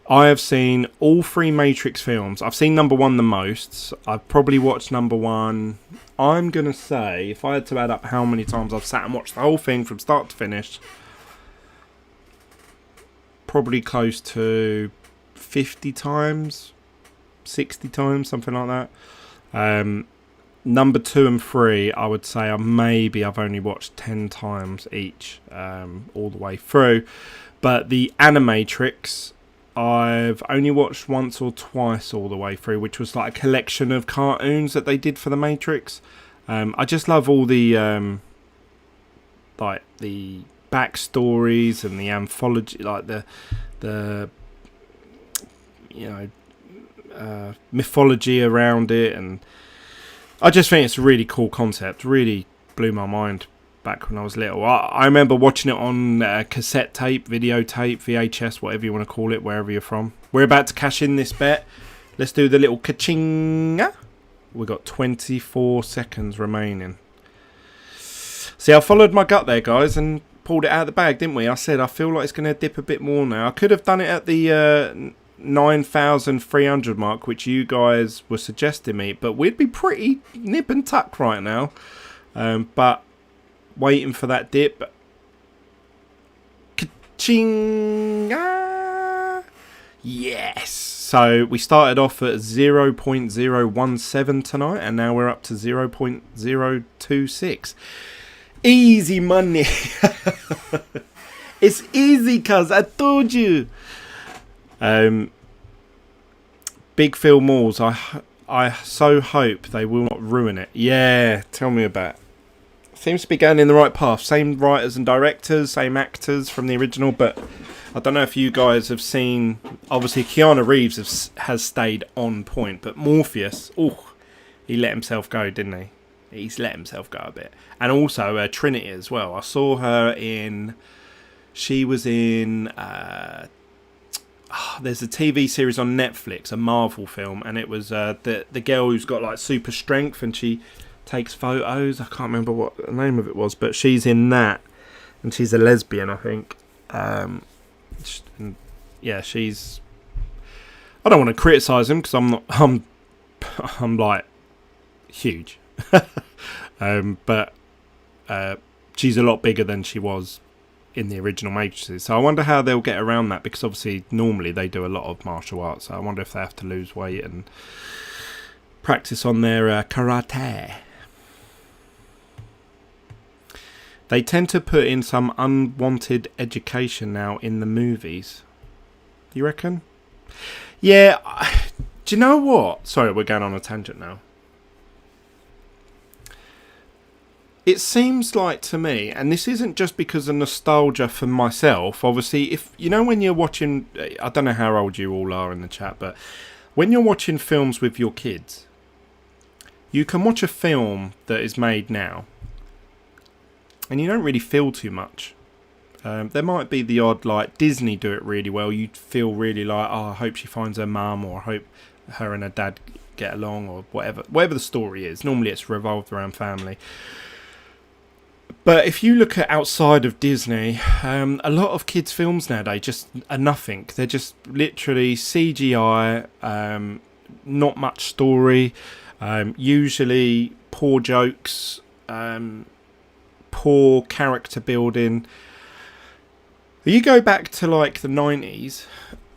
I have seen all 3 Matrix films. I've seen number 1 the most. I've probably watched number 1. I'm going to say, if I had to add up how many times I've sat and watched the whole thing from start to finish, probably close to 50 times, 60 times, something like that. Number 2 and 3, I would say I've only watched 10 times each, all the way through. But the Animatrix, I've only watched once or twice all the way through, which was like a collection of cartoons that they did for the Matrix. I just love all the like the backstories and the anthology, like the mythology around it, and I just think it's a really cool concept. Really blew my mind back when I was little. I remember watching it on cassette tape, videotape, VHS, whatever you want to call it, wherever you're from. We're about to cash in this bet. Let's do the little ka-ching. We've got 24 seconds remaining. See, I followed my gut there, guys, and pulled it out of the bag, didn't we? I said I feel like it's going to dip a bit more now. I could have done it at the 9,300 mark, which you guys were suggesting me, but we'd be pretty nip and tuck right now. But waiting for that dip. Ka-ching! Ah! Yes! So we started off at 0.017 tonight, and now we're up to 0.026. Easy money. It's easy, cuz I told you. Big Phil Malls, I so hope they will not ruin it. Yeah, tell me about it. Seems to be going in the right path. Same writers and directors, same actors from the original, but I don't know if you guys have seen. Obviously, Keanu Reeves has stayed on point, but Morpheus, he let himself go, didn't he? He's let himself go a bit. And also Trinity as well. I saw her in. She was in. There's a TV series on Netflix, a Marvel film, and it was the girl who's got like super strength and she takes photos. I can't remember what the name of it was, but she's in that, and she's a lesbian, I think. Yeah, she's. I don't want to criticise him because I'm not. I'm like huge, but she's a lot bigger than she was in the original Matrices. So I wonder how they'll get around that, because obviously normally they do a lot of martial arts. So I wonder if they have to lose weight and practice on their karate. They tend to put in some unwanted education now in the movies. You reckon? Yeah. Do you know what? Sorry, we're going on a tangent now. It seems like to me, and this isn't just because of nostalgia for myself, obviously, if you know when you're watching, I don't know how old you all are in the chat, but when you're watching films with your kids, you can watch a film that is made now, and you don't really feel too much. There might be the odd, like, Disney do it really well. You feel really like, I hope she finds her mum, or I hope her and her dad get along, or whatever the story is. Normally it's revolved around family. But if you look at outside of Disney, a lot of kids' films nowadays just are nothing. They're just literally CGI, not much story, usually poor jokes, poor character building. You go back to like the 90s,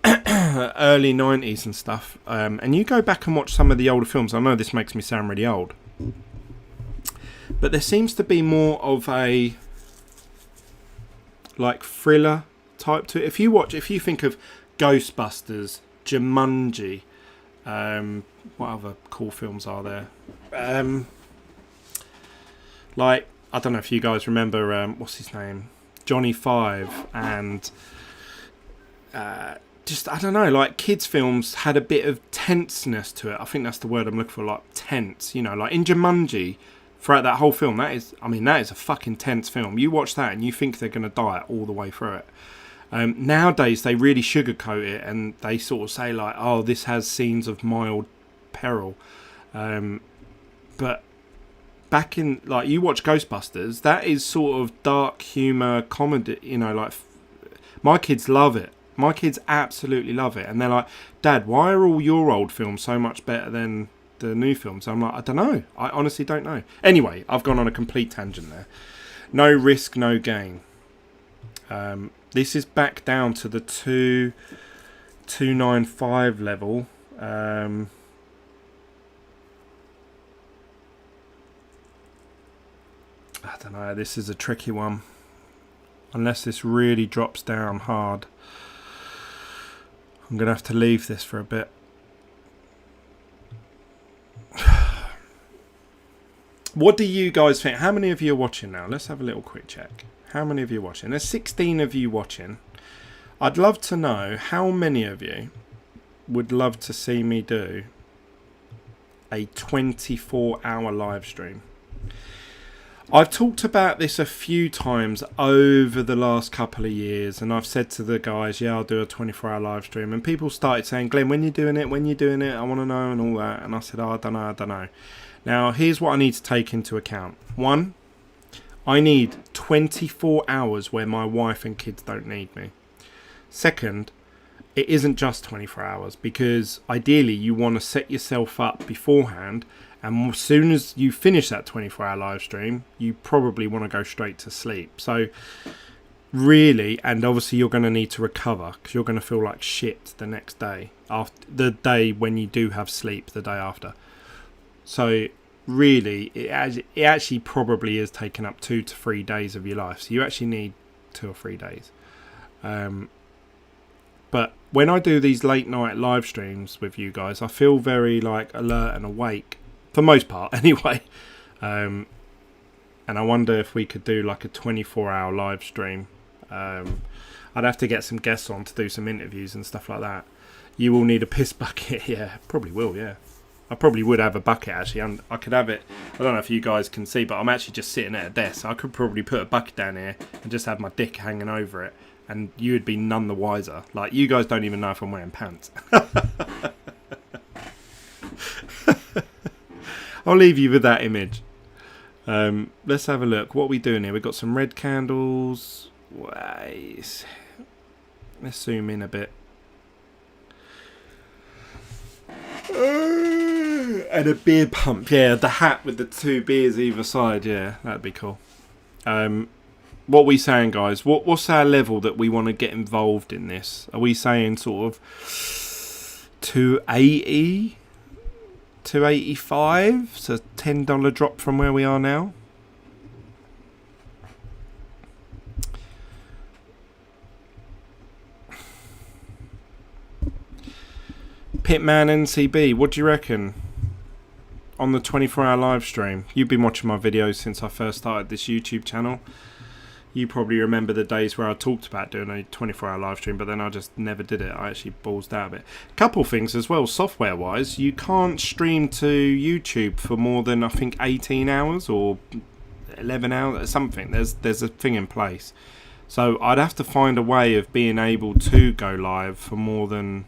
early 90s and stuff, and you go back and watch some of the older films. I know this makes me sound really old, but there seems to be more of a like thriller type to it. If you think of Ghostbusters, Jumanji, what other cool films are there? Like, I don't know if you guys remember, what's his name? Johnny Five, and just, I don't know, like kids' films had a bit of tenseness to it. I think that's the word I'm looking for, like tense, you know, like in Jumanji. Throughout that whole film, that is a fucking tense film. You watch that and you think they're going to die all the way through it. Nowadays, they really sugarcoat it and they sort of say like, oh, this has scenes of mild peril. But back in, like, you watch Ghostbusters, that is sort of dark humour comedy, you know, like, my kids love it. My kids absolutely love it. And they're like, Dad, why are all your old films so much better than the new films? I'm like, I don't know. I honestly don't know. Anyway, I've gone on a complete tangent there. No risk, no gain. This is back down to the 295 level. I don't know. This is a tricky one. Unless this really drops down hard, I'm going to have to leave this for a bit. What do you guys think? How many of you are watching now? Let's have a little quick check. How many of you are watching? There's 16 of you watching. I'd love to know how many of you would love to see me do a 24-hour live stream. I've talked about this a few times over the last couple of years, and I've said to the guys, yeah, I'll do a 24-hour live stream, and people started saying, Glenn, when you doing it, I want to know, and all that. And I said, oh, I don't know. Now, here's what I need to take into account. 1, I need 24 hours where my wife and kids don't need me. 2nd, it isn't just 24 hours, because ideally you want to set yourself up beforehand, and as soon as you finish that 24-hour live stream, you probably want to go straight to sleep. So really, and obviously you're going to need to recover, because you're going to feel like shit the next day, after the day when you do have sleep, the day after. So really, it actually probably is taking up 2 to 3 days of your life. So you actually need 2 or 3 days. But when I do these late night live streams with you guys, I feel very like alert and awake, for most part anyway. And I wonder if we could do like a 24-hour live stream. I I'd have to get some guests on to do some interviews and stuff like that. You will need a piss bucket. Yeah, probably will, yeah. I probably would have a bucket, actually. I could have it. I don't know if you guys can see, but I'm actually just sitting at a desk. I could probably put a bucket down here and just have my dick hanging over it. And you would be none the wiser. Like, you guys don't even know if I'm wearing pants. I'll leave you with that image. Let's have a look. What are we doing here? We've got some red candles. Wait. Let's zoom in a bit. And a beer pump. Yeah, the hat with the 2 beers either side. Yeah, that'd be cool. What are we saying, guys? What's our level that we want to get involved in this? Are we saying sort of 280? 285? So $10 drop from where we are now? Pitman NCB, what do you reckon? On the 24-hour live stream. You've been watching my videos since I first started this YouTube channel. You probably remember the days where I talked about doing a 24-hour live stream, but then I just never did it. I actually ballsed out of it. Couple things as well, software-wise. You can't stream to YouTube for more than, I think, 18 hours or 11 hours, something. There's a thing in place. So I'd have to find a way of being able to go live for more than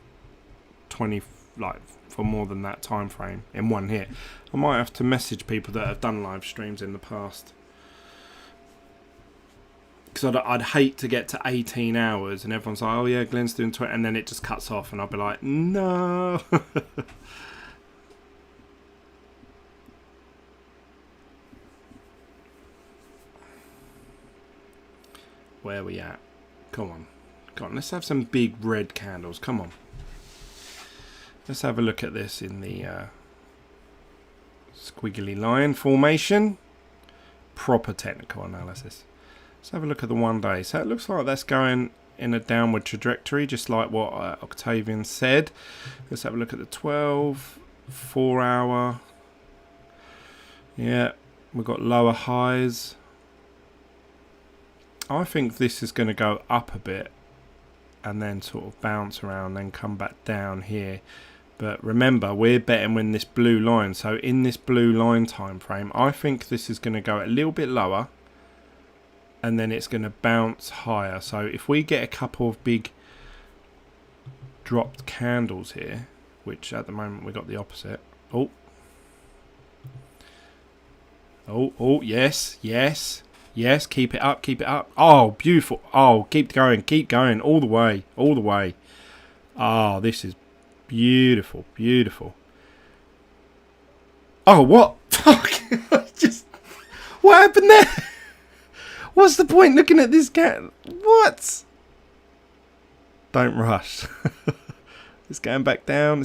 for more than that time frame in one hit. I might have to message people that have done live streams in the past, because I'd hate to get to 18 hours and everyone's like, oh yeah, Glenn's doing 20, and then it just cuts off and I'll be like, no. Where are we at? Come on, let's have some big red candles. Come on. Let's have a look at this in the squiggly line formation. Proper technical analysis. Let's have a look at the 1 day. So it looks like that's going in a downward trajectory, just like what Octavian said. Let's have a look at the 12, 4 hour. Yeah, we've got lower highs. I think this is going to go up a bit and then sort of bounce around, then come back down here. But remember, we're betting when this blue line. So in this blue line time frame, I think this is going to go a little bit lower, and then it's going to bounce higher. So if we get a couple of big dropped candles here, which at the moment we got the opposite. Oh, yes, keep it up. Oh, beautiful. Oh, keep going, all the way. Oh, this is beautiful. Oh, what? Fuck. What happened there? What's the point looking at this cat? What? Don't rush. It's going back down.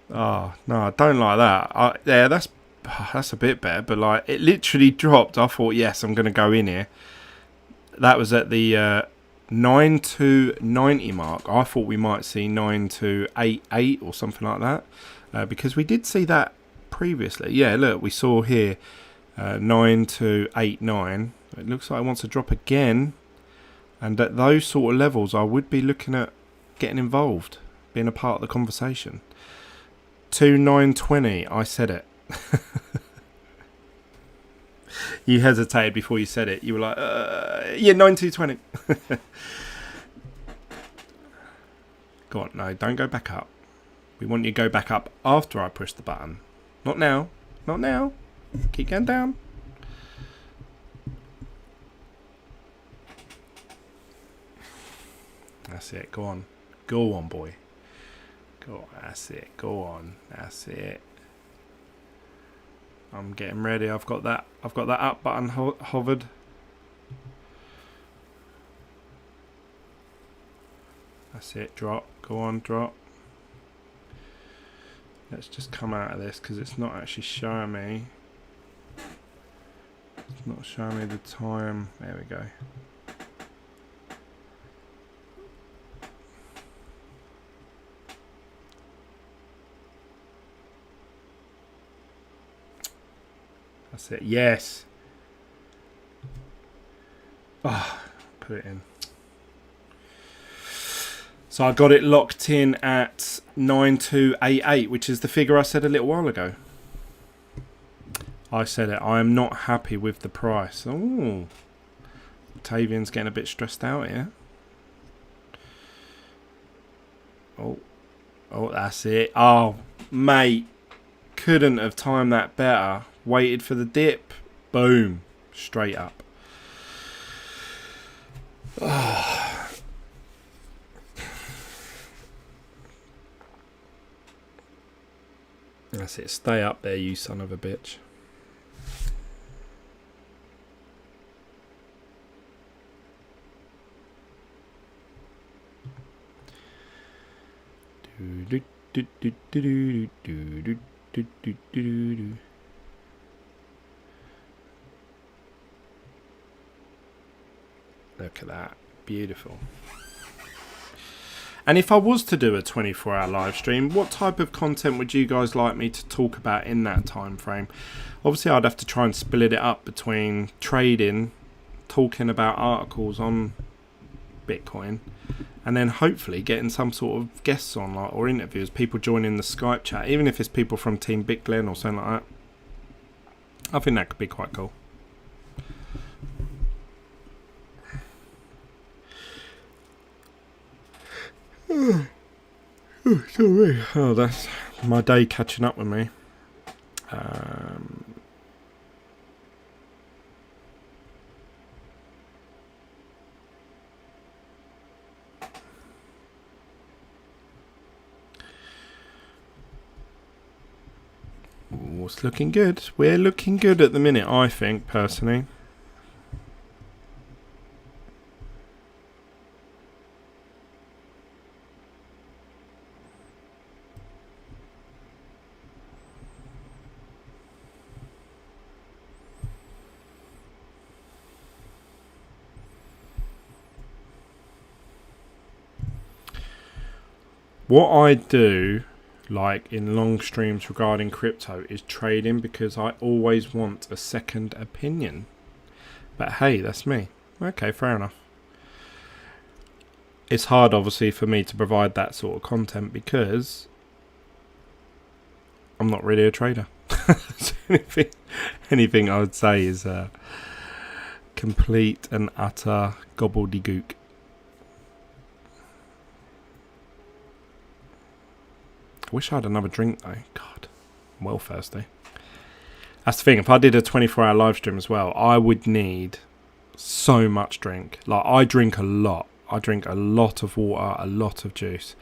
Oh, no, I don't like that. Yeah, that's a bit better, but like it literally dropped. I thought, yes, I'm going to go in here. That was at the 9,290 mark. I thought we might see 9,288 or something like that, because we did see that previously. Yeah, look, we saw here 9,289. It looks like it wants to drop again, and at those sort of levels, I would be looking at getting involved, being a part of the conversation. 2,920. I said it. You hesitated before you said it. You were like, yeah, 9,220. Go on, no, don't go back up. We want you to go back up after I push the button. Not now. Keep going down. That's it. Go on, boy. Go on. That's it. Go on. That's it. I'm getting ready. I've got that up button hovered. That's it. Drop. Go on. Drop. Let's just come out of this because it's not actually showing me. It's not showing me the time. There we go. That's it. Yes. put it in. So I got it locked in at 9288, which is the figure I said a little while ago. I said it. I am not happy with the price. Oh, Tavian's getting a bit stressed out here. Oh, that's it. Oh, mate, couldn't have timed that better. Waited for the dip. Boom, straight up. Oh. That's it. Stay up there, you son of a bitch. Look at that. Beautiful. And if I was to do a 24-hour live stream, what type of content would you guys like me to talk about in that time frame? Obviously, I'd have to try and split it up between trading, talking about articles on Bitcoin, and then hopefully getting some sort of guests on, like, or interviews, people joining the Skype chat, even if it's people from Team Bitglen or something like that. I think that could be quite cool. Sorry. Oh, that's my day catching up with me. It's looking good. We're looking good at the minute, I think, personally. What I do, like in long streams regarding crypto, is trading, because I always want a second opinion. But hey, that's me. Okay, fair enough. It's hard, obviously, for me to provide that sort of content because I'm not really a trader. So anything I would say is complete and utter gobbledygook. I wish I had another drink though. God, I'm well thirsty. That's the thing. If I did a 24-hour live stream as well, I would need so much drink. Like, I drink a lot. I drink a lot of water, a lot of juice.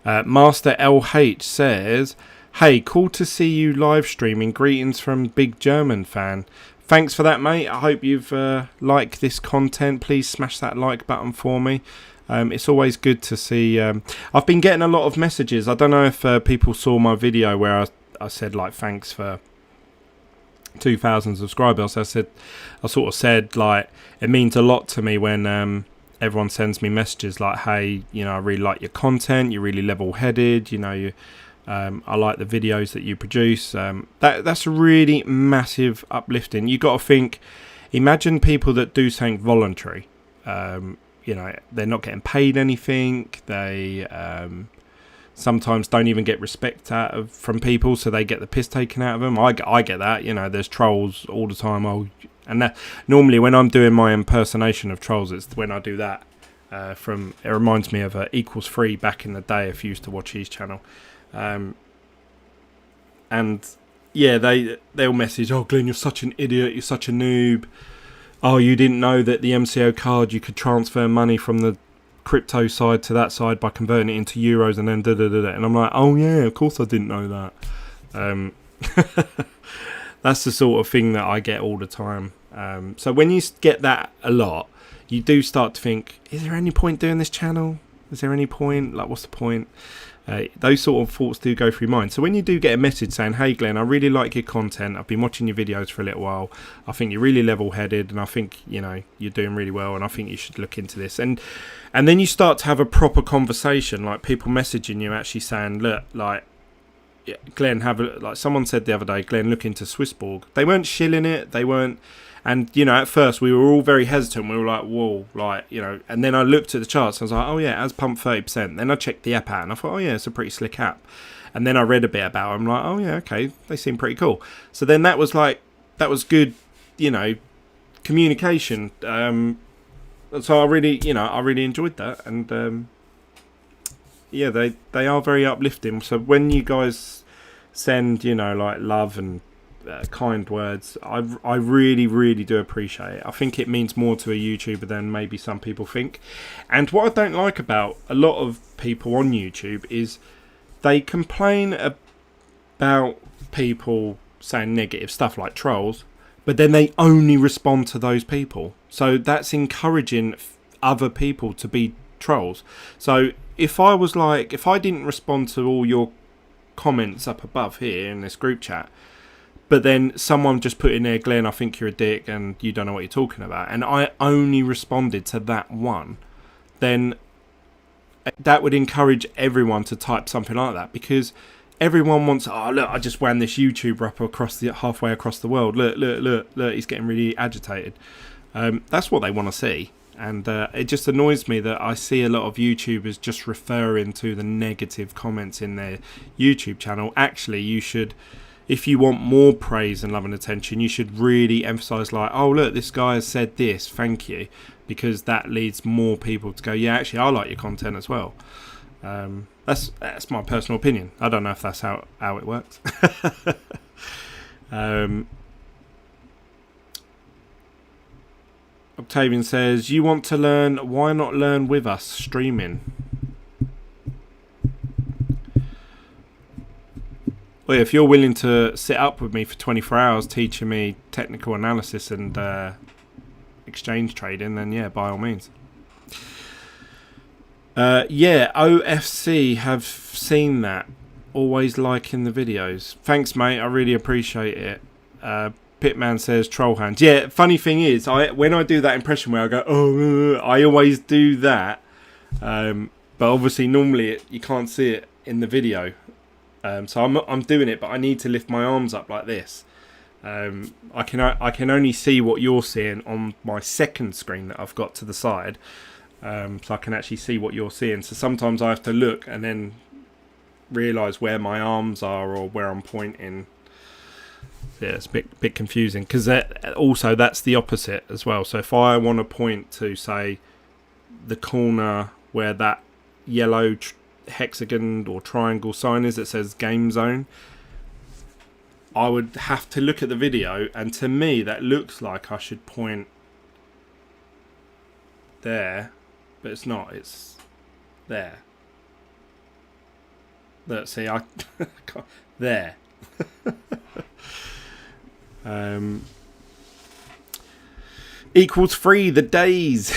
Master LH says, "Hey, cool to see you live streaming. Greetings from Big German fan." Thanks for that, mate. I hope you've liked this content. Please smash that like button for me. It's always good to see. I've been getting a lot of messages. I don't know if people saw my video where I said, like, thanks for 2,000 subscribers. I sort of said, like, it means a lot to me when everyone sends me messages like, hey, you know, I really like your content. You're really level-headed. You know, I like the videos that you produce. That's really massive uplifting. You got to think. Imagine people that do something voluntary. You know, they're not getting paid anything. They sometimes don't even get respect from people, so they get the piss taken out of them. I get that. You know, there's trolls all the time. And that normally when I'm doing my impersonation of trolls, it's when I do that. It reminds me of Equals Free back in the day, if you used to watch his channel. And yeah, they'll message, "Oh, Glenn, you're such an idiot. You're such a noob. Oh, you didn't know that the MCO card, you could transfer money from the crypto side to that side by converting it into euros and then da-da-da-da." And I'm like, oh yeah, of course I didn't know that. That's the sort of thing that I get all the time. So when you get that a lot, you do start to think, is there any point doing this channel? Is there any point? Like, what's the point? Those sort of thoughts do go through your mind. So when you do get a message saying, "Hey Glenn, I really like your content. I've been watching your videos for a little while. I think you're really level-headed, and I think, you know, you're doing really well, and I think you should look into this." And then you start to have a proper conversation, like people messaging you actually saying, "Look, like, Glenn, like someone said the other day, Glenn, look into Swissborg." They weren't shilling it. They weren't. And, you know, at first we were all very hesitant. We were like, whoa, like, you know, and then I looked at the charts and I was like, oh yeah, it has pumped 30%. Then I checked the app out and I thought, oh yeah, it's a pretty slick app. And then I read a bit about it. I'm like, oh yeah, okay, they seem pretty cool. So then that was good, you know, communication. So I really enjoyed that. And yeah, they are very uplifting. So when you guys send, you know, like love and kind words, I really do appreciate it. I think it means more to a YouTuber than maybe some people think. And what I don't like about a lot of people on YouTube is they complain about people saying negative stuff like trolls, but then they only respond to those people. So that's encouraging other people to be trolls. So if I didn't respond to all your comments up above here in this group chat, but then someone just put in there, Glenn, I think you're a dick and you don't know what you're talking about, and I only responded to that one, then that would encourage everyone to type something like that, because everyone wants, oh look, I just ran this YouTuber up halfway across the world. Look, he's getting really agitated. That's what they want to see. And it just annoys me that I see a lot of YouTubers just referring to the negative comments in their YouTube channel. Actually, you should, if you want more praise and love and attention, you should really emphasize, like, oh look, this guy has said this, thank you, because that leads more people to go, yeah, actually I like your content as well. That's my personal opinion. I don't know if that's how it works. Octavian says, you want to learn, why not learn with us streaming? Well, if you're willing to sit up with me for 24 hours teaching me technical analysis and exchange trading, then yeah, by all means. Yeah, OFC have seen that. Always liking the videos. Thanks, mate. I really appreciate it. Pitman says troll hands. Yeah, funny thing is, when I do that impression where I go, oh, I always do that. But obviously, normally you can't see it in the video. So I'm doing it, but I need to lift my arms up like this. I can only see what you're seeing on my second screen that I've got to the side. So I can actually see what you're seeing. So sometimes I have to look and then realise where my arms are or where I'm pointing. Yeah, it's a bit confusing, because also that's the opposite as well. So if I want to point to, say, the corner where that yellow hexagon or triangle sign is that says game zone, I would have to look at the video, and to me that looks like I should point there, but it's not, it's there. Let's see, I there. Equals free, the days.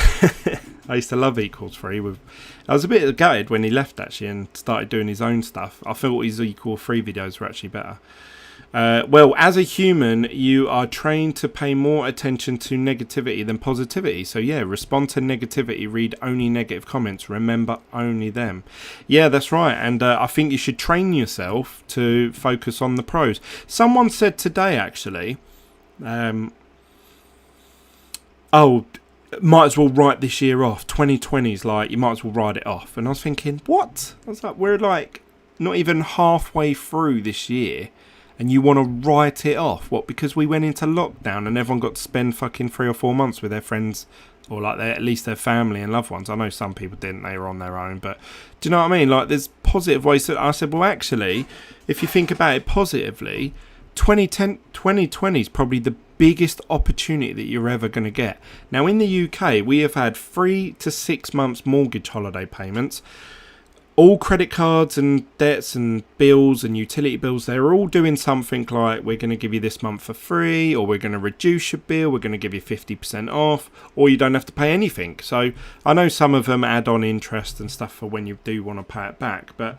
I used to love Equals free. I was a bit gutted when he left, actually, and started doing his own stuff. I thought his Equal free videos were actually better. Well, as a human, you are trained to pay more attention to negativity than positivity. So yeah, respond to negativity, read only negative comments, remember only them. Yeah, that's right. And I think you should train yourself to focus on the pros. Someone said today, actually, might as well write this year off. 2020's like, you might as well write it off. And I was thinking, what? I was like, we're like not even halfway through this year, and you want to write it off? What, because we went into lockdown and everyone got to spend fucking 3 or 4 months with their friends, or like at least their family and loved ones? I know some people didn't, they were on their own, but do you know what I mean? Like, there's positive ways that I said, well, actually, if you think about it positively, 2020 is probably the biggest opportunity that you're ever going to get. Now, in the UK, we have had 3 to 6 months mortgage holiday payments. All credit cards and debts and bills and utility bills, they're all doing something like, we're going to give you this month for free, or we're going to reduce your bill, we're going to give you 50% off, or you don't have to pay anything. So I know some of them add on interest and stuff for when you do want to pay it back, but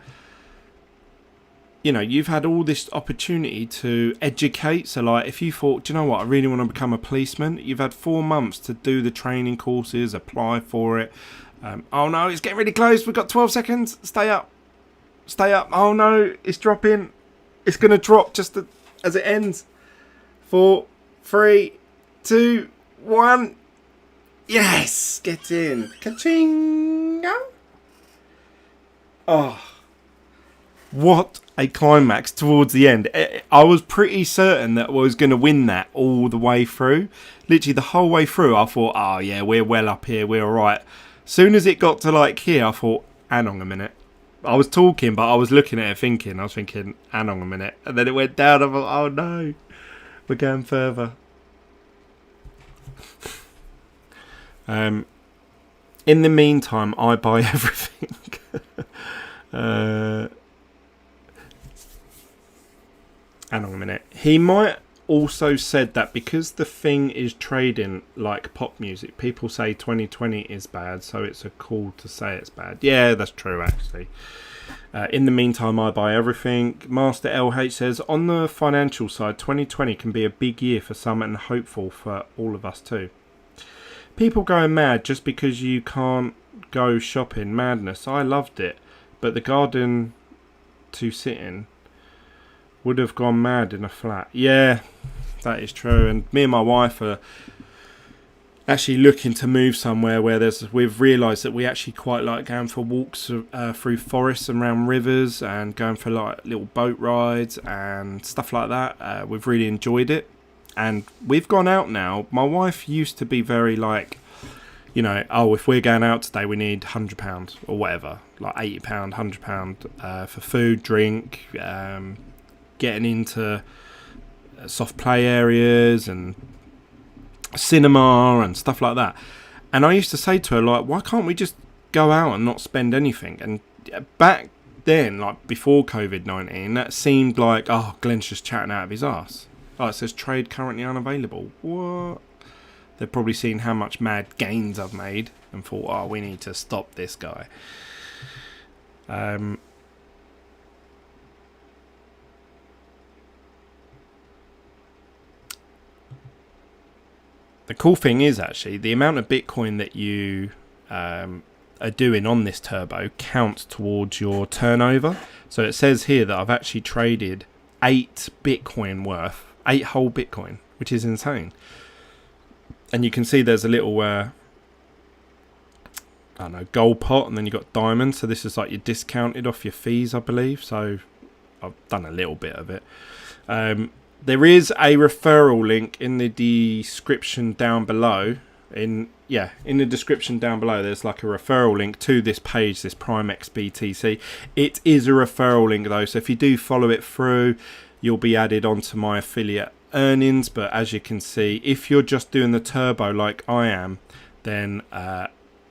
you know, you've had all this opportunity to educate. So like, if you thought, do you know what, I really want to become a policeman, you've had 4 months to do the training courses, apply for it. Oh no, it's getting really close, we've got 12 seconds, stay up, oh no, it's dropping, it's going to drop just as it ends. 4, 3, 2, 1. Yes! Get in. Ka-ching! Oh. What a climax towards the end. I was pretty certain that I was going to win that all the way through. Literally the whole way through, I thought, oh yeah, we're well up here, we're alright. Soon as it got to like here, I thought, hang on a minute. I was talking, but I was looking at it thinking, hang on a minute. And then it went down, I thought, oh no, we're going further. In the meantime, I buy everything. Hang on a minute. He might also said that because the thing is trading like pop music, people say 2020 is bad, so it's a call to say it's bad. Yeah, that's true actually. In the meantime, I buy everything. Master LH says, on the financial side, 2020 can be a big year for some and hopeful for all of us too. People going mad just because you can't go shopping. Madness. I loved it, but the garden to sit in would have gone mad in a flat. Yeah, that is true. And me and my wife are actually looking to move somewhere where we've realised that we actually quite like going for walks through forests and around rivers and going for like little boat rides and stuff like that. We've really enjoyed it, and we've gone out now. My wife used to be very like, you know, oh, if we're going out today, we need £100 or whatever, like £80, £100 for food, drink, getting into soft play areas and cinema and stuff like that. And I used to say to her, like, why can't we just go out and not spend anything? And back then, like before COVID-19, that seemed like, oh, Glenn's just chatting out of his ass. Oh, it says trade currently unavailable. What? They've probably seen how much mad gains I've made and thought, oh, we need to stop this guy. The cool thing is actually the amount of Bitcoin that you are doing on this turbo counts towards your turnover. So it says here that I've actually traded 8 Bitcoin worth, 8 whole Bitcoin, which is insane. And you can see there's a little, I don't know, gold pot, and then you've got diamonds. So this is like you're discounted off your fees, I believe. So I've done a little bit of it. There is a referral link in the description down below. In the description down below, there's like a referral link to this page, this Prime XBTC. It is a referral link though, so if you do follow it through, you'll be added onto my affiliate earnings. But as you can see, if you're just doing the turbo like I am, then I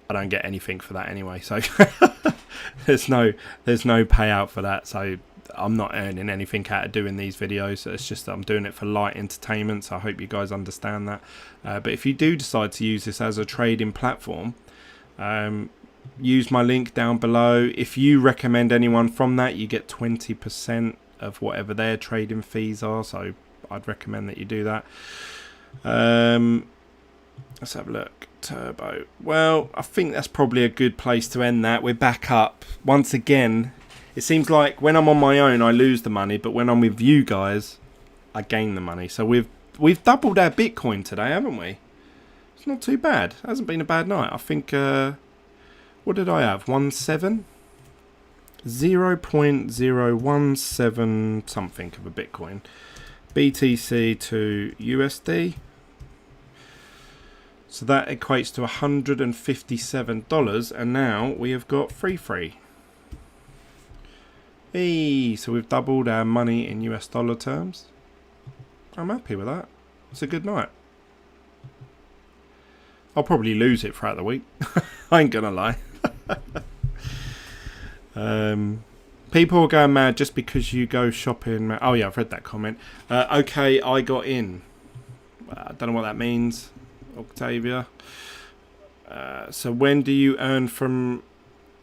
don't get anything for that anyway. So there's no payout for that. So I'm not earning anything out of doing these videos. It's just that I'm doing it for light entertainment, so I hope you guys understand that. But if you do decide to use this as a trading platform, use my link down below. If you recommend anyone from that, you get 20% of whatever their trading fees are, so I'd recommend that you do that. Let's have a look. Turbo. Well, I think that's probably a good place to end that. We're back up once again. It seems like when I'm on my own, I lose the money, but when I'm with you guys, I gain the money. So we've doubled our Bitcoin today, haven't we? It's not too bad. It hasn't been a bad night. I think, what did I have? 0.17 something of a Bitcoin. BTC to USD. So that equates to $157, and now we have got free. Hey, so we've doubled our money in US dollar terms. I'm happy with that. It's a good night. I'll probably lose it throughout the week. I ain't gonna lie. People are going mad just because you go shopping. Oh yeah, I've read that comment. Okay, I got in. I don't know what that means, Octavia. So when do you earn from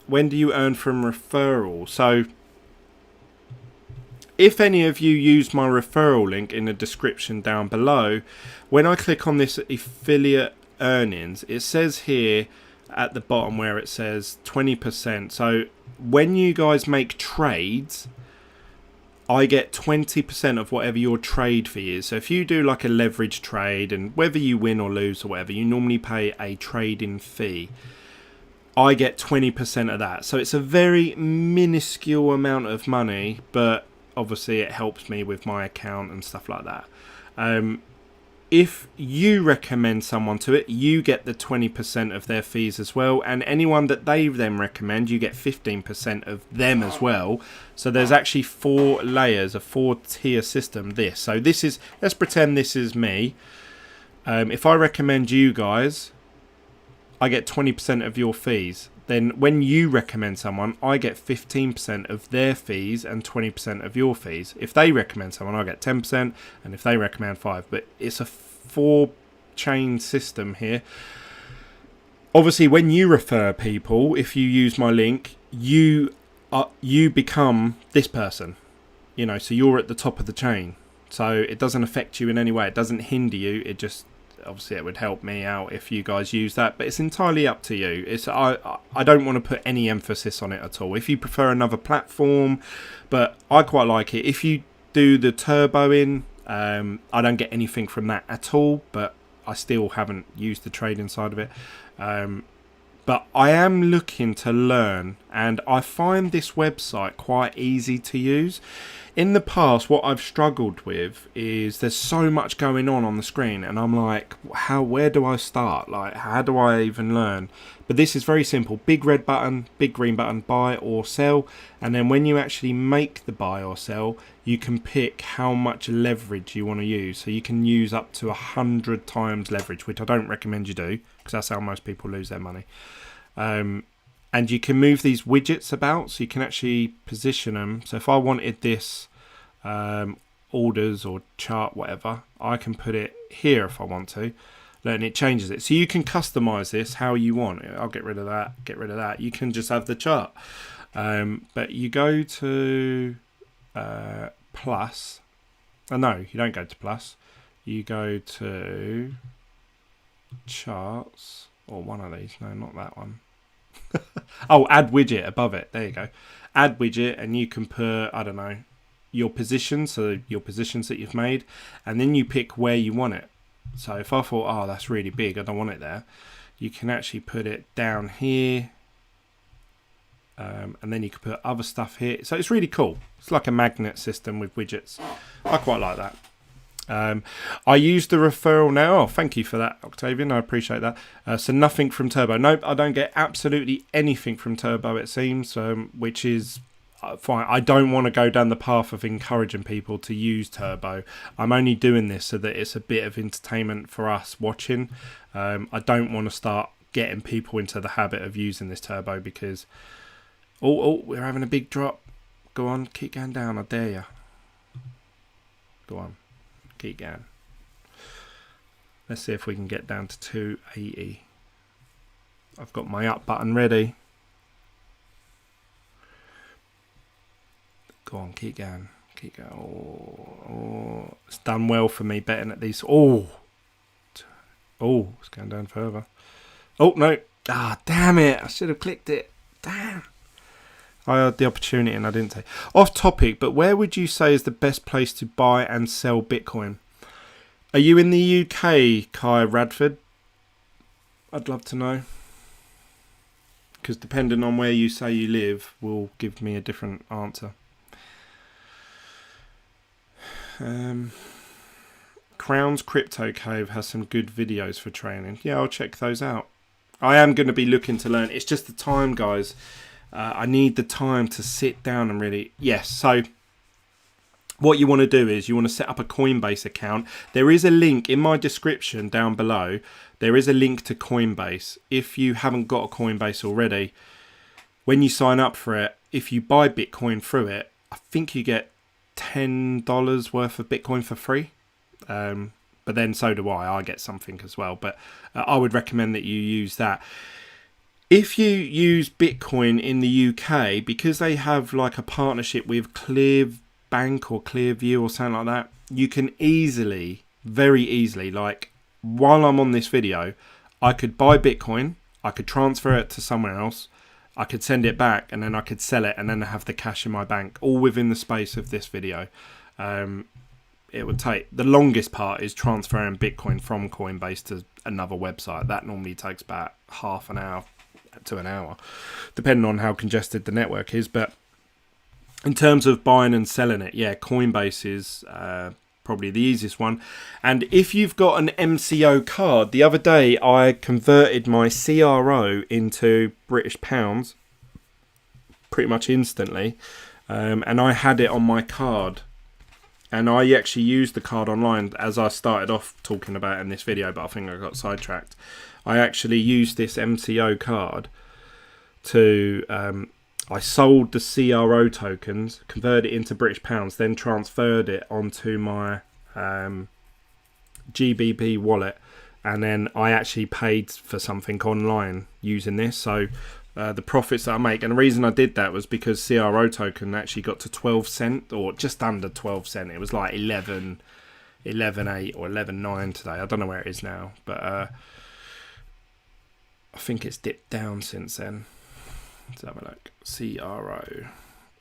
referral? So if any of you use my referral link in the description down below, when I click on this affiliate earnings, it says here at the bottom where it says 20%. So when you guys make trades, I get 20% of whatever your trade fee is. So if you do like a leverage trade, and whether you win or lose or whatever, you normally pay a trading fee. I get 20% of that. So it's a very minuscule amount of money, but obviously it helps me with my account and stuff like that. If you recommend someone to it, you get the 20% of their fees as well, and anyone that they then recommend, you get 15% of them as well. So there's actually 4 layers, a 4-tier system. So this is, let's pretend this is me. If I recommend you guys, I get 20% of your fees. Then when you recommend someone, I get 15% of their fees and 20% of your fees. If they recommend someone, I get 10%, and if they recommend 5%. But it's a 4-chain system here. Obviously, when you refer people, if you use my link, you become this person. You know, so you're at the top of the chain. So it doesn't affect you in any way. It doesn't hinder you. It just, obviously it would help me out if you guys use that, but it's entirely up to you. I don't want to put any emphasis on it at all. If you prefer another platform, but I quite like it. If you do the turboing, I don't get anything from that at all, but I still haven't used the trading side of it. But I am looking to learn, and I find this website quite easy to use. In the past, what I've struggled with is there's so much going on the screen, and I'm like, where do I start? Like, how do I even learn? But this is very simple. Big red button, big green button, buy or sell. And then when you actually make the buy or sell, you can pick how much leverage you want to use. So you can use up to 100 times leverage, which I don't recommend you do, because that's how most people lose their money. And you can move these widgets about, so you can actually position them. So if I wanted this orders or chart, whatever, I can put it here if I want to, and it changes it. So you can customize this how you want. I'll get rid of that, get rid of that. You can just have the chart. But you go to plus. Oh, no, you don't go to plus. You go to charts, or one of these. No, not that one. Oh, add widget above it. There you go. Add widget, and you can put, I don't know, your positions, so your positions that you've made, and then you pick where you want it. So if I thought, oh, that's really big, I don't want it there, you can actually put it down here, and then you can put other stuff here. So it's really cool. It's like a magnet system with widgets. I quite like that. I use the referral now. Oh, thank you for that, Octavian. I appreciate that. So nothing from Turbo. Nope, I don't get absolutely anything from Turbo, it seems, which is fine. I don't want to go down the path of encouraging people to use Turbo. I'm only doing this so that it's a bit of entertainment for us watching. I don't want to start getting people into the habit of using this Turbo because... Oh, we're having a big drop. Go on, keep going down, I dare you. Go on. Keep going. Let's see if we can get down to 280. I've got my up button ready. Go on, keep going. Keep going. Oh, it's done well for me betting at these. Oh, it's going down further. Oh, no. Ah, damn it. I should have clicked it. Damn. I had the opportunity and I didn't take. Off topic, but where would you say is the best place to buy and sell Bitcoin? Are you in the UK, Kai Radford? I'd love to know. Because depending on where you say you live will give me a different answer. Crown's Crypto Cave has some good videos for training. Yeah, I'll check those out. I am going to be looking to learn. It's just the time, guys. I need the time to sit down and really... Yes, so what you want to do is you want to set up a Coinbase account. There is a link in my description down below. There is a link to Coinbase. If you haven't got a Coinbase already, when you sign up for it, if you buy Bitcoin through it, I think you get $10 worth of Bitcoin for free. But then so do I. I get something as well. But I would recommend that you use that. If you use Bitcoin in the UK, because they have like a partnership with Clearbank or Clearview or something like that, you can easily, very easily, like while I'm on this video, I could buy Bitcoin, I could transfer it to somewhere else, I could send it back and then I could sell it and then have the cash in my bank, all within the space of this video. It would take, the longest part is transferring Bitcoin from Coinbase to another website. That normally takes about half an hour to an hour, depending on how congested the network is. But in terms of buying and selling it, yeah, Coinbase is probably the easiest one. And if you've got an MCO card, the other day I converted my CRO into British pounds pretty much instantly, and I had it on my card. And I actually used the card online, as I started off talking about in this video, but I think I got sidetracked. I actually used this MCO card to... I sold the CRO tokens, converted it into British pounds, then transferred it onto my GBP wallet. And then I actually paid for something online using this. So the profits that I make, and the reason I did that was because CRO token actually got to 12 cent, or just under 12 cent. It was like 11.8 or 11.9 today. I don't know where it is now, but I think it's dipped down since then. Let's have a look. CRO.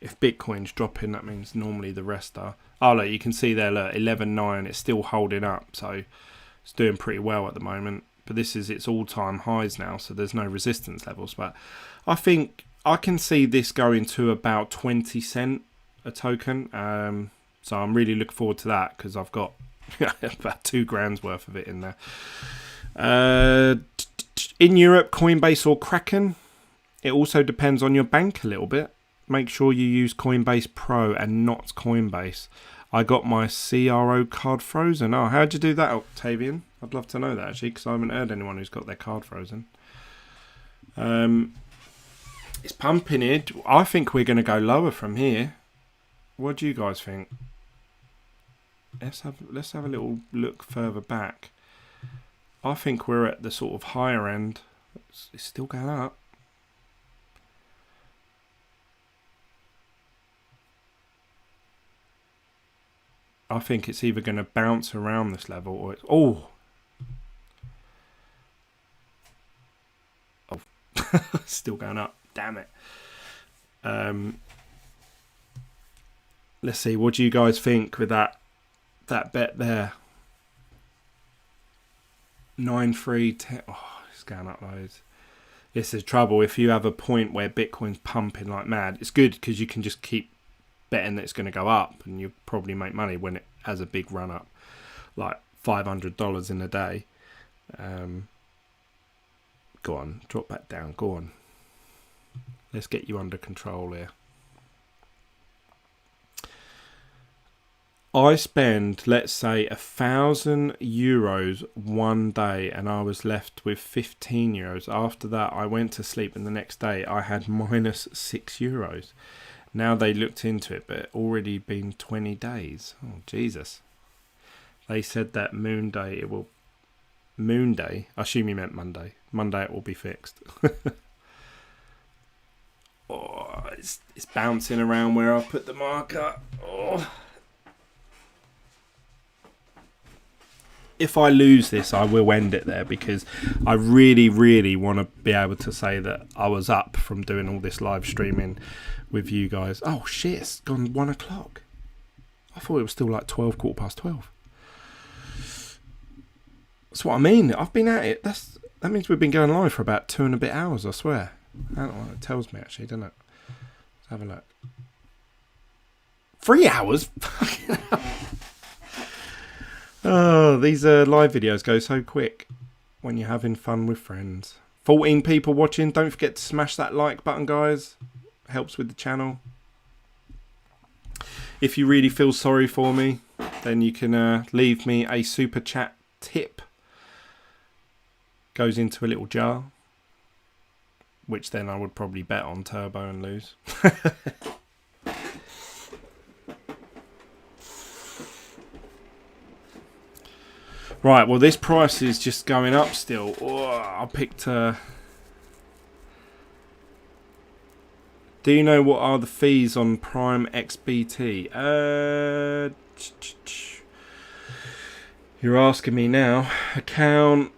If Bitcoin's dropping, that means normally the rest are. Oh, look, you can see there, look, 11.9. It's still holding up, so it's doing pretty well at the moment. But this is its all-time highs now, so there's no resistance levels. But I think I can see this going to about 20 cent a token. So I'm really looking forward to that, because I've got about 2 grand's worth of it in there. In Europe, Coinbase or Kraken. It also depends on your bank a little bit. Make sure you use Coinbase Pro and not Coinbase. I got my CRO card frozen. Oh, how'd you do that, Octavian? I'd love to know that, actually, because I haven't heard anyone who's got their card frozen. It's pumping it. I think we're going to go lower from here. What do you guys think? Let's have a little look further back. I think we're at the sort of higher end. It's still going up. I think it's either going to bounce around this level or it's... Oh! Still going up. Damn it. Let's see. What do you guys think with that bet there? 9.310. Oh, it's going up loads. This is trouble. If you have a point where Bitcoin's pumping like mad, it's good because you can just keep betting that it's going to go up, and you probably make money when it has a big run up, like $500 in a day. Go on, drop back down. Go on. Let's get you under control here. I spend, let's say, €1,000 one day, and I was left with €15. After that, I went to sleep, and the next day I had minus €6. Now they looked into it, but already been 20 days. Oh, Jesus. They said that Moon Day, I assume you meant Monday. Monday it will be fixed. Oh, it's bouncing around where I put the marker. Oh. If I lose this, I will end it there, because I really, really want to be able to say that I was up from doing all this live streaming with you guys. Oh shit, it's gone 1 o'clock. I thought it was still like 12, 12:15. That's what I mean. I've been at it. That means we've been going live for about 2 and a bit hours, I swear. I don't know what it tells me, actually, doesn't it? Let's have a look. 3 hours? Fucking hell. Oh, these live videos go so quick when you're having fun with friends. 14 people watching. Don't forget to smash that like button, guys. Helps with the channel. If you really feel sorry for me, then you can leave me a super chat tip. Goes into a little jar, which then I would probably bet on Turbo and lose. Right, well, this price is just going up still. Oh, I picked... Do you know what are the fees on Prime XBT? You're asking me now. Account...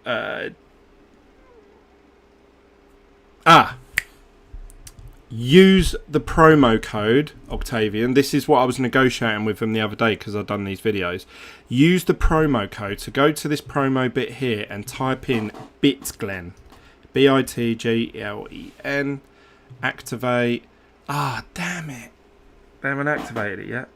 use the promo code Octavian. This is what I was negotiating with them the other day because I've done these videos. Use the promo code to go to this promo bit here and type in Bitglen, Bitglen, activate. Ah, damn it, they haven't activated it yet.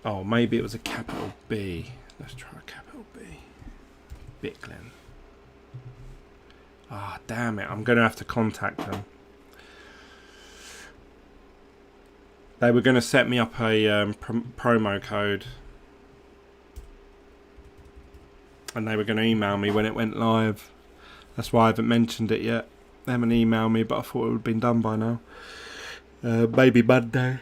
Oh, maybe it was a capital B. Let's try a capital B. Bitglen. Ah, damn it. I'm going to have to contact them. They were going to set me up a promo code. And they were going to email me when it went live. That's why I haven't mentioned it yet. They haven't emailed me, but I thought it would have been done by now. Maybe Monday.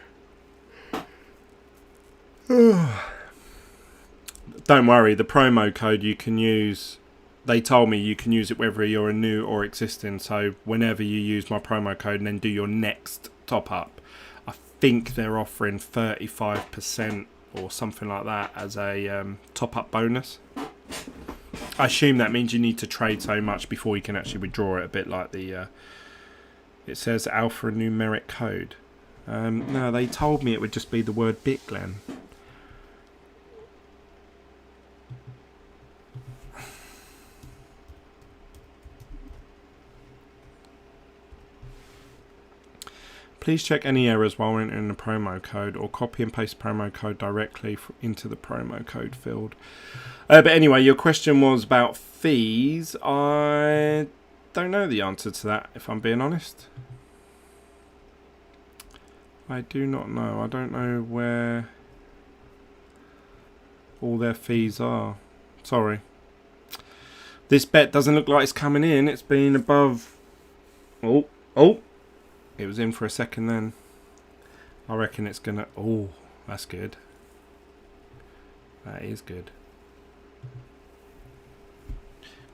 Don't worry, the promo code you can use, they told me you can use it whether you're a new or existing, so whenever you use my promo code and then do your next top up, I think they're offering 35% or something like that as a top up bonus. I assume that means you need to trade so much before you can actually withdraw it, a bit like the it says alphanumeric code. No, they told me it would just be the word Bitglen. Please check any errors while entering the promo code, or copy and paste promo code directly into the promo code field. But anyway, your question was about fees. I don't know the answer to that, if I'm being honest. I do not know. I don't know where all their fees are. Sorry. This bet doesn't look like it's coming in. It's been above... Oh. It was in for a second then. I reckon it's gonna... Oh, that's good. That is good.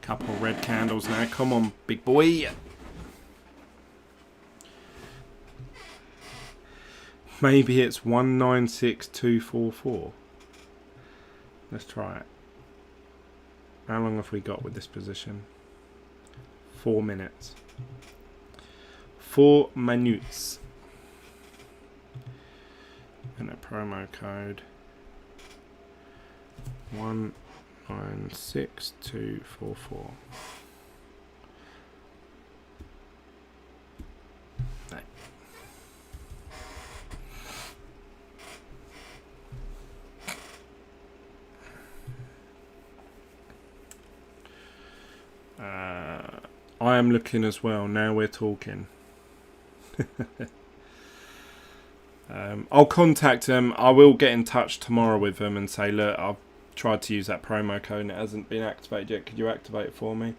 Couple red candles now. Come on, big boy. Maybe it's 196244. Let's try it. How long have we got with this position? 4 minutes. 4 minutes. And a promo code 196244. No. I am looking as well. Now we're talking. I'll contact them. I will get in touch tomorrow with them and say, look, I've tried to use that promo code and it hasn't been activated yet. Could you activate it for me?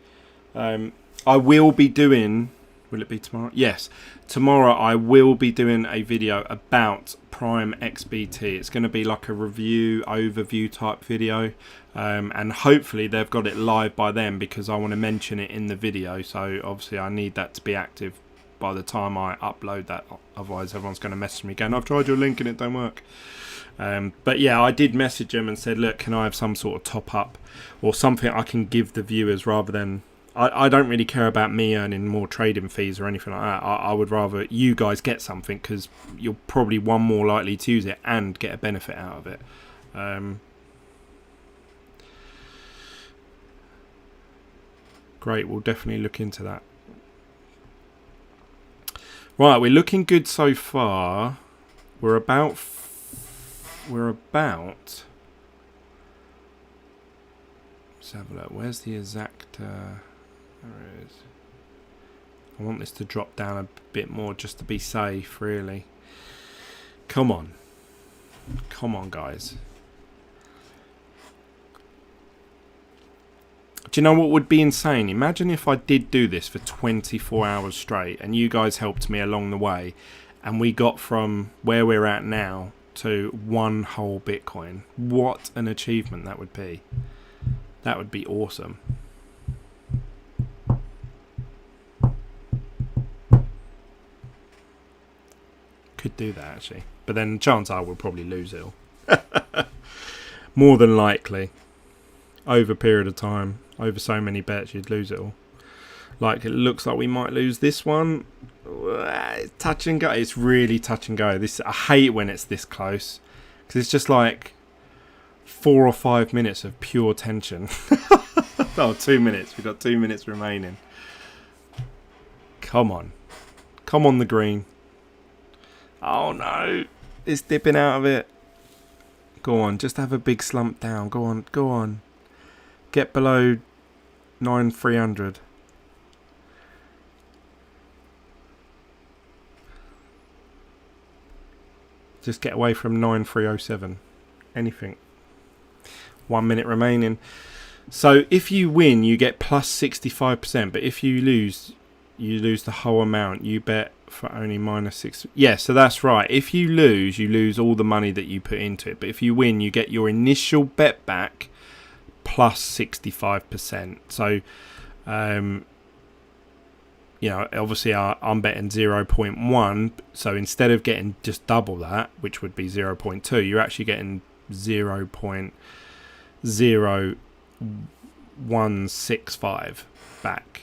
I will be doing... Will it be tomorrow? Yes. Tomorrow I will be doing a video about Prime XBT. It's going to be like a review, overview type video. And hopefully they've got it live by then, because I want to mention it in the video. So obviously I need that to be active by the time I upload that. Otherwise everyone's going to message me again. I've tried your link and it don't work. But yeah, I did message them and said, look, can I have some sort of top up or something I can give the viewers, rather than... I don't really care about me earning more trading fees or anything like that. I would rather you guys get something, because you're probably one more likely to use it and get a benefit out of it. Great, we'll definitely look into that. Right, we're looking good so far. We're about... Let's have a look. Where's the exact... There it is. I want this to drop down a bit more just to be safe, really. Come on. Come on, guys. Do you know what would be insane? Imagine if I did do this for 24 hours straight and you guys helped me along the way, and we got from where we're at now to 1 whole Bitcoin. What an achievement that would be. That would be awesome. Could do that, actually. But then chance I will probably lose it all. More than likely. Over a period of time. Over so many bets, you'd lose it all. Like, it looks like we might lose this one. It's touch and go. It's really touch and go. I hate when it's this close, because it's just like 4 or 5 minutes of pure tension. Oh, 2 minutes. We've got 2 minutes remaining. Come on. Come on, the green. Oh, no. It's dipping out of it. Go on. Just have a big slump down. Go on. Go on. Get below 9,300. Just get away from 9,307. Anything. 1 minute remaining. So if you win, you get plus 65%. But if you lose the whole amount. You bet for only minus 6. Yeah, so that's right. If you lose all the money that you put into it. But if you win, you get your initial bet back plus 65%. So, you know, obviously I'm betting 0.1. So instead of getting just double that, which would be 0.2, you're actually getting 0.0165 back.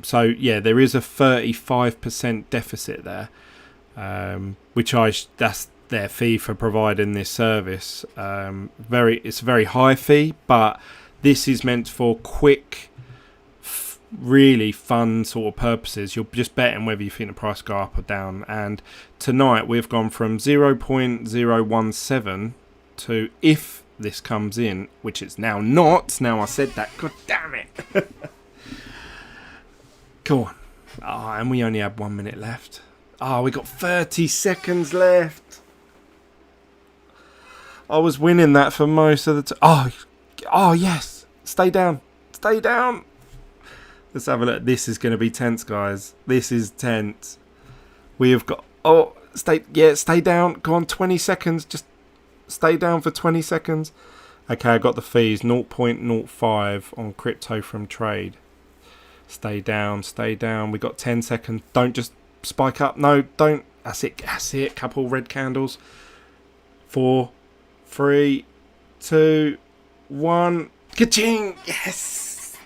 So yeah, there is a 35% deficit there, which that's their fee for providing this service. It's a very high fee, but this is meant for quick, really fun sort of purposes. You're just betting whether you think the price go up or down. And tonight we've gone from 0.017 to, if this comes in, which it's now not. Now I said that. God damn it. Go on. Oh, and we only have 1 minute left. Oh, we got 30 seconds left. I was winning that for most of the time. Oh, yes. Stay down. Stay down. Let's have a look. This is going to be tense, guys. This is tense. We have got... Oh, stay down. Go on, 20 seconds. Just stay down for 20 seconds. Okay, I got the fees. 0.05 on crypto from trade. Stay down. Stay down. We got 10 seconds. Don't just spike up. No, don't. That's it. That's it. Couple red candles. 4, 3, 2, 1. Ka-ching! Yes!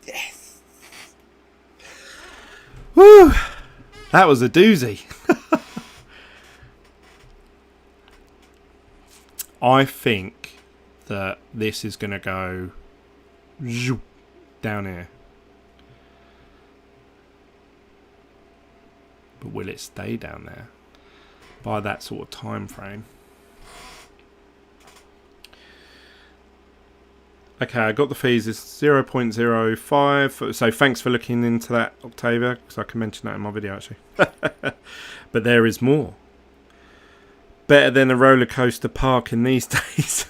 Yes! Woo! That was a doozy. I think that this is going to go down here. But will it stay down there by that sort of time frame? Okay, I got the fees. It's 0.05. So thanks for looking into that, Octavia, because I can mention that in my video actually. But there is more. Better than a roller coaster park in these days.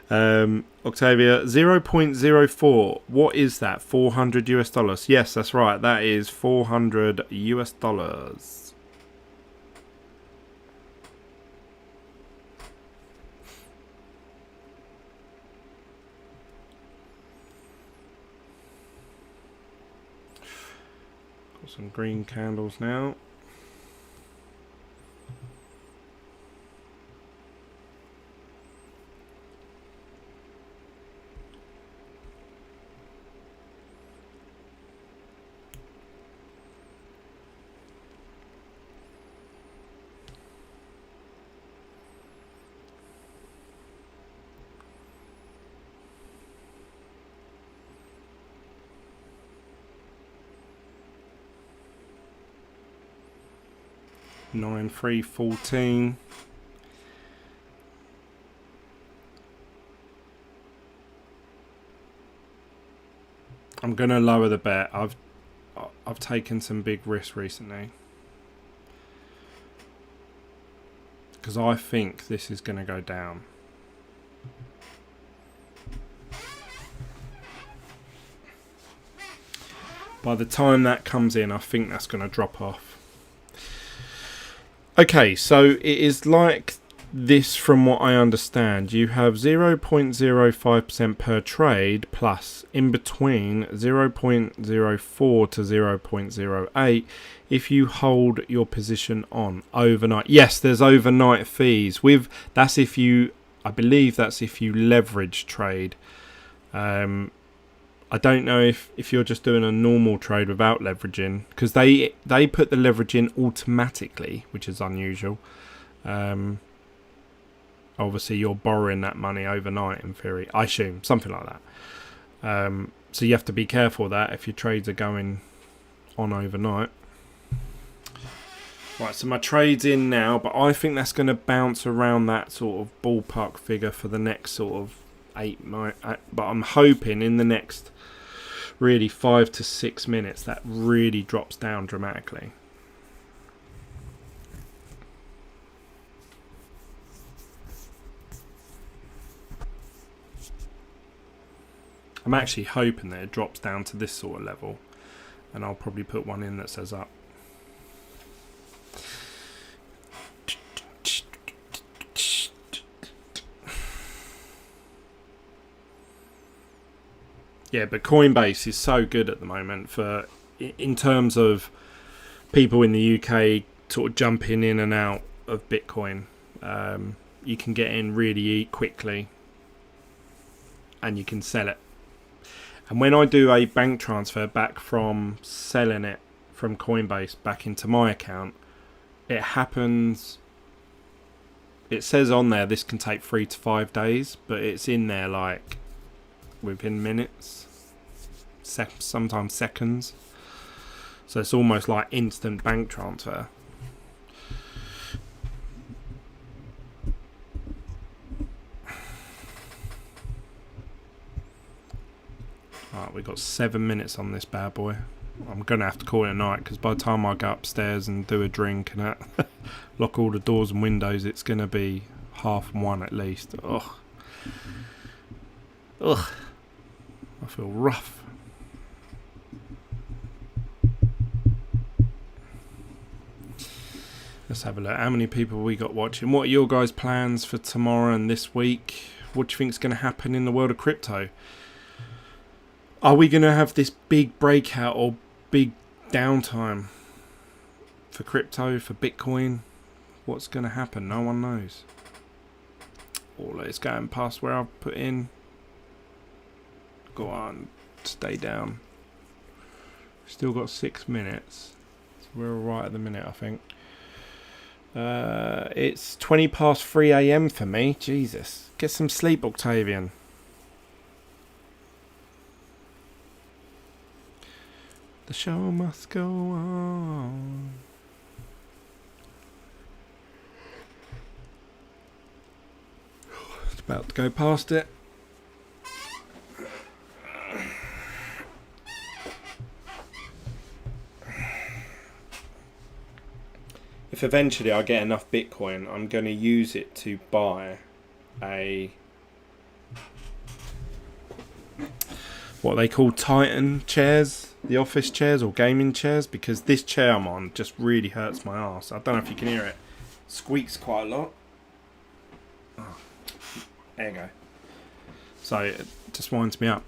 Octavia, 0.04. What is that? $400 US? Yes, that's right. That is $400 US. Got some green candles now. Nine 314. I'm gonna lower the bet. I've taken some big risks recently because I think this is gonna go down. By the time that comes in, I think that's gonna drop off. Okay, so it is like this from what I understand. You have 0.05% per trade plus in between 0.04 to 0.08 if you hold your position on overnight. Yes, there's overnight fees. That's if you, I believe that's if you leverage trade. I don't know if you're just doing a normal trade without leveraging, because they put the leverage in automatically, which is unusual. Obviously, you're borrowing that money overnight in theory, I assume, something like that. So you have to be careful of that if your trades are going on overnight. Right, so my trade's in now, but I think that's going to bounce around that sort of ballpark figure for the next sort of 8 months. But I'm hoping in the next really 5 to 6 minutes that really drops down dramatically. I'm actually hoping that it drops down to this sort of level, and I'll probably put one in that says up. Yeah, but Coinbase is so good at the moment for, in terms of people in the UK sort of jumping in and out of Bitcoin. You can get in really quickly and you can sell it. And when I do a bank transfer back from selling it from Coinbase back into my account, it happens. It says on there this can take 3 to 5 days, but it's in there like within minutes, sometimes seconds. So it's almost like instant bank transfer. Right, we've got 7 minutes on this bad boy. I'm going to have to call it a night, because by the time I go upstairs and do a drink and lock all the doors and windows, it's going to be 1:30 at least. Ugh. I feel rough. Let's have a look. How many people we got watching? What are your guys' plans for tomorrow and this week? What do you think is going to happen in the world of crypto? Are we going to have this big breakout or big downtime for crypto, for Bitcoin? What's going to happen? No one knows. All it's going past where I've put in. Go on, stay down. Still got 6 minutes. So we're alright at the minute, I think. It's 3 a.m. for me. Jesus. Get some sleep, Octavian. The show must go on. It's about to go past it. If eventually I get enough Bitcoin, I'm going to use it to buy what they call Titan chairs, the office chairs or gaming chairs, because this chair I'm on just really hurts my arse. I don't know if you can hear it. Squeaks quite a lot. Oh, there you go. So it just winds me up.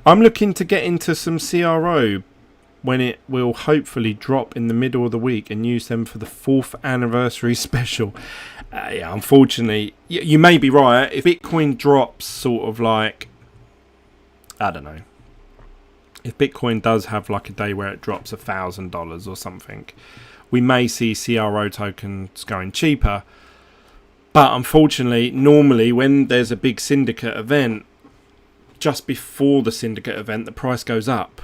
I'm looking to get into some CRO when it will hopefully drop in the middle of the week and use them for the 4th anniversary special. Yeah, unfortunately, you may be right. If Bitcoin drops sort of like, I don't know, if Bitcoin does have like a day where it drops $1,000 or something, we may see CRO tokens going cheaper. But unfortunately, normally when there's a big syndicate event, just before the syndicate event, the price goes up.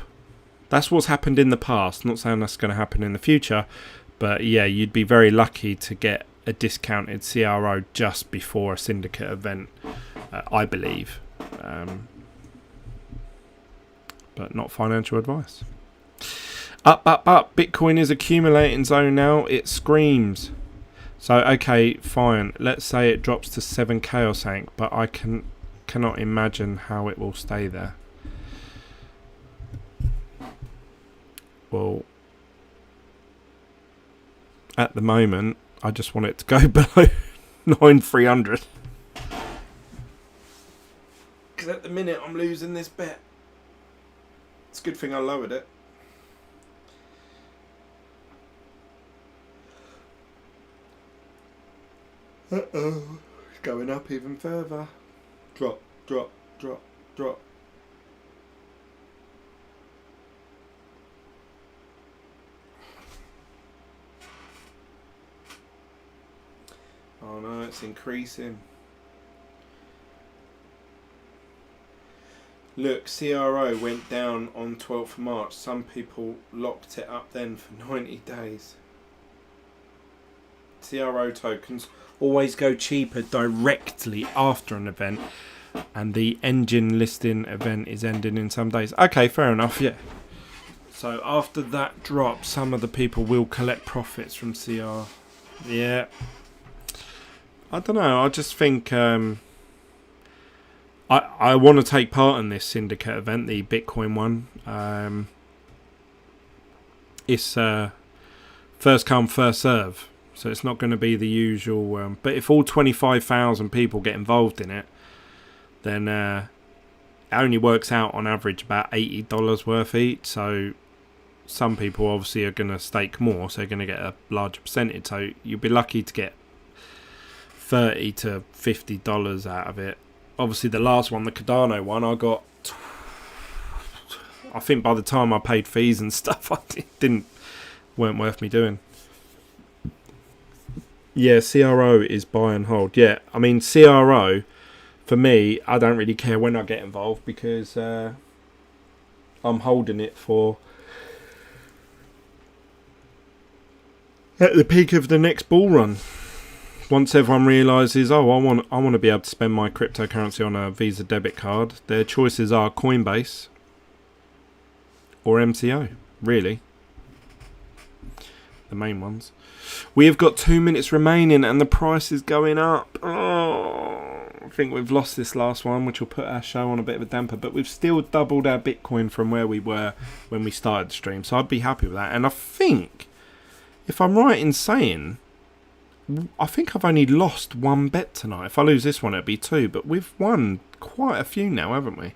That's what's happened in the past. Not saying that's going to happen in the future, but yeah, you'd be very lucky to get a discounted CRO just before a syndicate event, I believe. But not financial advice. Up. Bitcoin is accumulating zone now. It screams. So, okay, fine. Let's say it drops to 7k or something, but I cannot imagine how it will stay there. Well, at the moment, I just want it to go below 9,300. Because at the minute, I'm losing this bet. It's a good thing I lowered it. Uh-oh. It's going up even further. Drop. Oh no, it's increasing. Look, CRO went down on 12th of March. Some people locked it up then for 90 days. CRO tokens always go cheaper directly after an event, and the engine listing event is ending in some days. Okay, fair enough, yeah. So after that drop, some of the people will collect profits from CR. Yeah. I don't know, I just think I want to take part in this syndicate event, the Bitcoin one. It's first come, first serve. So it's not going to be the usual. But if all 25,000 people get involved in it, then it only works out on average about $80 worth each. So some people obviously are going to stake more, so they're going to get a larger percentage. So you'll be lucky to get $30 to $50 out of it. Obviously, the last one, the Cardano one, I got. I think by the time I paid fees and stuff, weren't worth me doing. Yeah, CRO is buy and hold. Yeah, I mean CRO, for me, I don't really care when I get involved because I'm holding it for at the peak of the next bull run. Once everyone realises, oh, I want to be able to spend my cryptocurrency on a Visa debit card, their choices are Coinbase or MCO, really. The main ones. We have got 2 minutes remaining and the price is going up. Oh, I think we've lost this last one, which will put our show on a bit of a damper, but we've still doubled our Bitcoin from where we were when we started the stream, so I'd be happy with that. And I think, if I'm right in saying, I think I've only lost one bet tonight. If I lose this one, it'd be 2. But we've won quite a few now, haven't we?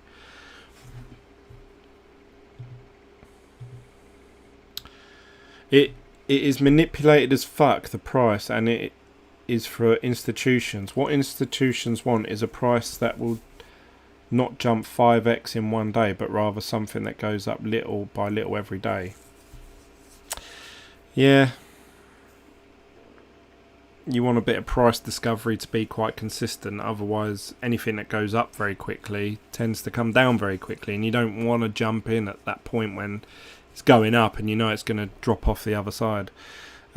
It is manipulated as fuck, the price, and it is for institutions. What institutions want is a price that will not jump 5x in one day, but rather something that goes up little by little every day. Yeah. You want a bit of price discovery to be quite consistent, otherwise anything that goes up very quickly tends to come down very quickly, and you don't want to jump in at that point when it's going up and you know it's going to drop off the other side.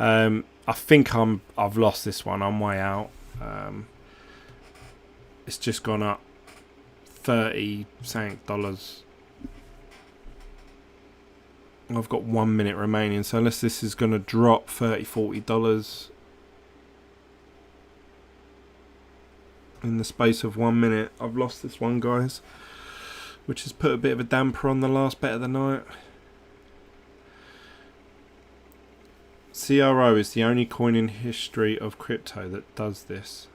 I think I've lost this one. I'm way out. It's just gone up $30 dollars. I've got 1 minute remaining, so unless this is going to drop $30-40 in the space of 1 minute, I've lost this one, guys, which has put a bit of a damper on the last bet of the night. CRO is the only coin in history of crypto that does this.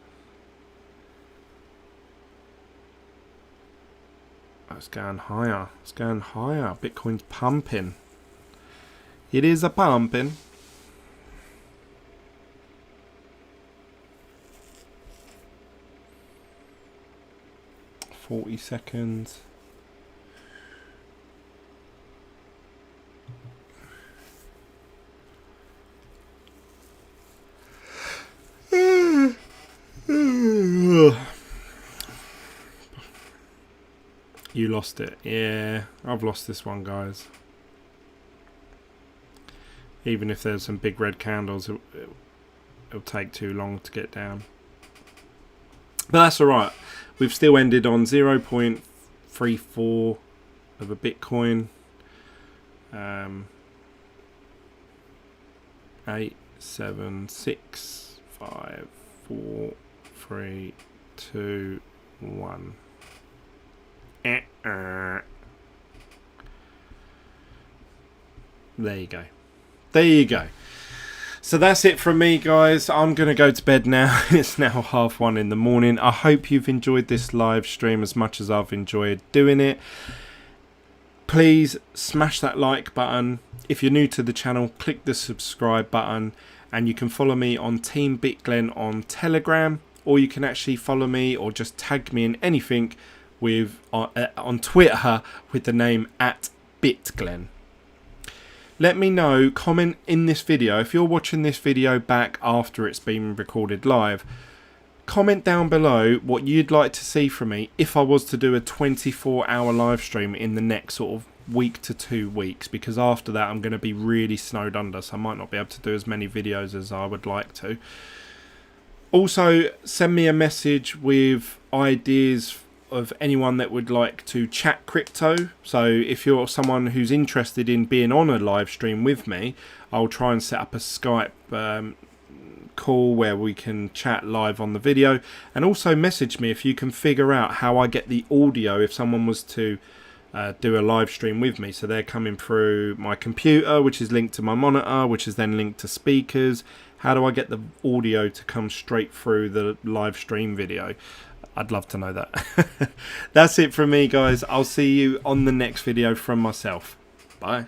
Oh, it's going higher. It's going higher. Bitcoin's pumping. It is a pumping. $40 seconds. You lost it. Yeah, I've lost this one, guys. Even if there's some big red candles, it'll take too long to get down. But that's alright. We've still ended on 0.34 of a Bitcoin. 8, 7, 6, 5, 4, 3, 2, 1. There you go. There you go. So that's it from me, guys. I'm going to go to bed now. It's now 1:30 in the morning. I hope you've enjoyed this live stream as much as I've enjoyed doing it. Please smash that like button. If you're new to the channel, click the subscribe button. And you can follow me on Team Bitglen on Telegram. Or you can actually follow me or just tag me in anything with on Twitter with the name @Bitglen. Let me know, comment in this video, if you're watching this video back after it's been recorded live, comment down below what you'd like to see from me if I was to do a 24-hour live stream in the next sort of week to 2 weeks, because after that I'm going to be really snowed under, so I might not be able to do as many videos as I would like to. Also, send me a message with ideas of anyone that would like to chat crypto. So if you're someone who's interested in being on a live stream with me, I'll try and set up a Skype call where we can chat live on the video. And also message me if you can figure out how I get the audio if someone was to do a live stream with me. So they're coming through my computer, which is linked to my monitor, which is then linked to speakers. How do I get the audio to come straight through the live stream video? I'd love to know that. That's it from me, guys. I'll see you on the next video from myself. Bye.